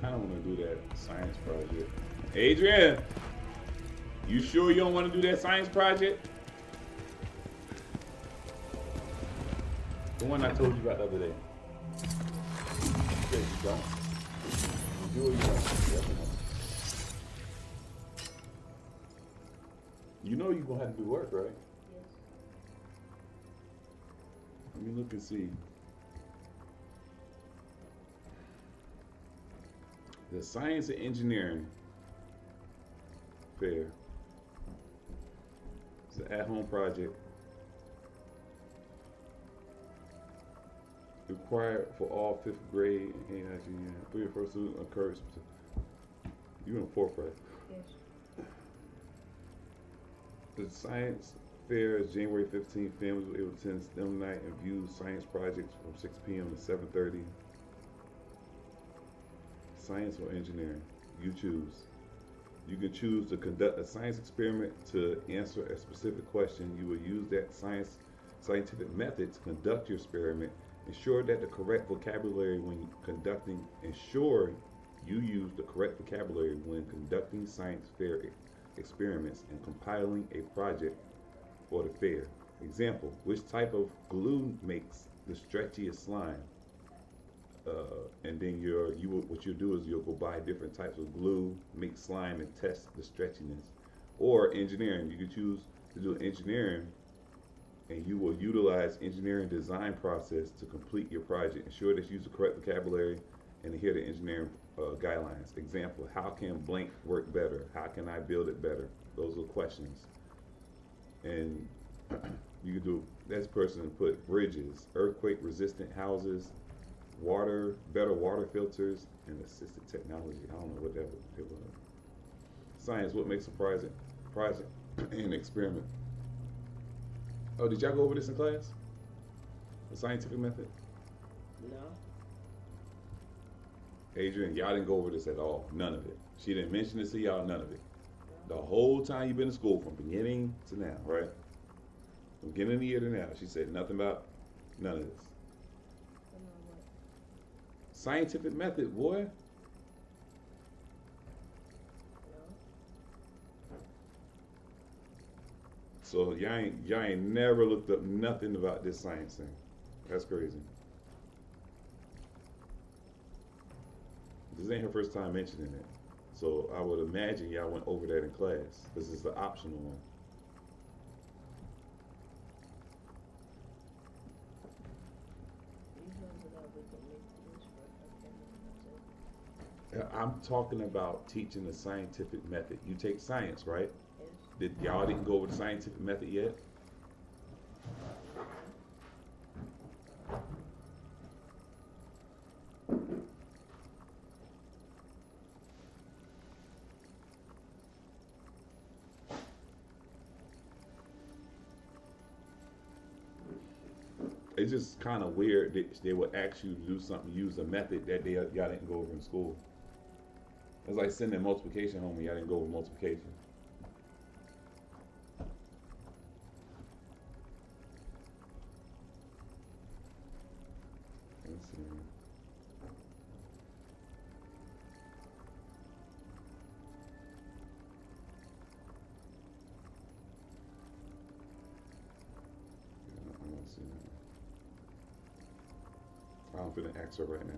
I don't want to do that science project. Adrian, you sure you don't want to do that science project? The one I told you about the other day. Yeah, you don't. You do or you don't? Yes or no? You know you're going to have to do work, right? Yes. Let me look and see. The Science and Engineering Fair. It's an at-home project required for all 5th grade and for your first student encouraged to. You in 4th grade? Yes. The Science Fair is January 15th. Families will be able to attend STEM night and view science projects from 6 p.m. to 7:30. Science or engineering, you choose. You can choose to conduct a science experiment to answer a specific question. You will use that scientific method to conduct your experiment. Ensure that the correct vocabulary when conducting. Ensure you use the correct vocabulary when conducting science fair experiments and compiling a project for the fair. Example: which type of glue makes the stretchiest slime? And then what you'll do is you'll go buy different types of glue, make slime, and test the stretchiness. Or engineering, you can choose to do engineering, and you will utilize engineering design process to complete your project. Ensure that you use the correct vocabulary and adhere to engineering guidelines. Example: how can blank work better? How can I build it better? Those are questions. And you can do, that person put bridges, earthquake resistant houses, better water filters, and assisted technology. I don't know what that was. Science, what makes a project and experiment? Oh, did y'all go over this in class? The scientific method? No. Adrian, y'all didn't go over this at all. None of it. She didn't mention this to y'all, none of it. The whole time you've been in school, from beginning to now, right? From beginning of the year to now, she said nothing about none of this. Scientific method, boy. So y'all ain't never looked up nothing about this science thing. That's crazy. This ain't her first time mentioning it. So I would imagine y'all went over that in class. This is the optional one. I'm talking about teaching the scientific method. You take science, right? Yes. Y'all didn't go over the scientific method yet? It's just kind of weird that they would ask you to do something, use a method that y'all didn't go over in school. It's like sending multiplication home and y'all didn't go over multiplication. Let's see. Let's see. I'm finna ask her right now.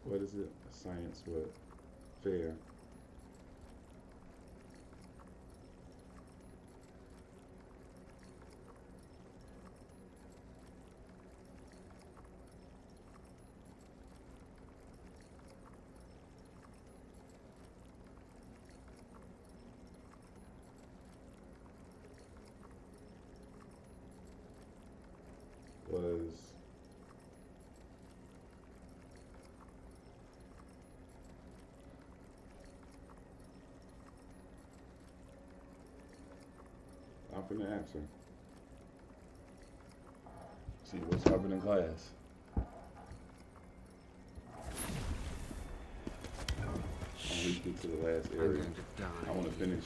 What is it? Science what? Fair. Was I'm finna answer. See what's happening in class. I'm gonna get to the last area. I want to finish,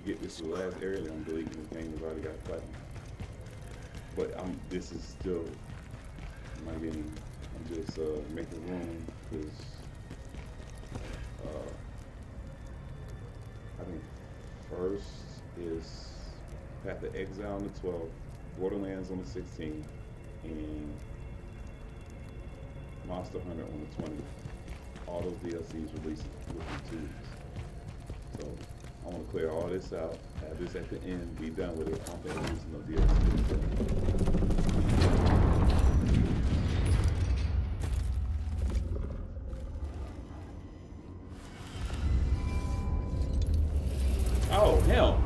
get this to the last area, then I'm deleting the thing that's already got cut. But this is still, I'm just making room because I think first is Path of Exile on the 12th, Borderlands on the 16th, and Monster Hunter on the 20th. All those DLCs released within 2 weeks. So I want to clear all this out, have this at the end, be done with it. I don't think we're using no DLC. Oh, hell.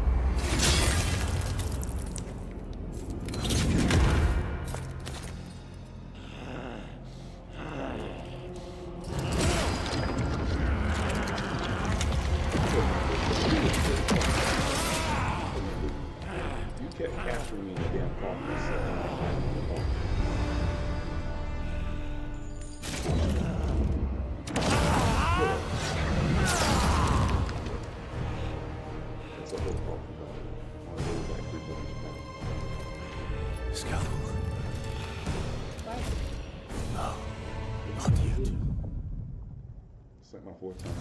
You kept capturing me in the damn car. That's a whole problem. One of those like 3 points. Skull. No, not yet. It's like my 4th time.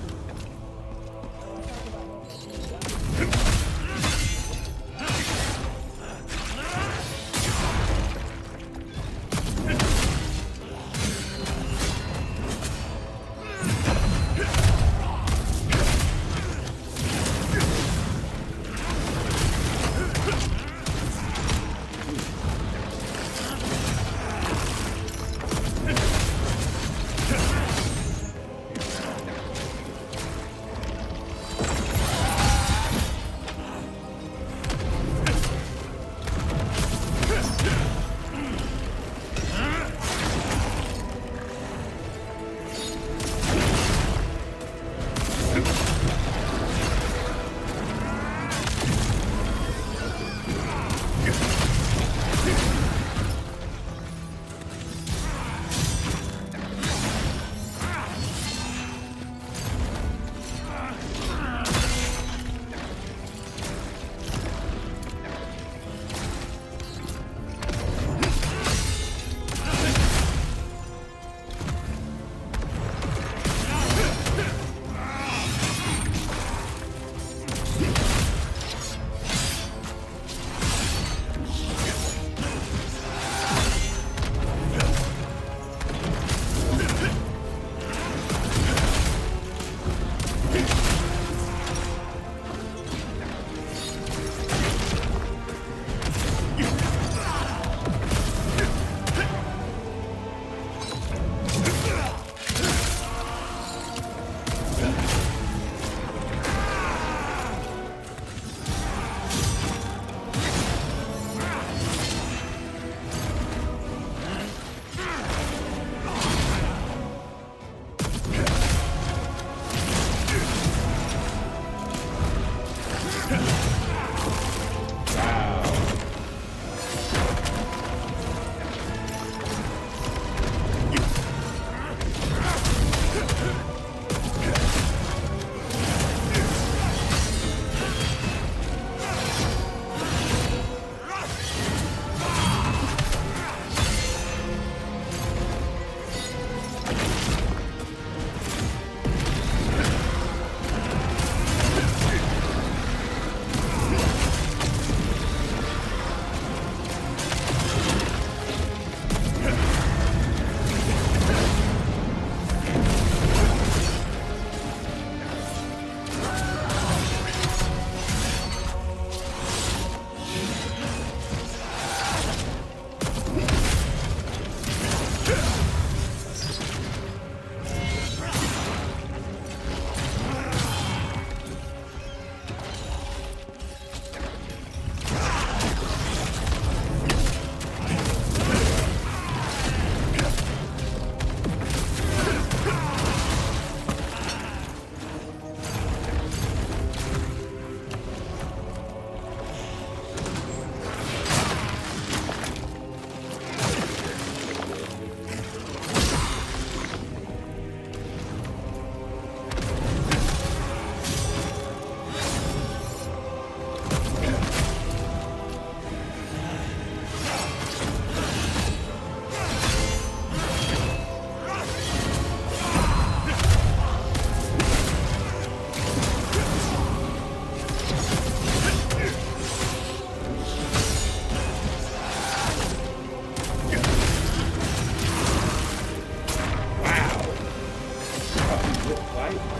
fight.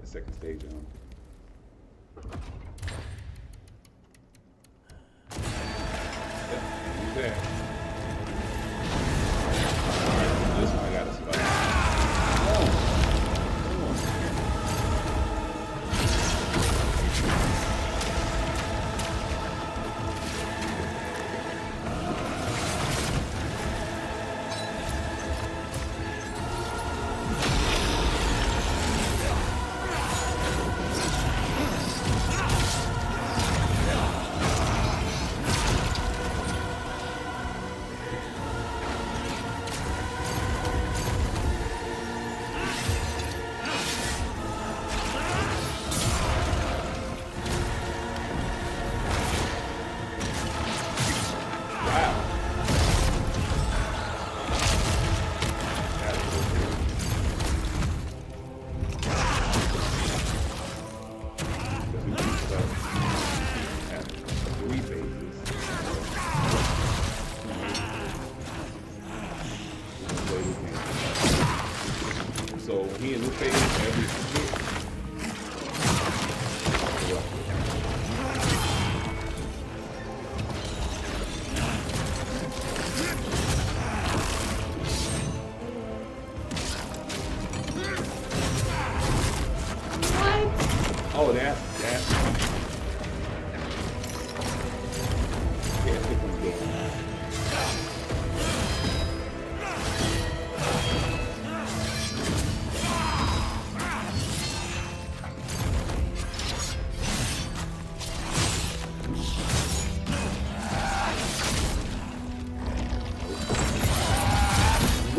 Second stage on. Yeah, he's there. This one I gotta survive. So he in this phase every Oh, that's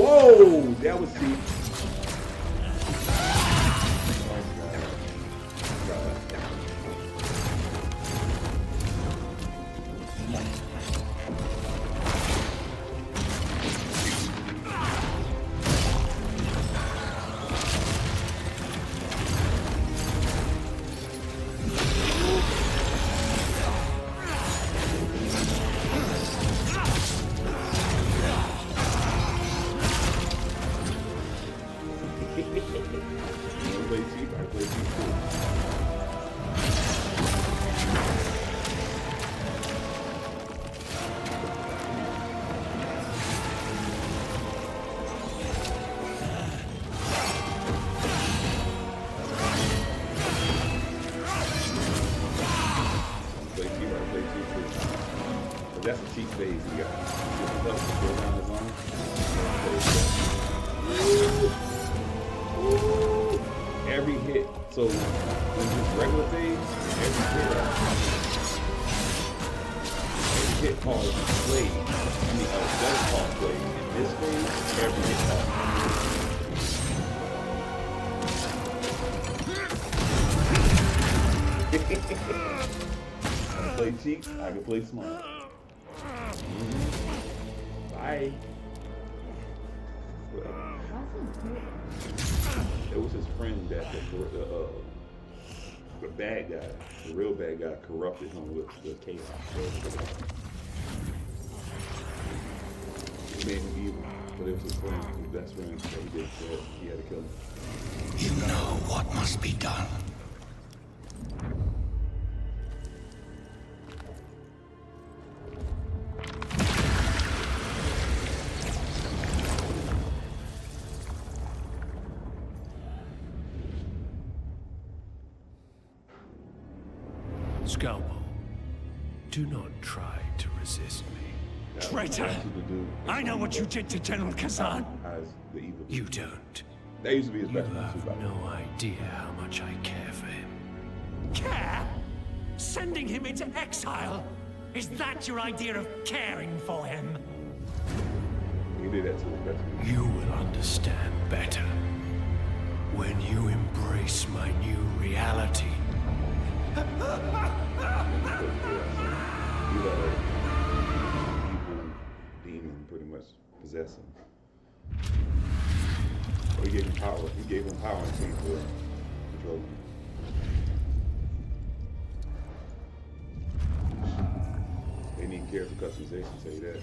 whoa, that was deep. phase, he got the help to go down his arm. Every hit. So when his regular phase, every hit calls blade. I mean, does call blade. In this phase, every hit calls. I can play cheap, I can play smart. Bye. It was his friend that the bad guy, the real bad guy, corrupted him with the chaos. He made him evil, but it was his friend, his best friend, that he had to kill him. You know what must be done. Scalpel, do not try to resist me. Traitor! I know what you did to General Kazan. You don't. That used to be his best You friend. have no idea how much I care for him. Care? Sending him into exile? Is that your idea of caring for him? He did that to his best friend. You will understand better when you embrace my new reality. He let an evil demon pretty much possess him. So he gave him power. He gave him power and change for control him. They need careful customization, tell you that.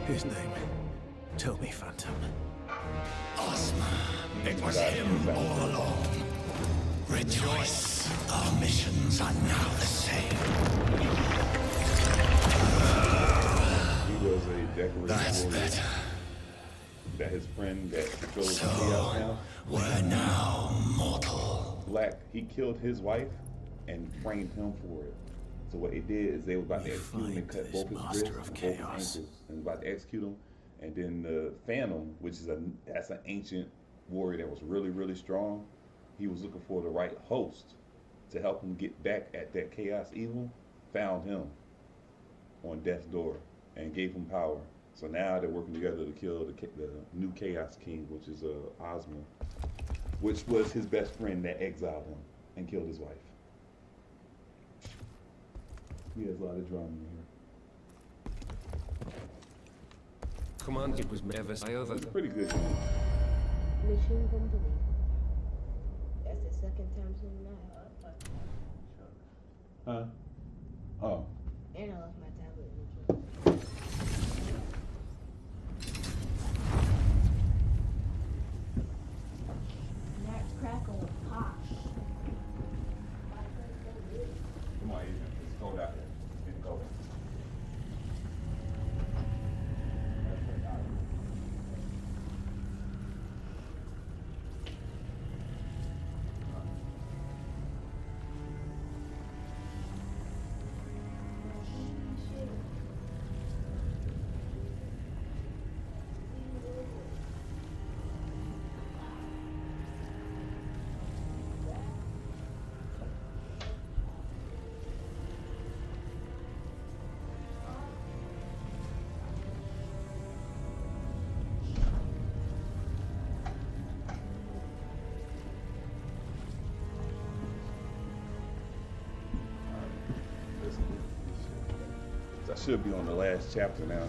His name. Tell me, Phantom. Ozma, it was him all along. Rejoice, our missions are now the same. He was a decorated That's warrior. better. That his friend that controls So, the chaos now. we're now mortal. Black, he killed his wife and framed him for it. So what they did is they were about to execute him and cut both his wrists and both his ankles and about to execute him. And then the Phantom, which is that's an ancient warrior that was really, really strong. He was looking for the right host to help him get back at that chaos evil. Found him on death's door and gave him power. So now they're working together to kill the new Chaos King, which is Ozma, which was his best friend that exiled him and killed his wife. He has a lot of drama in here. Come on, it was never over. It's pretty good. Mission complete. That's the second time tonight. Huh? Oh. And I lost my tablet in the truck. That's crackle pop. Come on, Adrian. It's cold out there. It's cold. I should be on the last chapter now.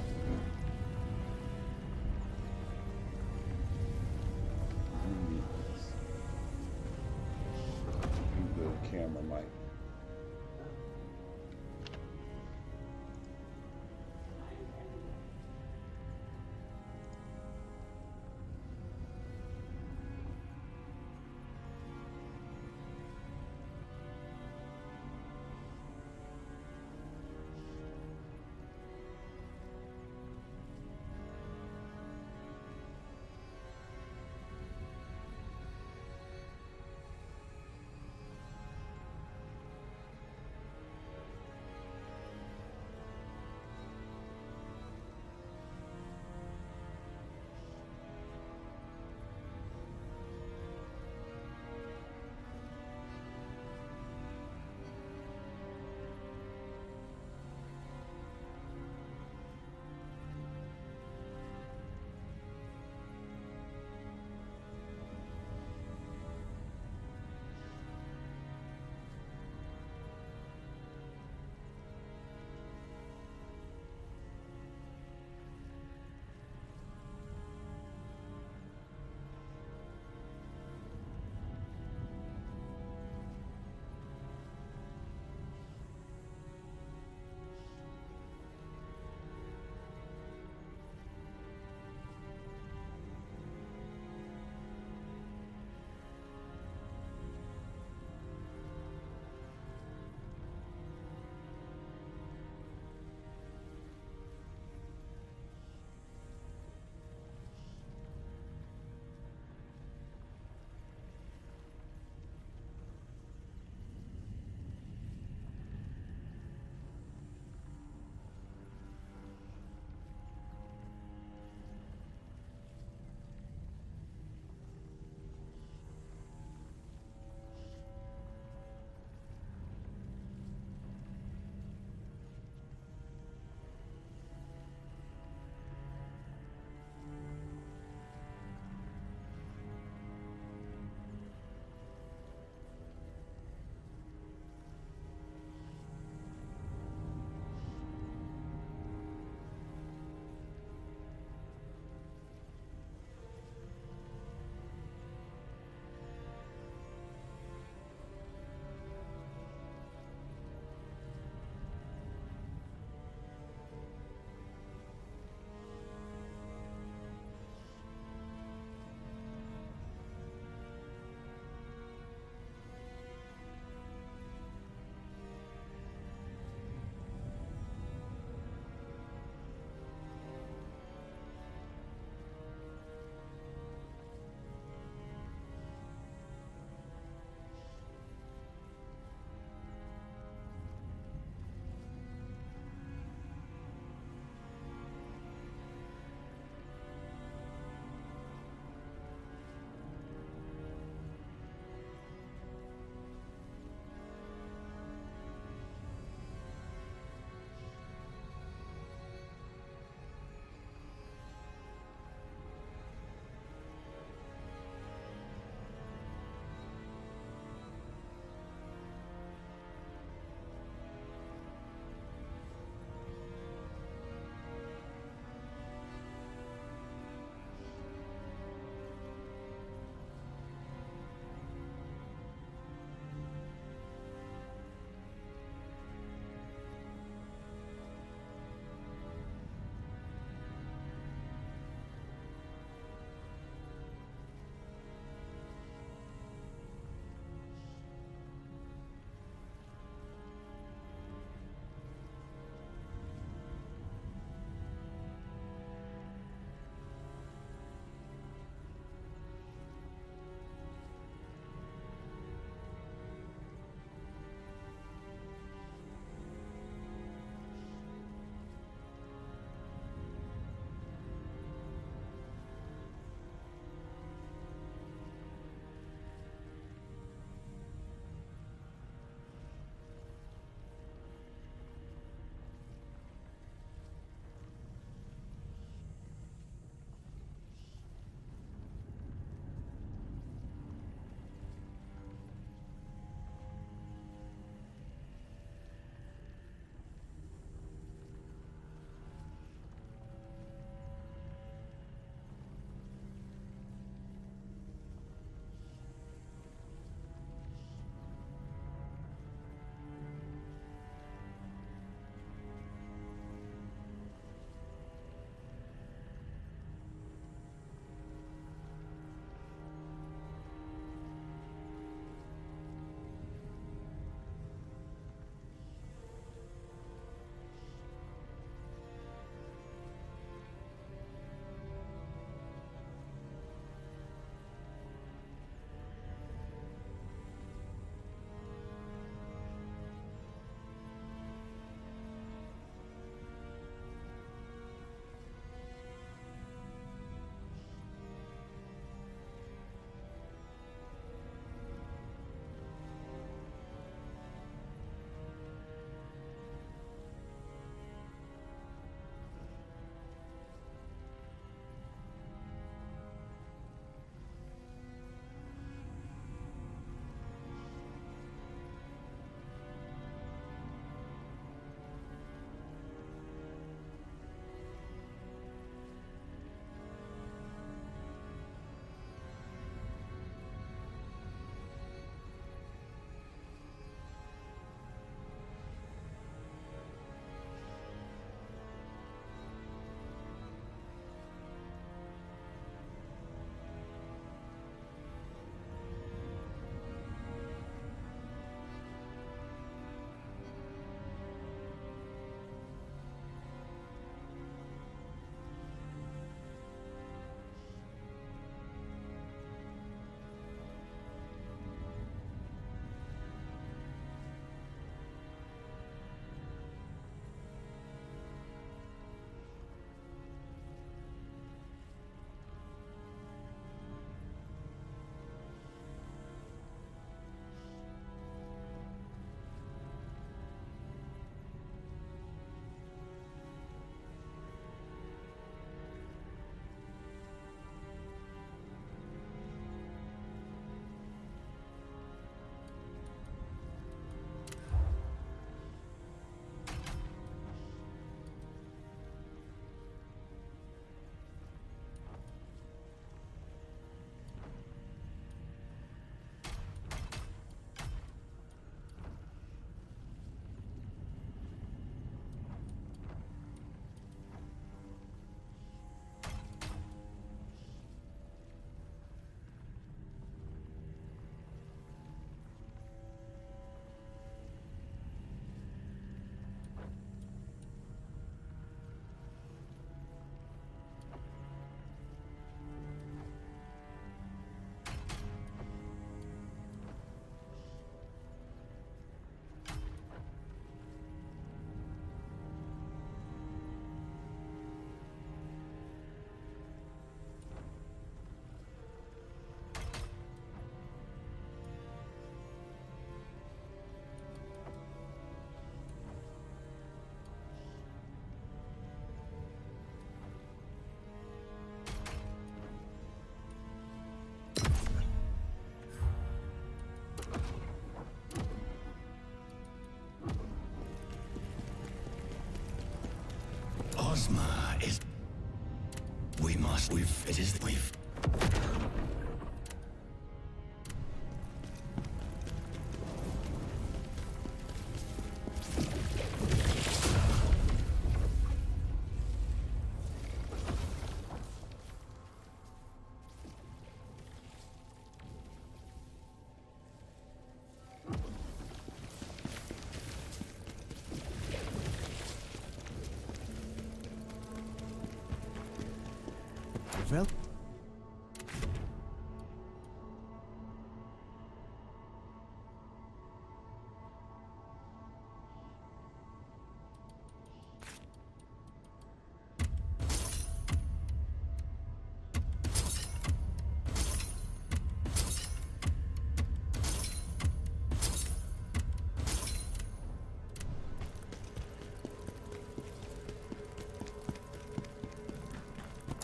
Well.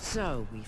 So we.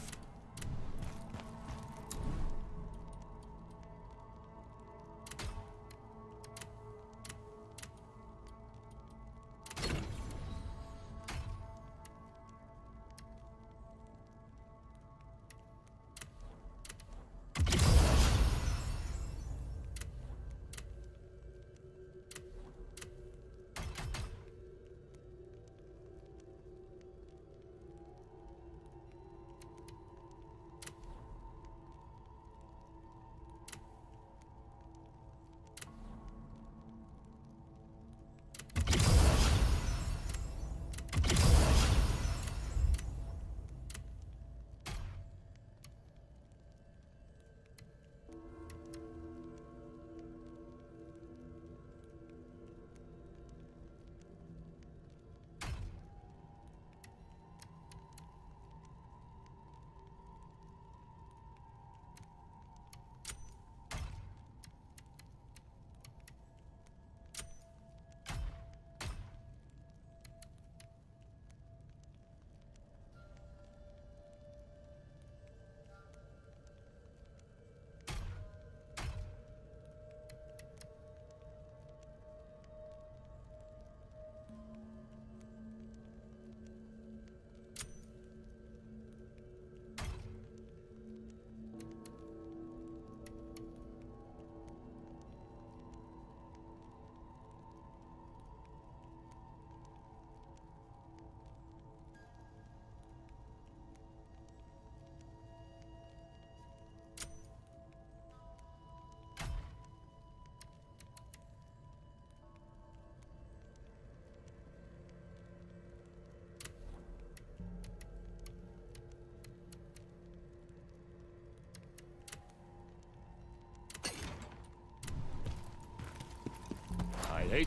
Hi,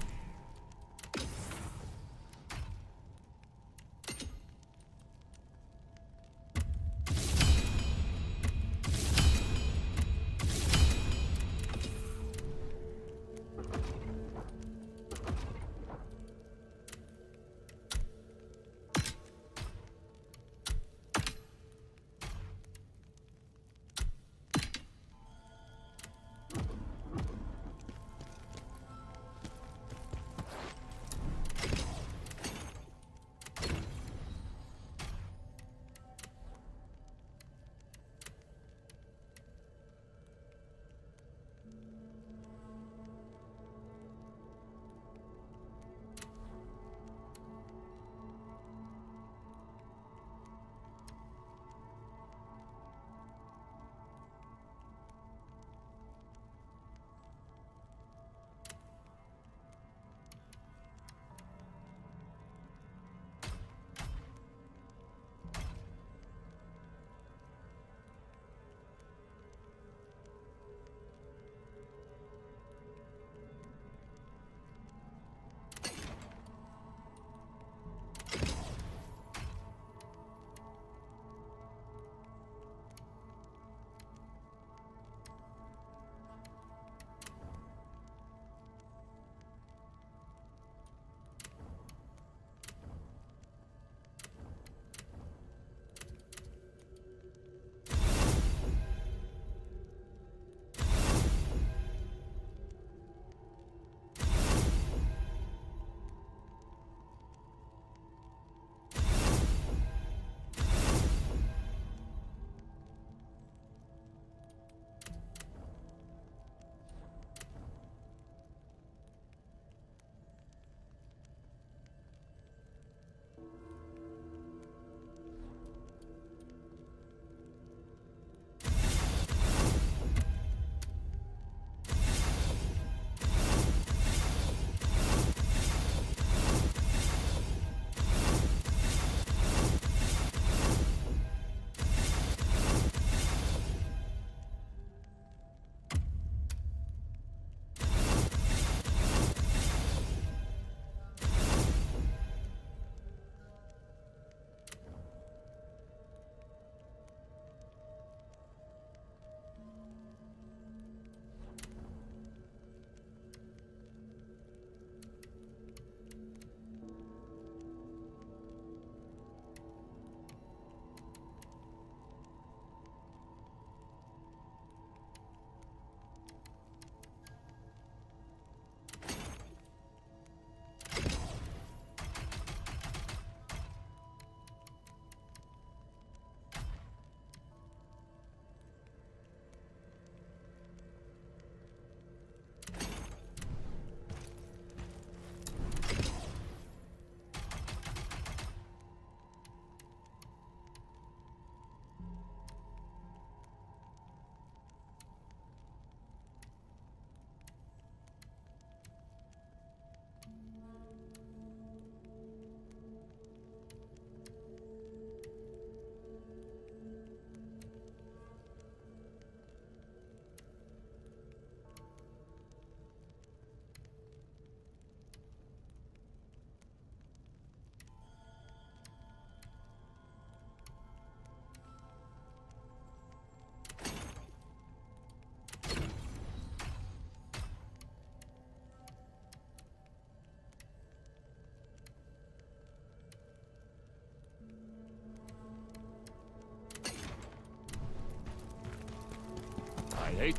hate.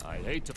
I hate to.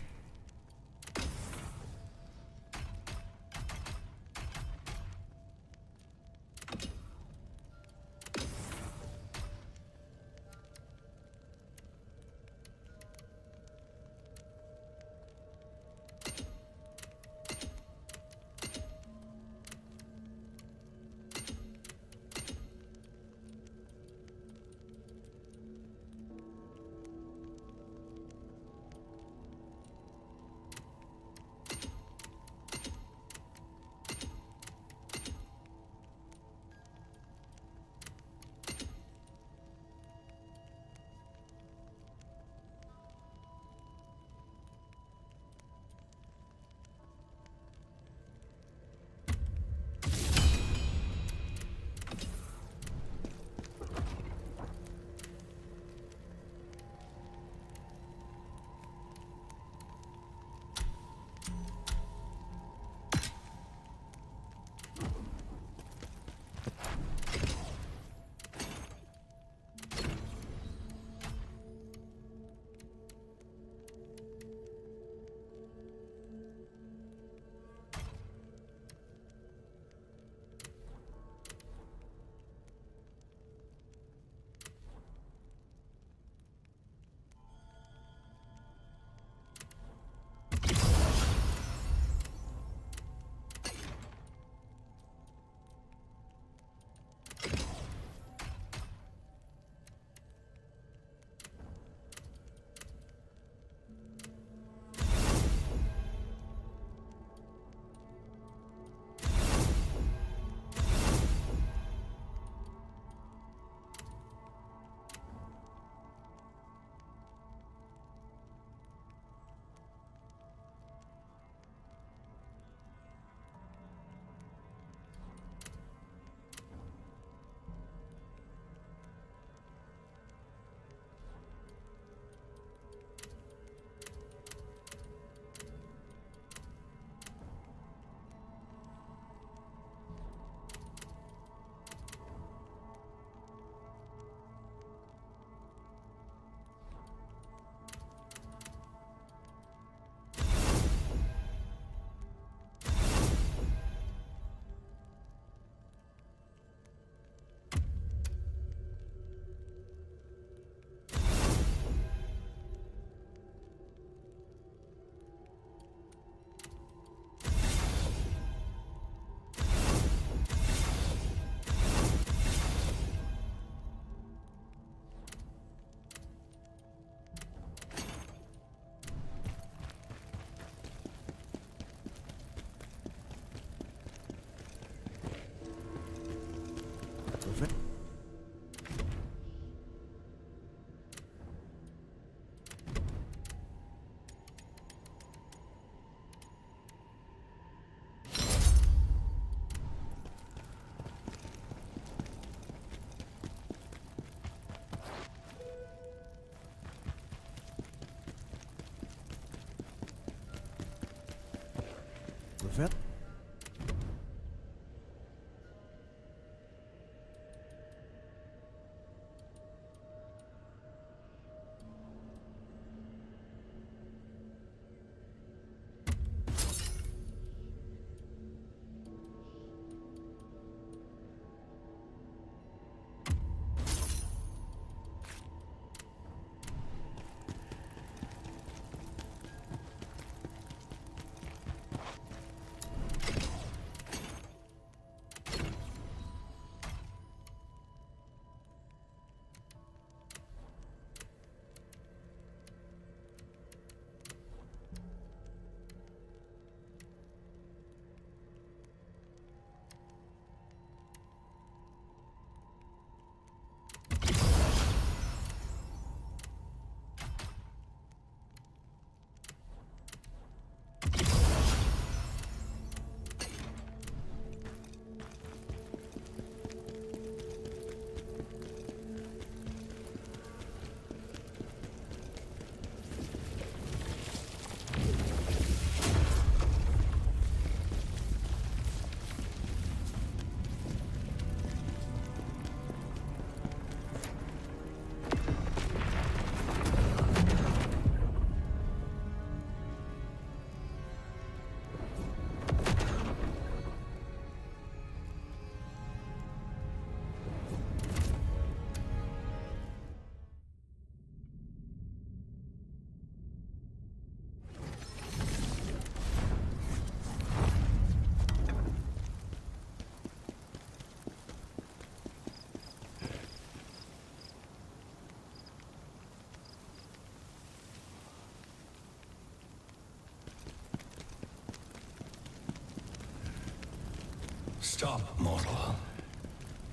Stop, mortal.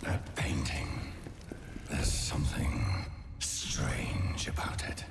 That painting. There's something strange about it.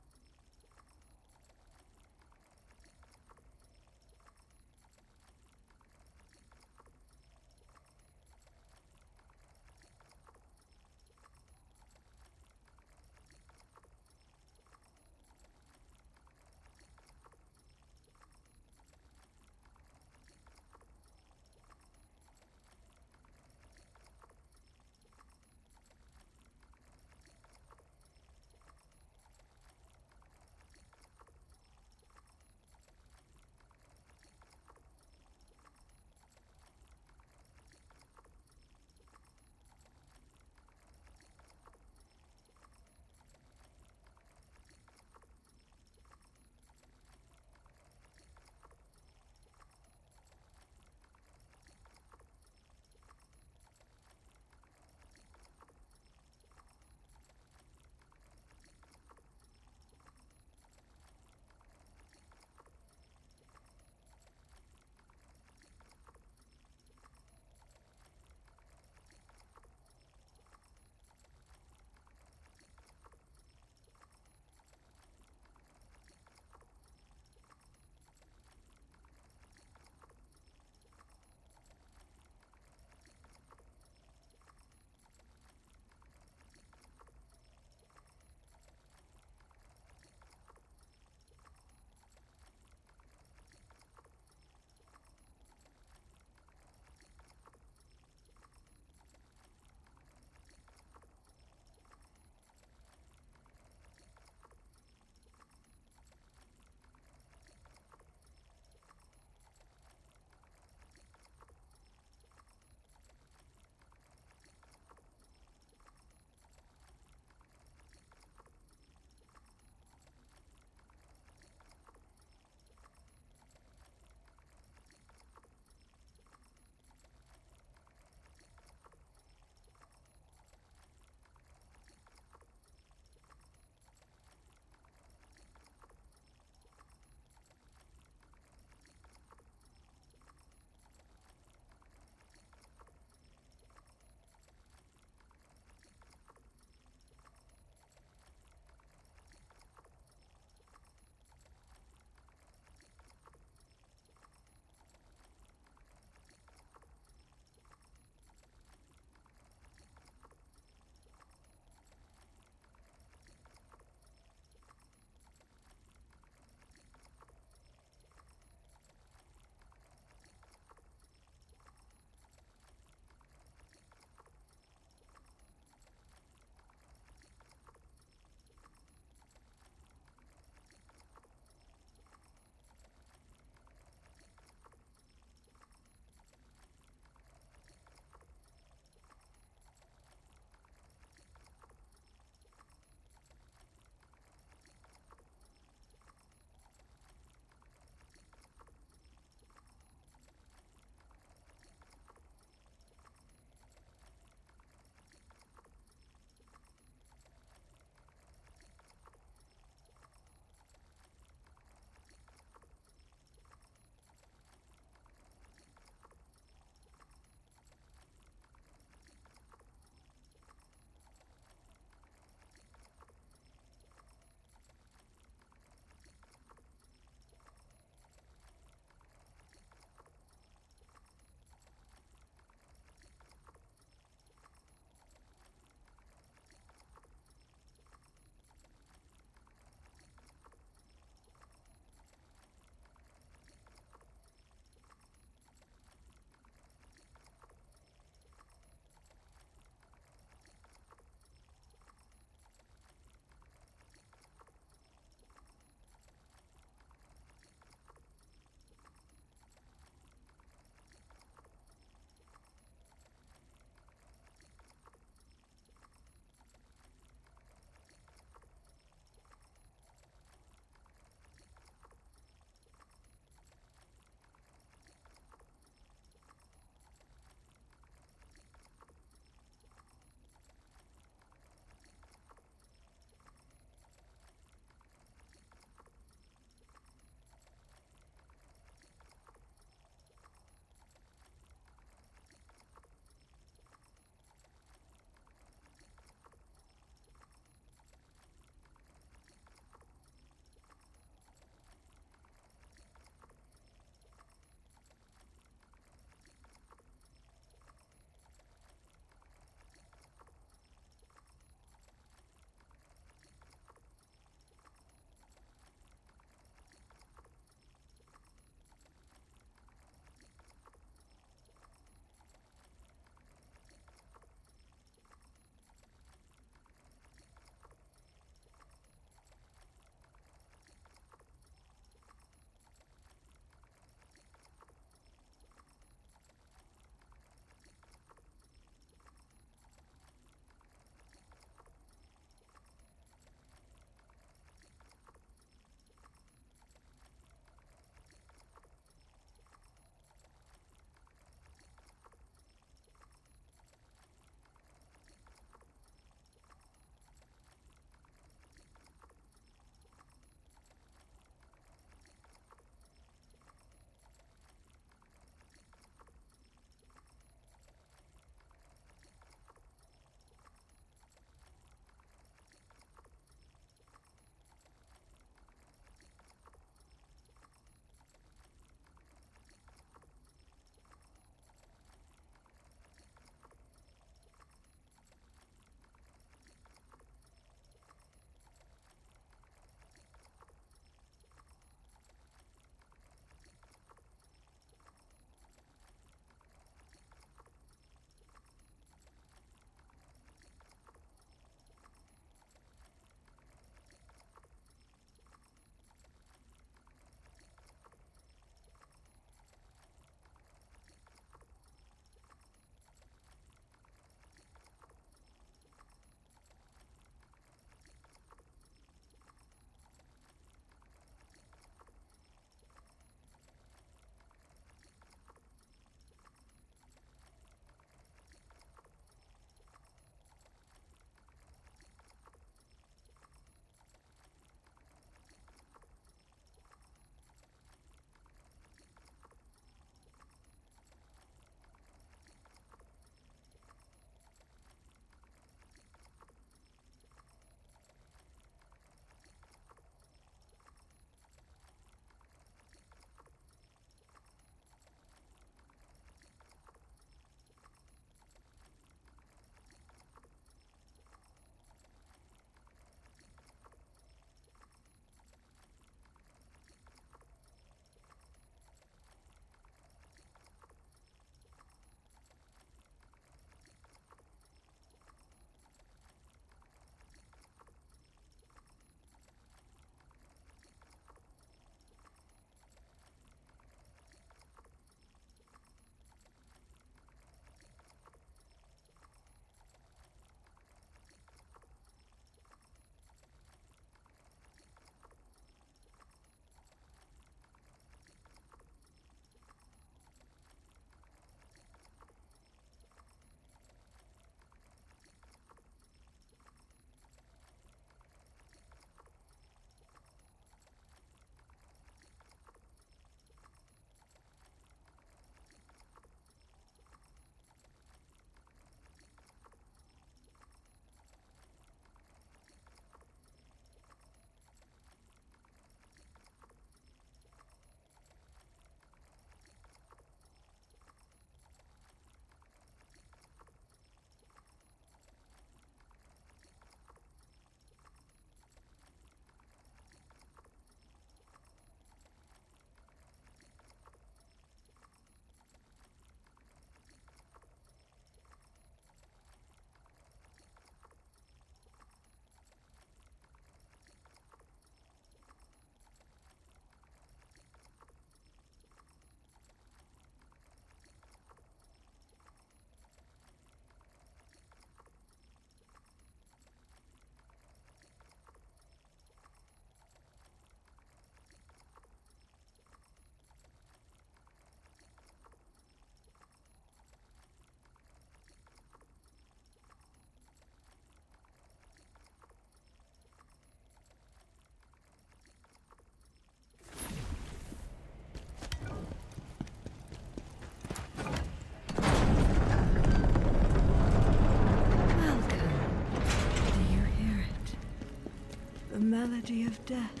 melody of death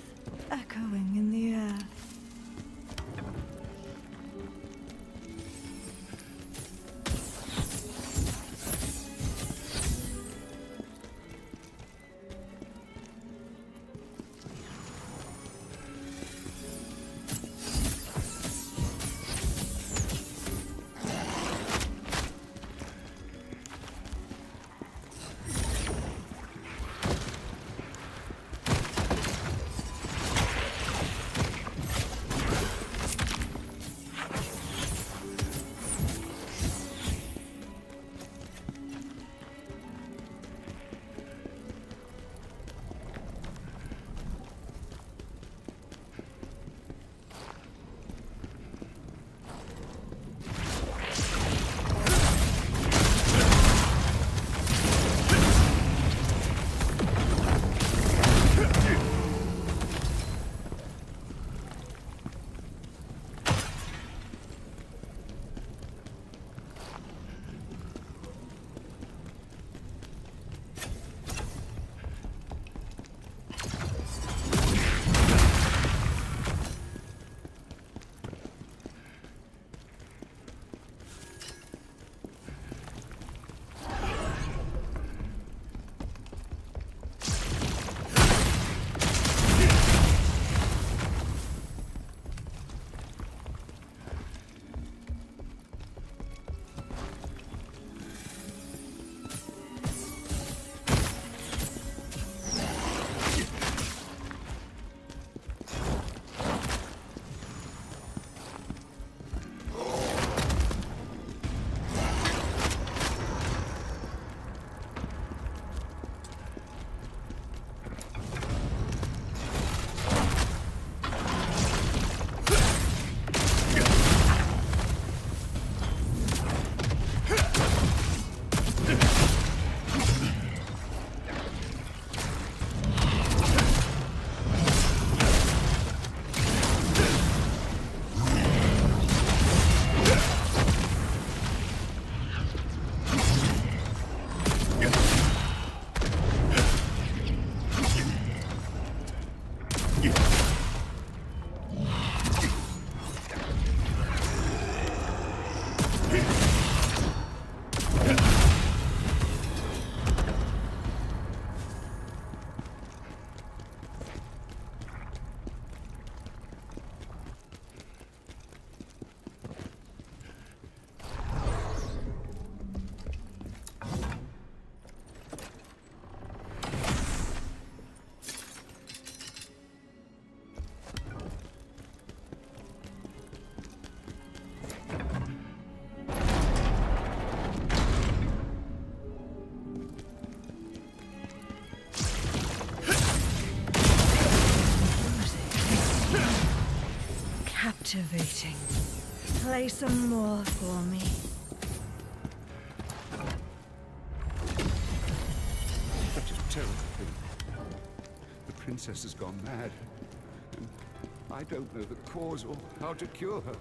echoing in the air. Captivating. Play some more for me. Such a terrible thing. The princess has gone mad, and I don't know the cause or how to cure her.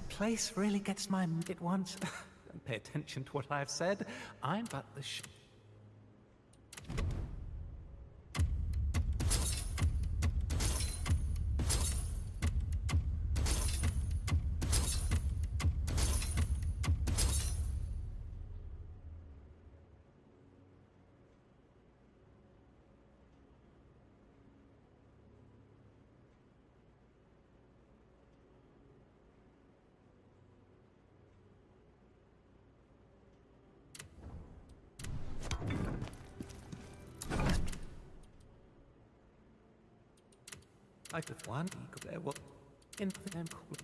Place really gets my at once. Don't pay attention to what I've said. I'm but the Hyperthwan, Eagle, what? In for them, cool.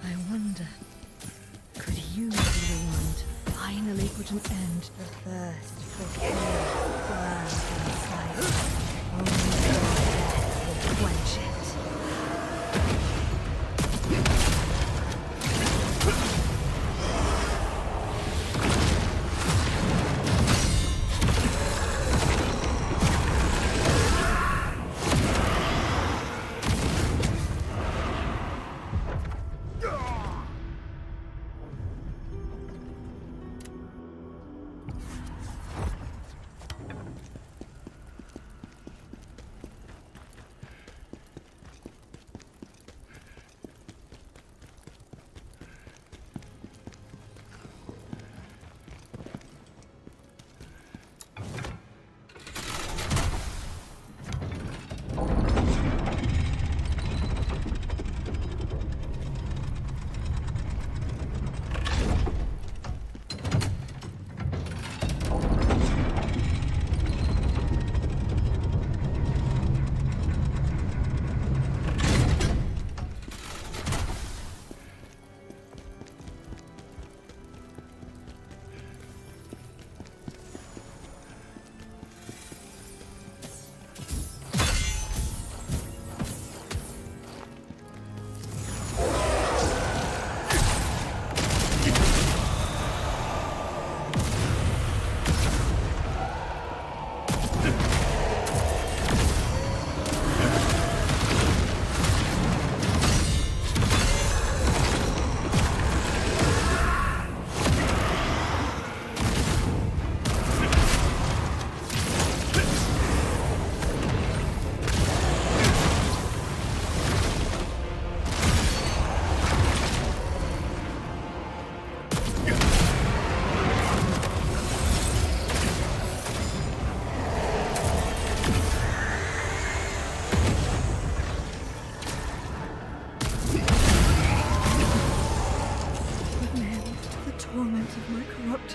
I wonder, could you be the one to finally put an end to the thirst for fear burns inside? Only death will quench it.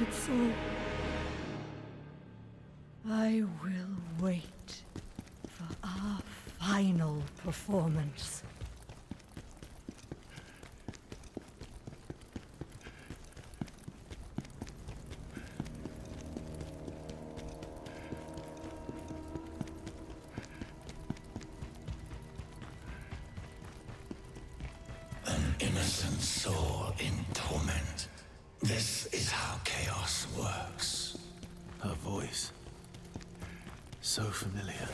tortured soul. I will wait for our final performance. An innocent soul in torment. This is how chaos works. Her voice. So familiar.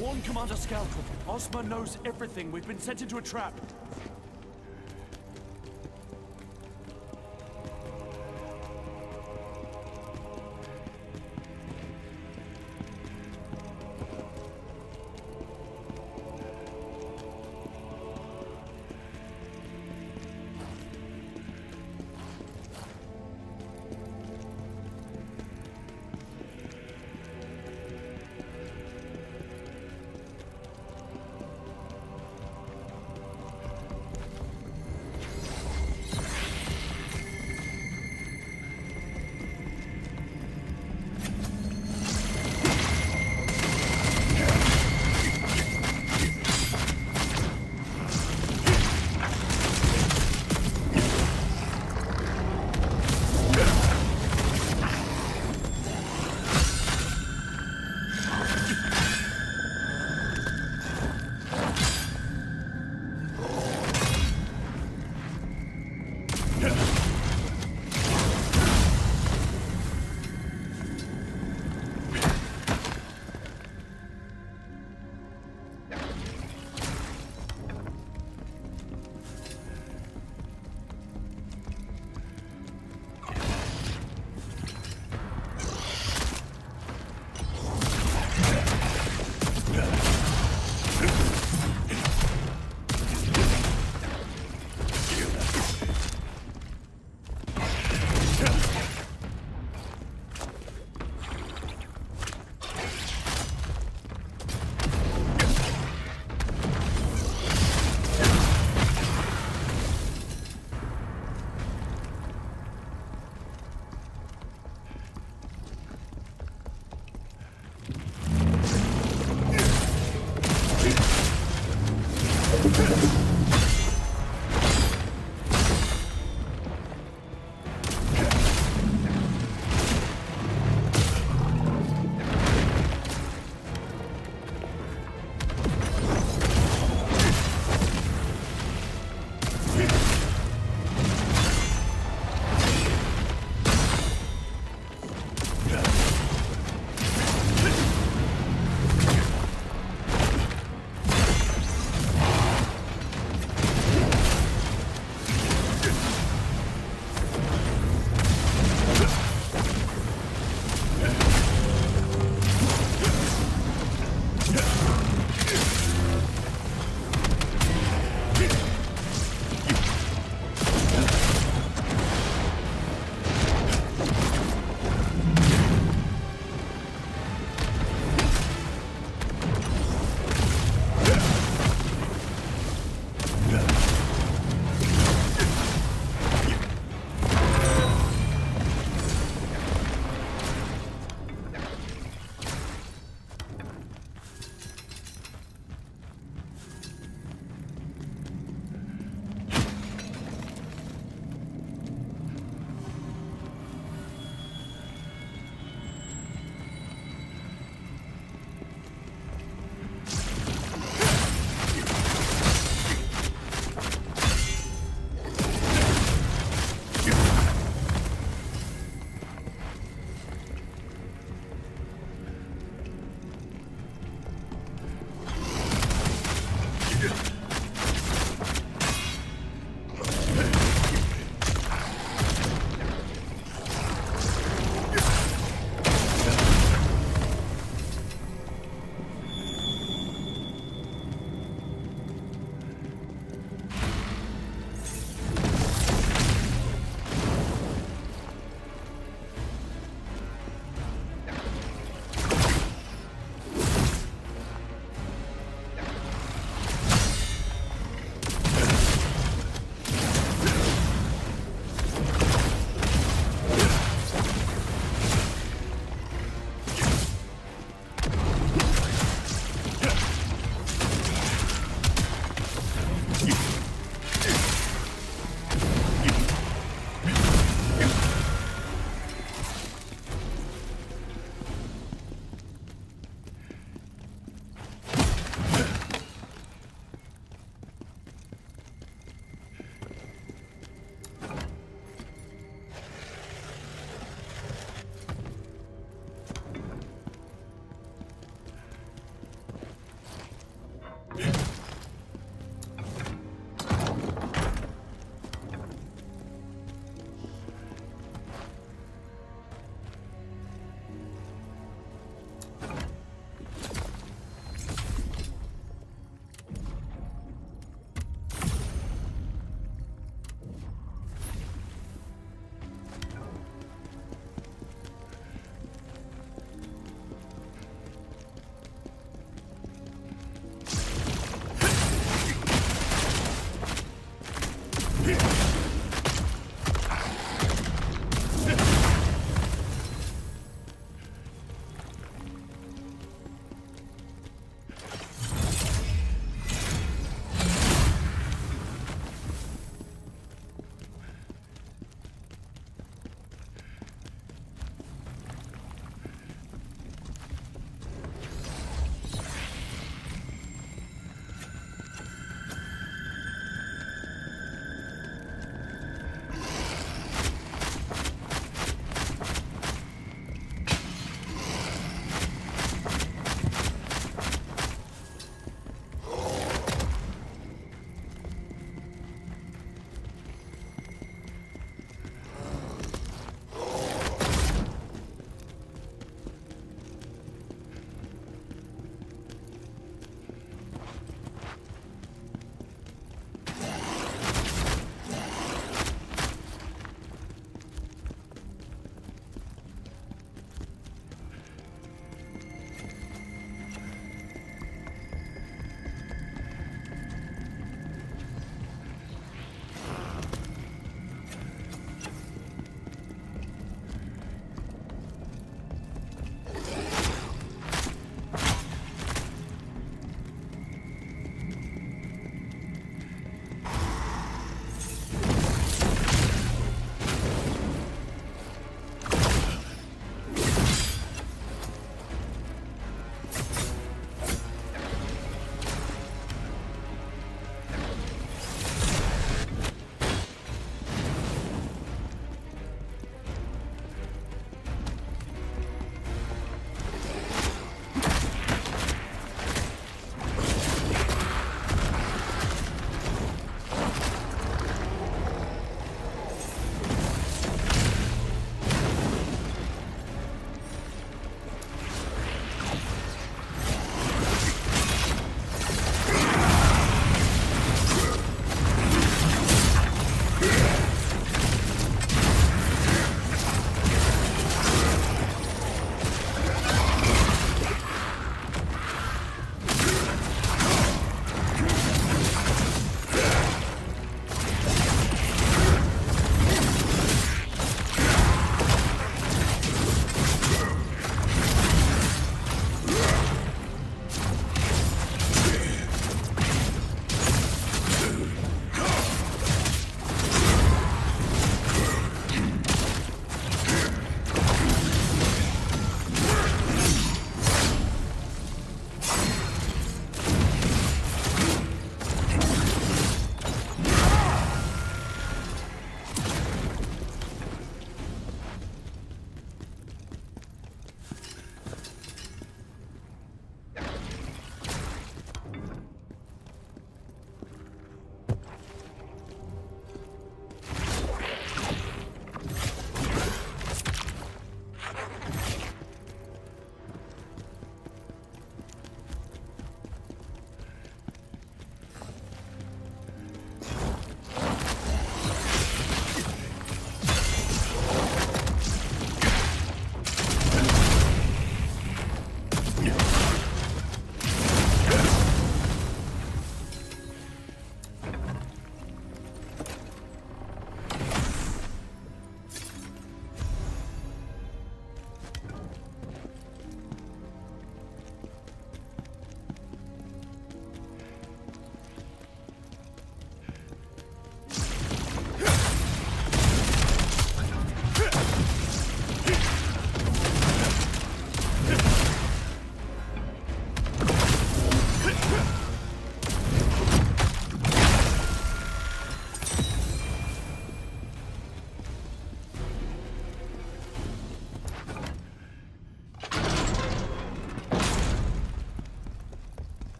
Warn Commander Scalpel. Ozma knows everything. We've been sent into a trap.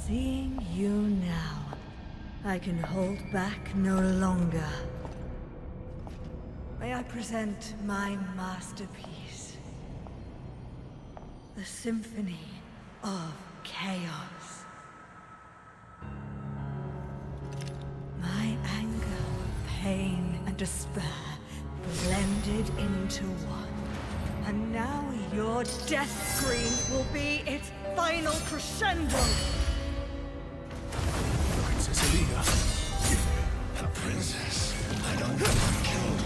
Seeing you now, I can hold back no longer. May I present my masterpiece? The Symphony of Chaos. My anger, pain, and despair blended into one. And now your death scream will be its final crescendo. Princess Alina. A princess. I don't want killed.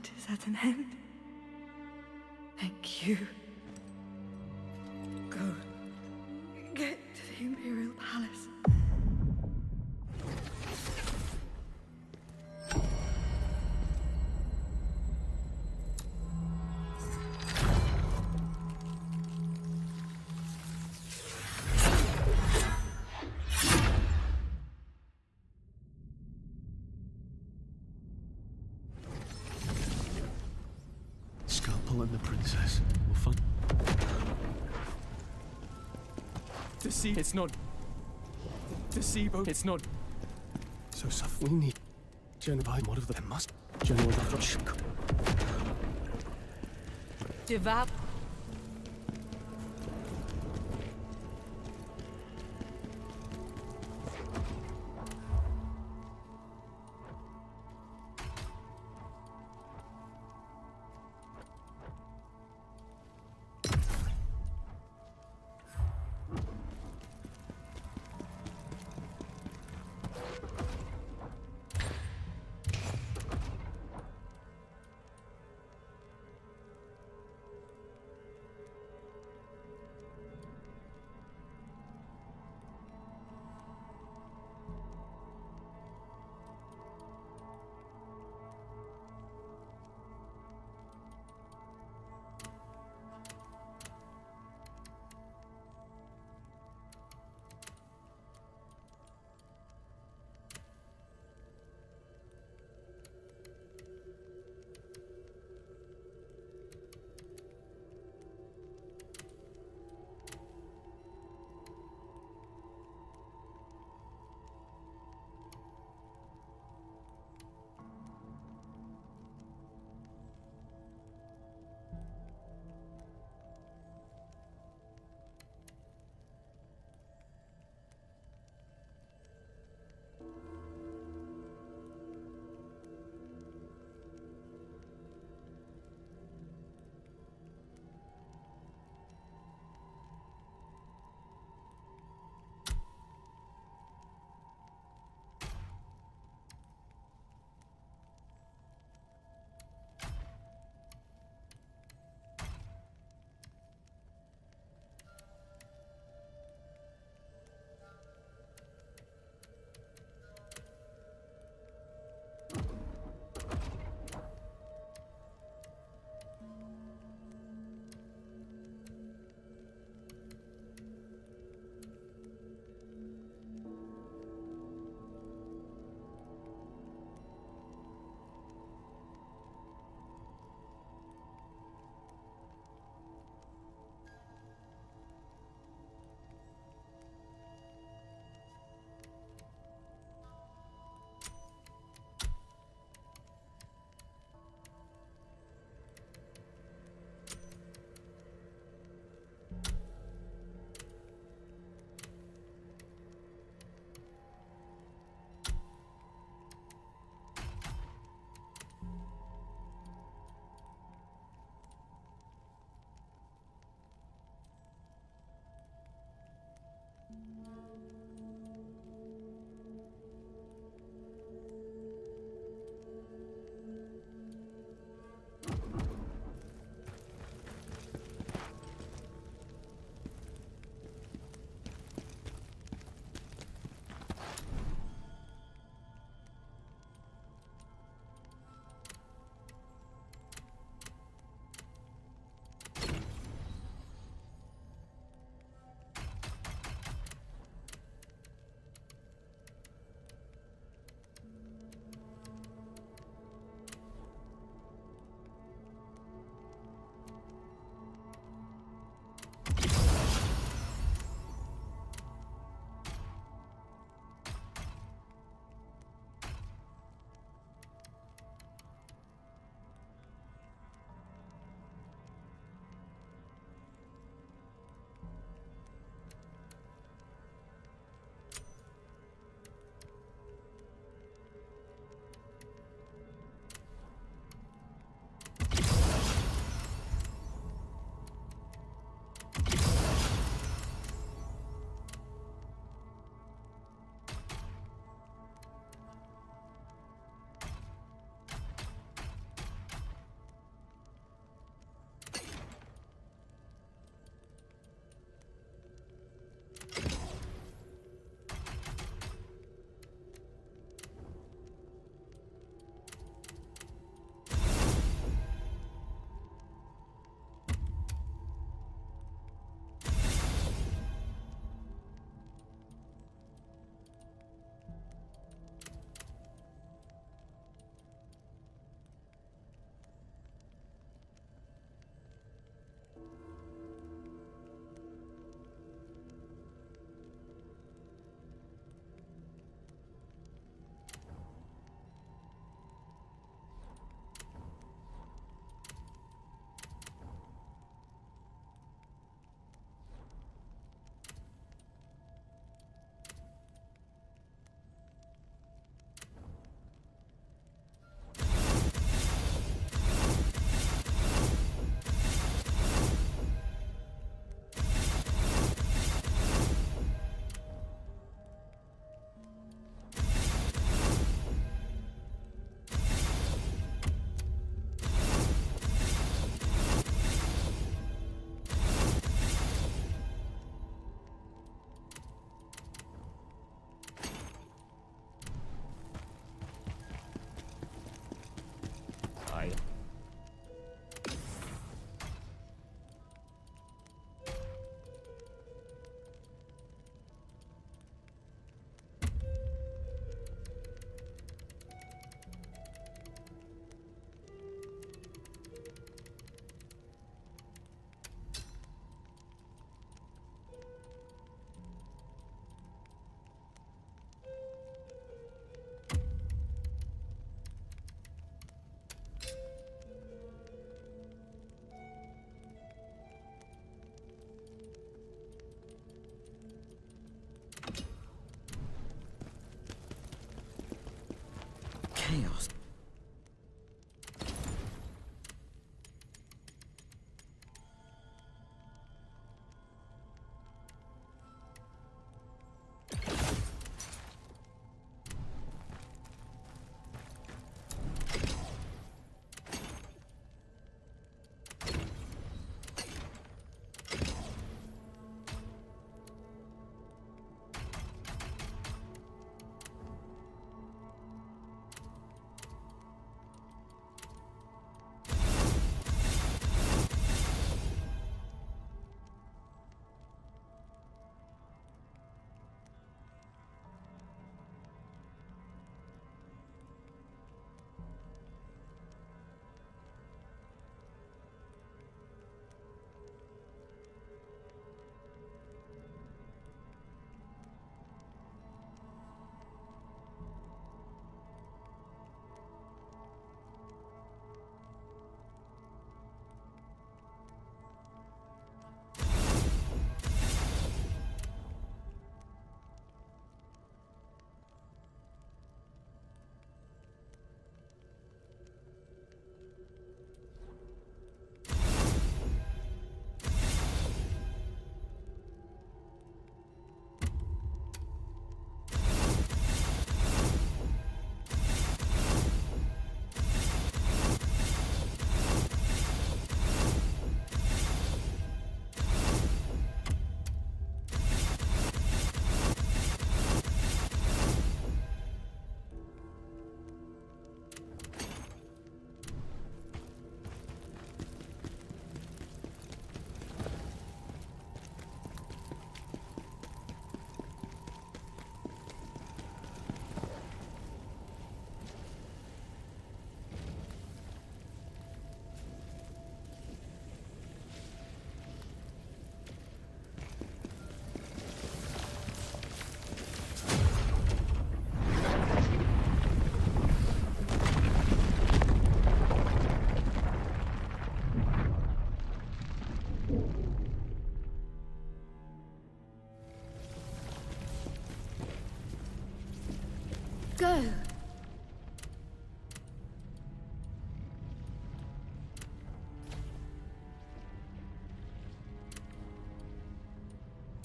hunt is at an end. Thank you. Go. Get to the Imperial Palace. Scalpel and the princess will find. To see it's not. To see both it's not. So suffer. We need. General, what of them must. General, Devout.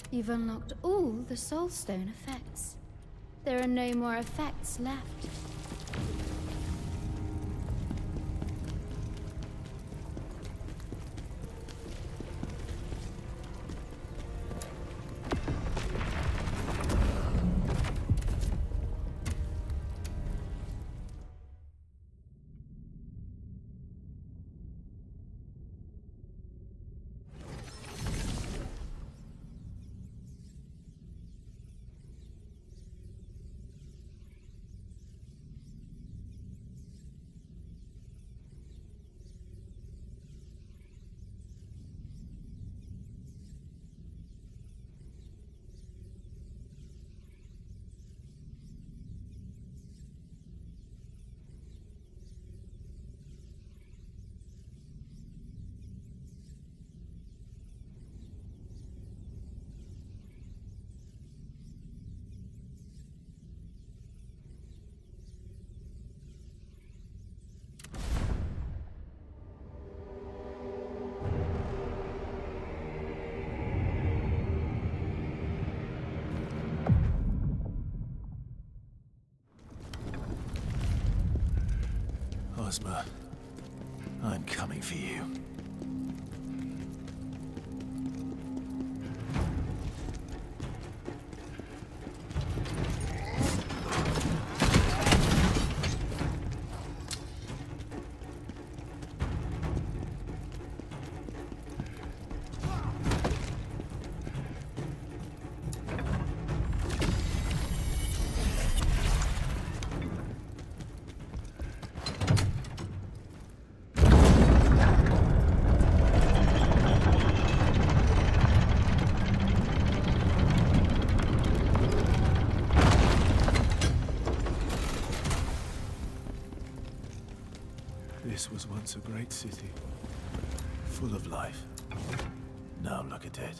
You've unlocked all the Soulstone effects. There are no more effects left. Ozma, I'm coming for you. This was once a great city, full of life. Now look at it.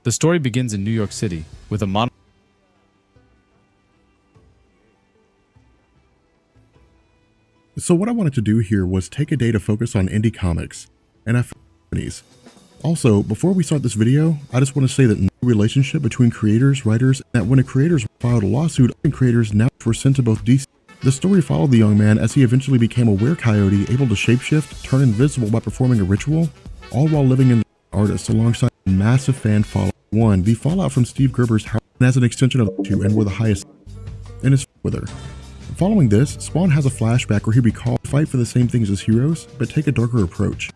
The story begins in New York City with a So what I wanted to do here was take a day to focus on indie comics and companies. Also, before we start this video, I just want to say that no relationship between creators, writers, and that when a creator filed a lawsuit, creators now were sent to both DC. The story followed the young man as he eventually became a were-coyote able to shapeshift, turn invisible by performing a ritual, all while living in the artist alongside a massive fan following. 1. The fallout from Steve Gerber's house as an extension of 2 and were the highest in his with her. Following this, Spawn has a flashback where he recalls fight for the same things as heroes, but take a darker approach.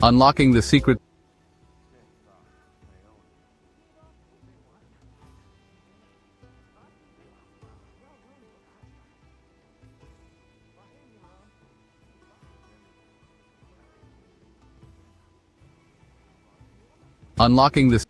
Unlocking the secret. Unlocking this.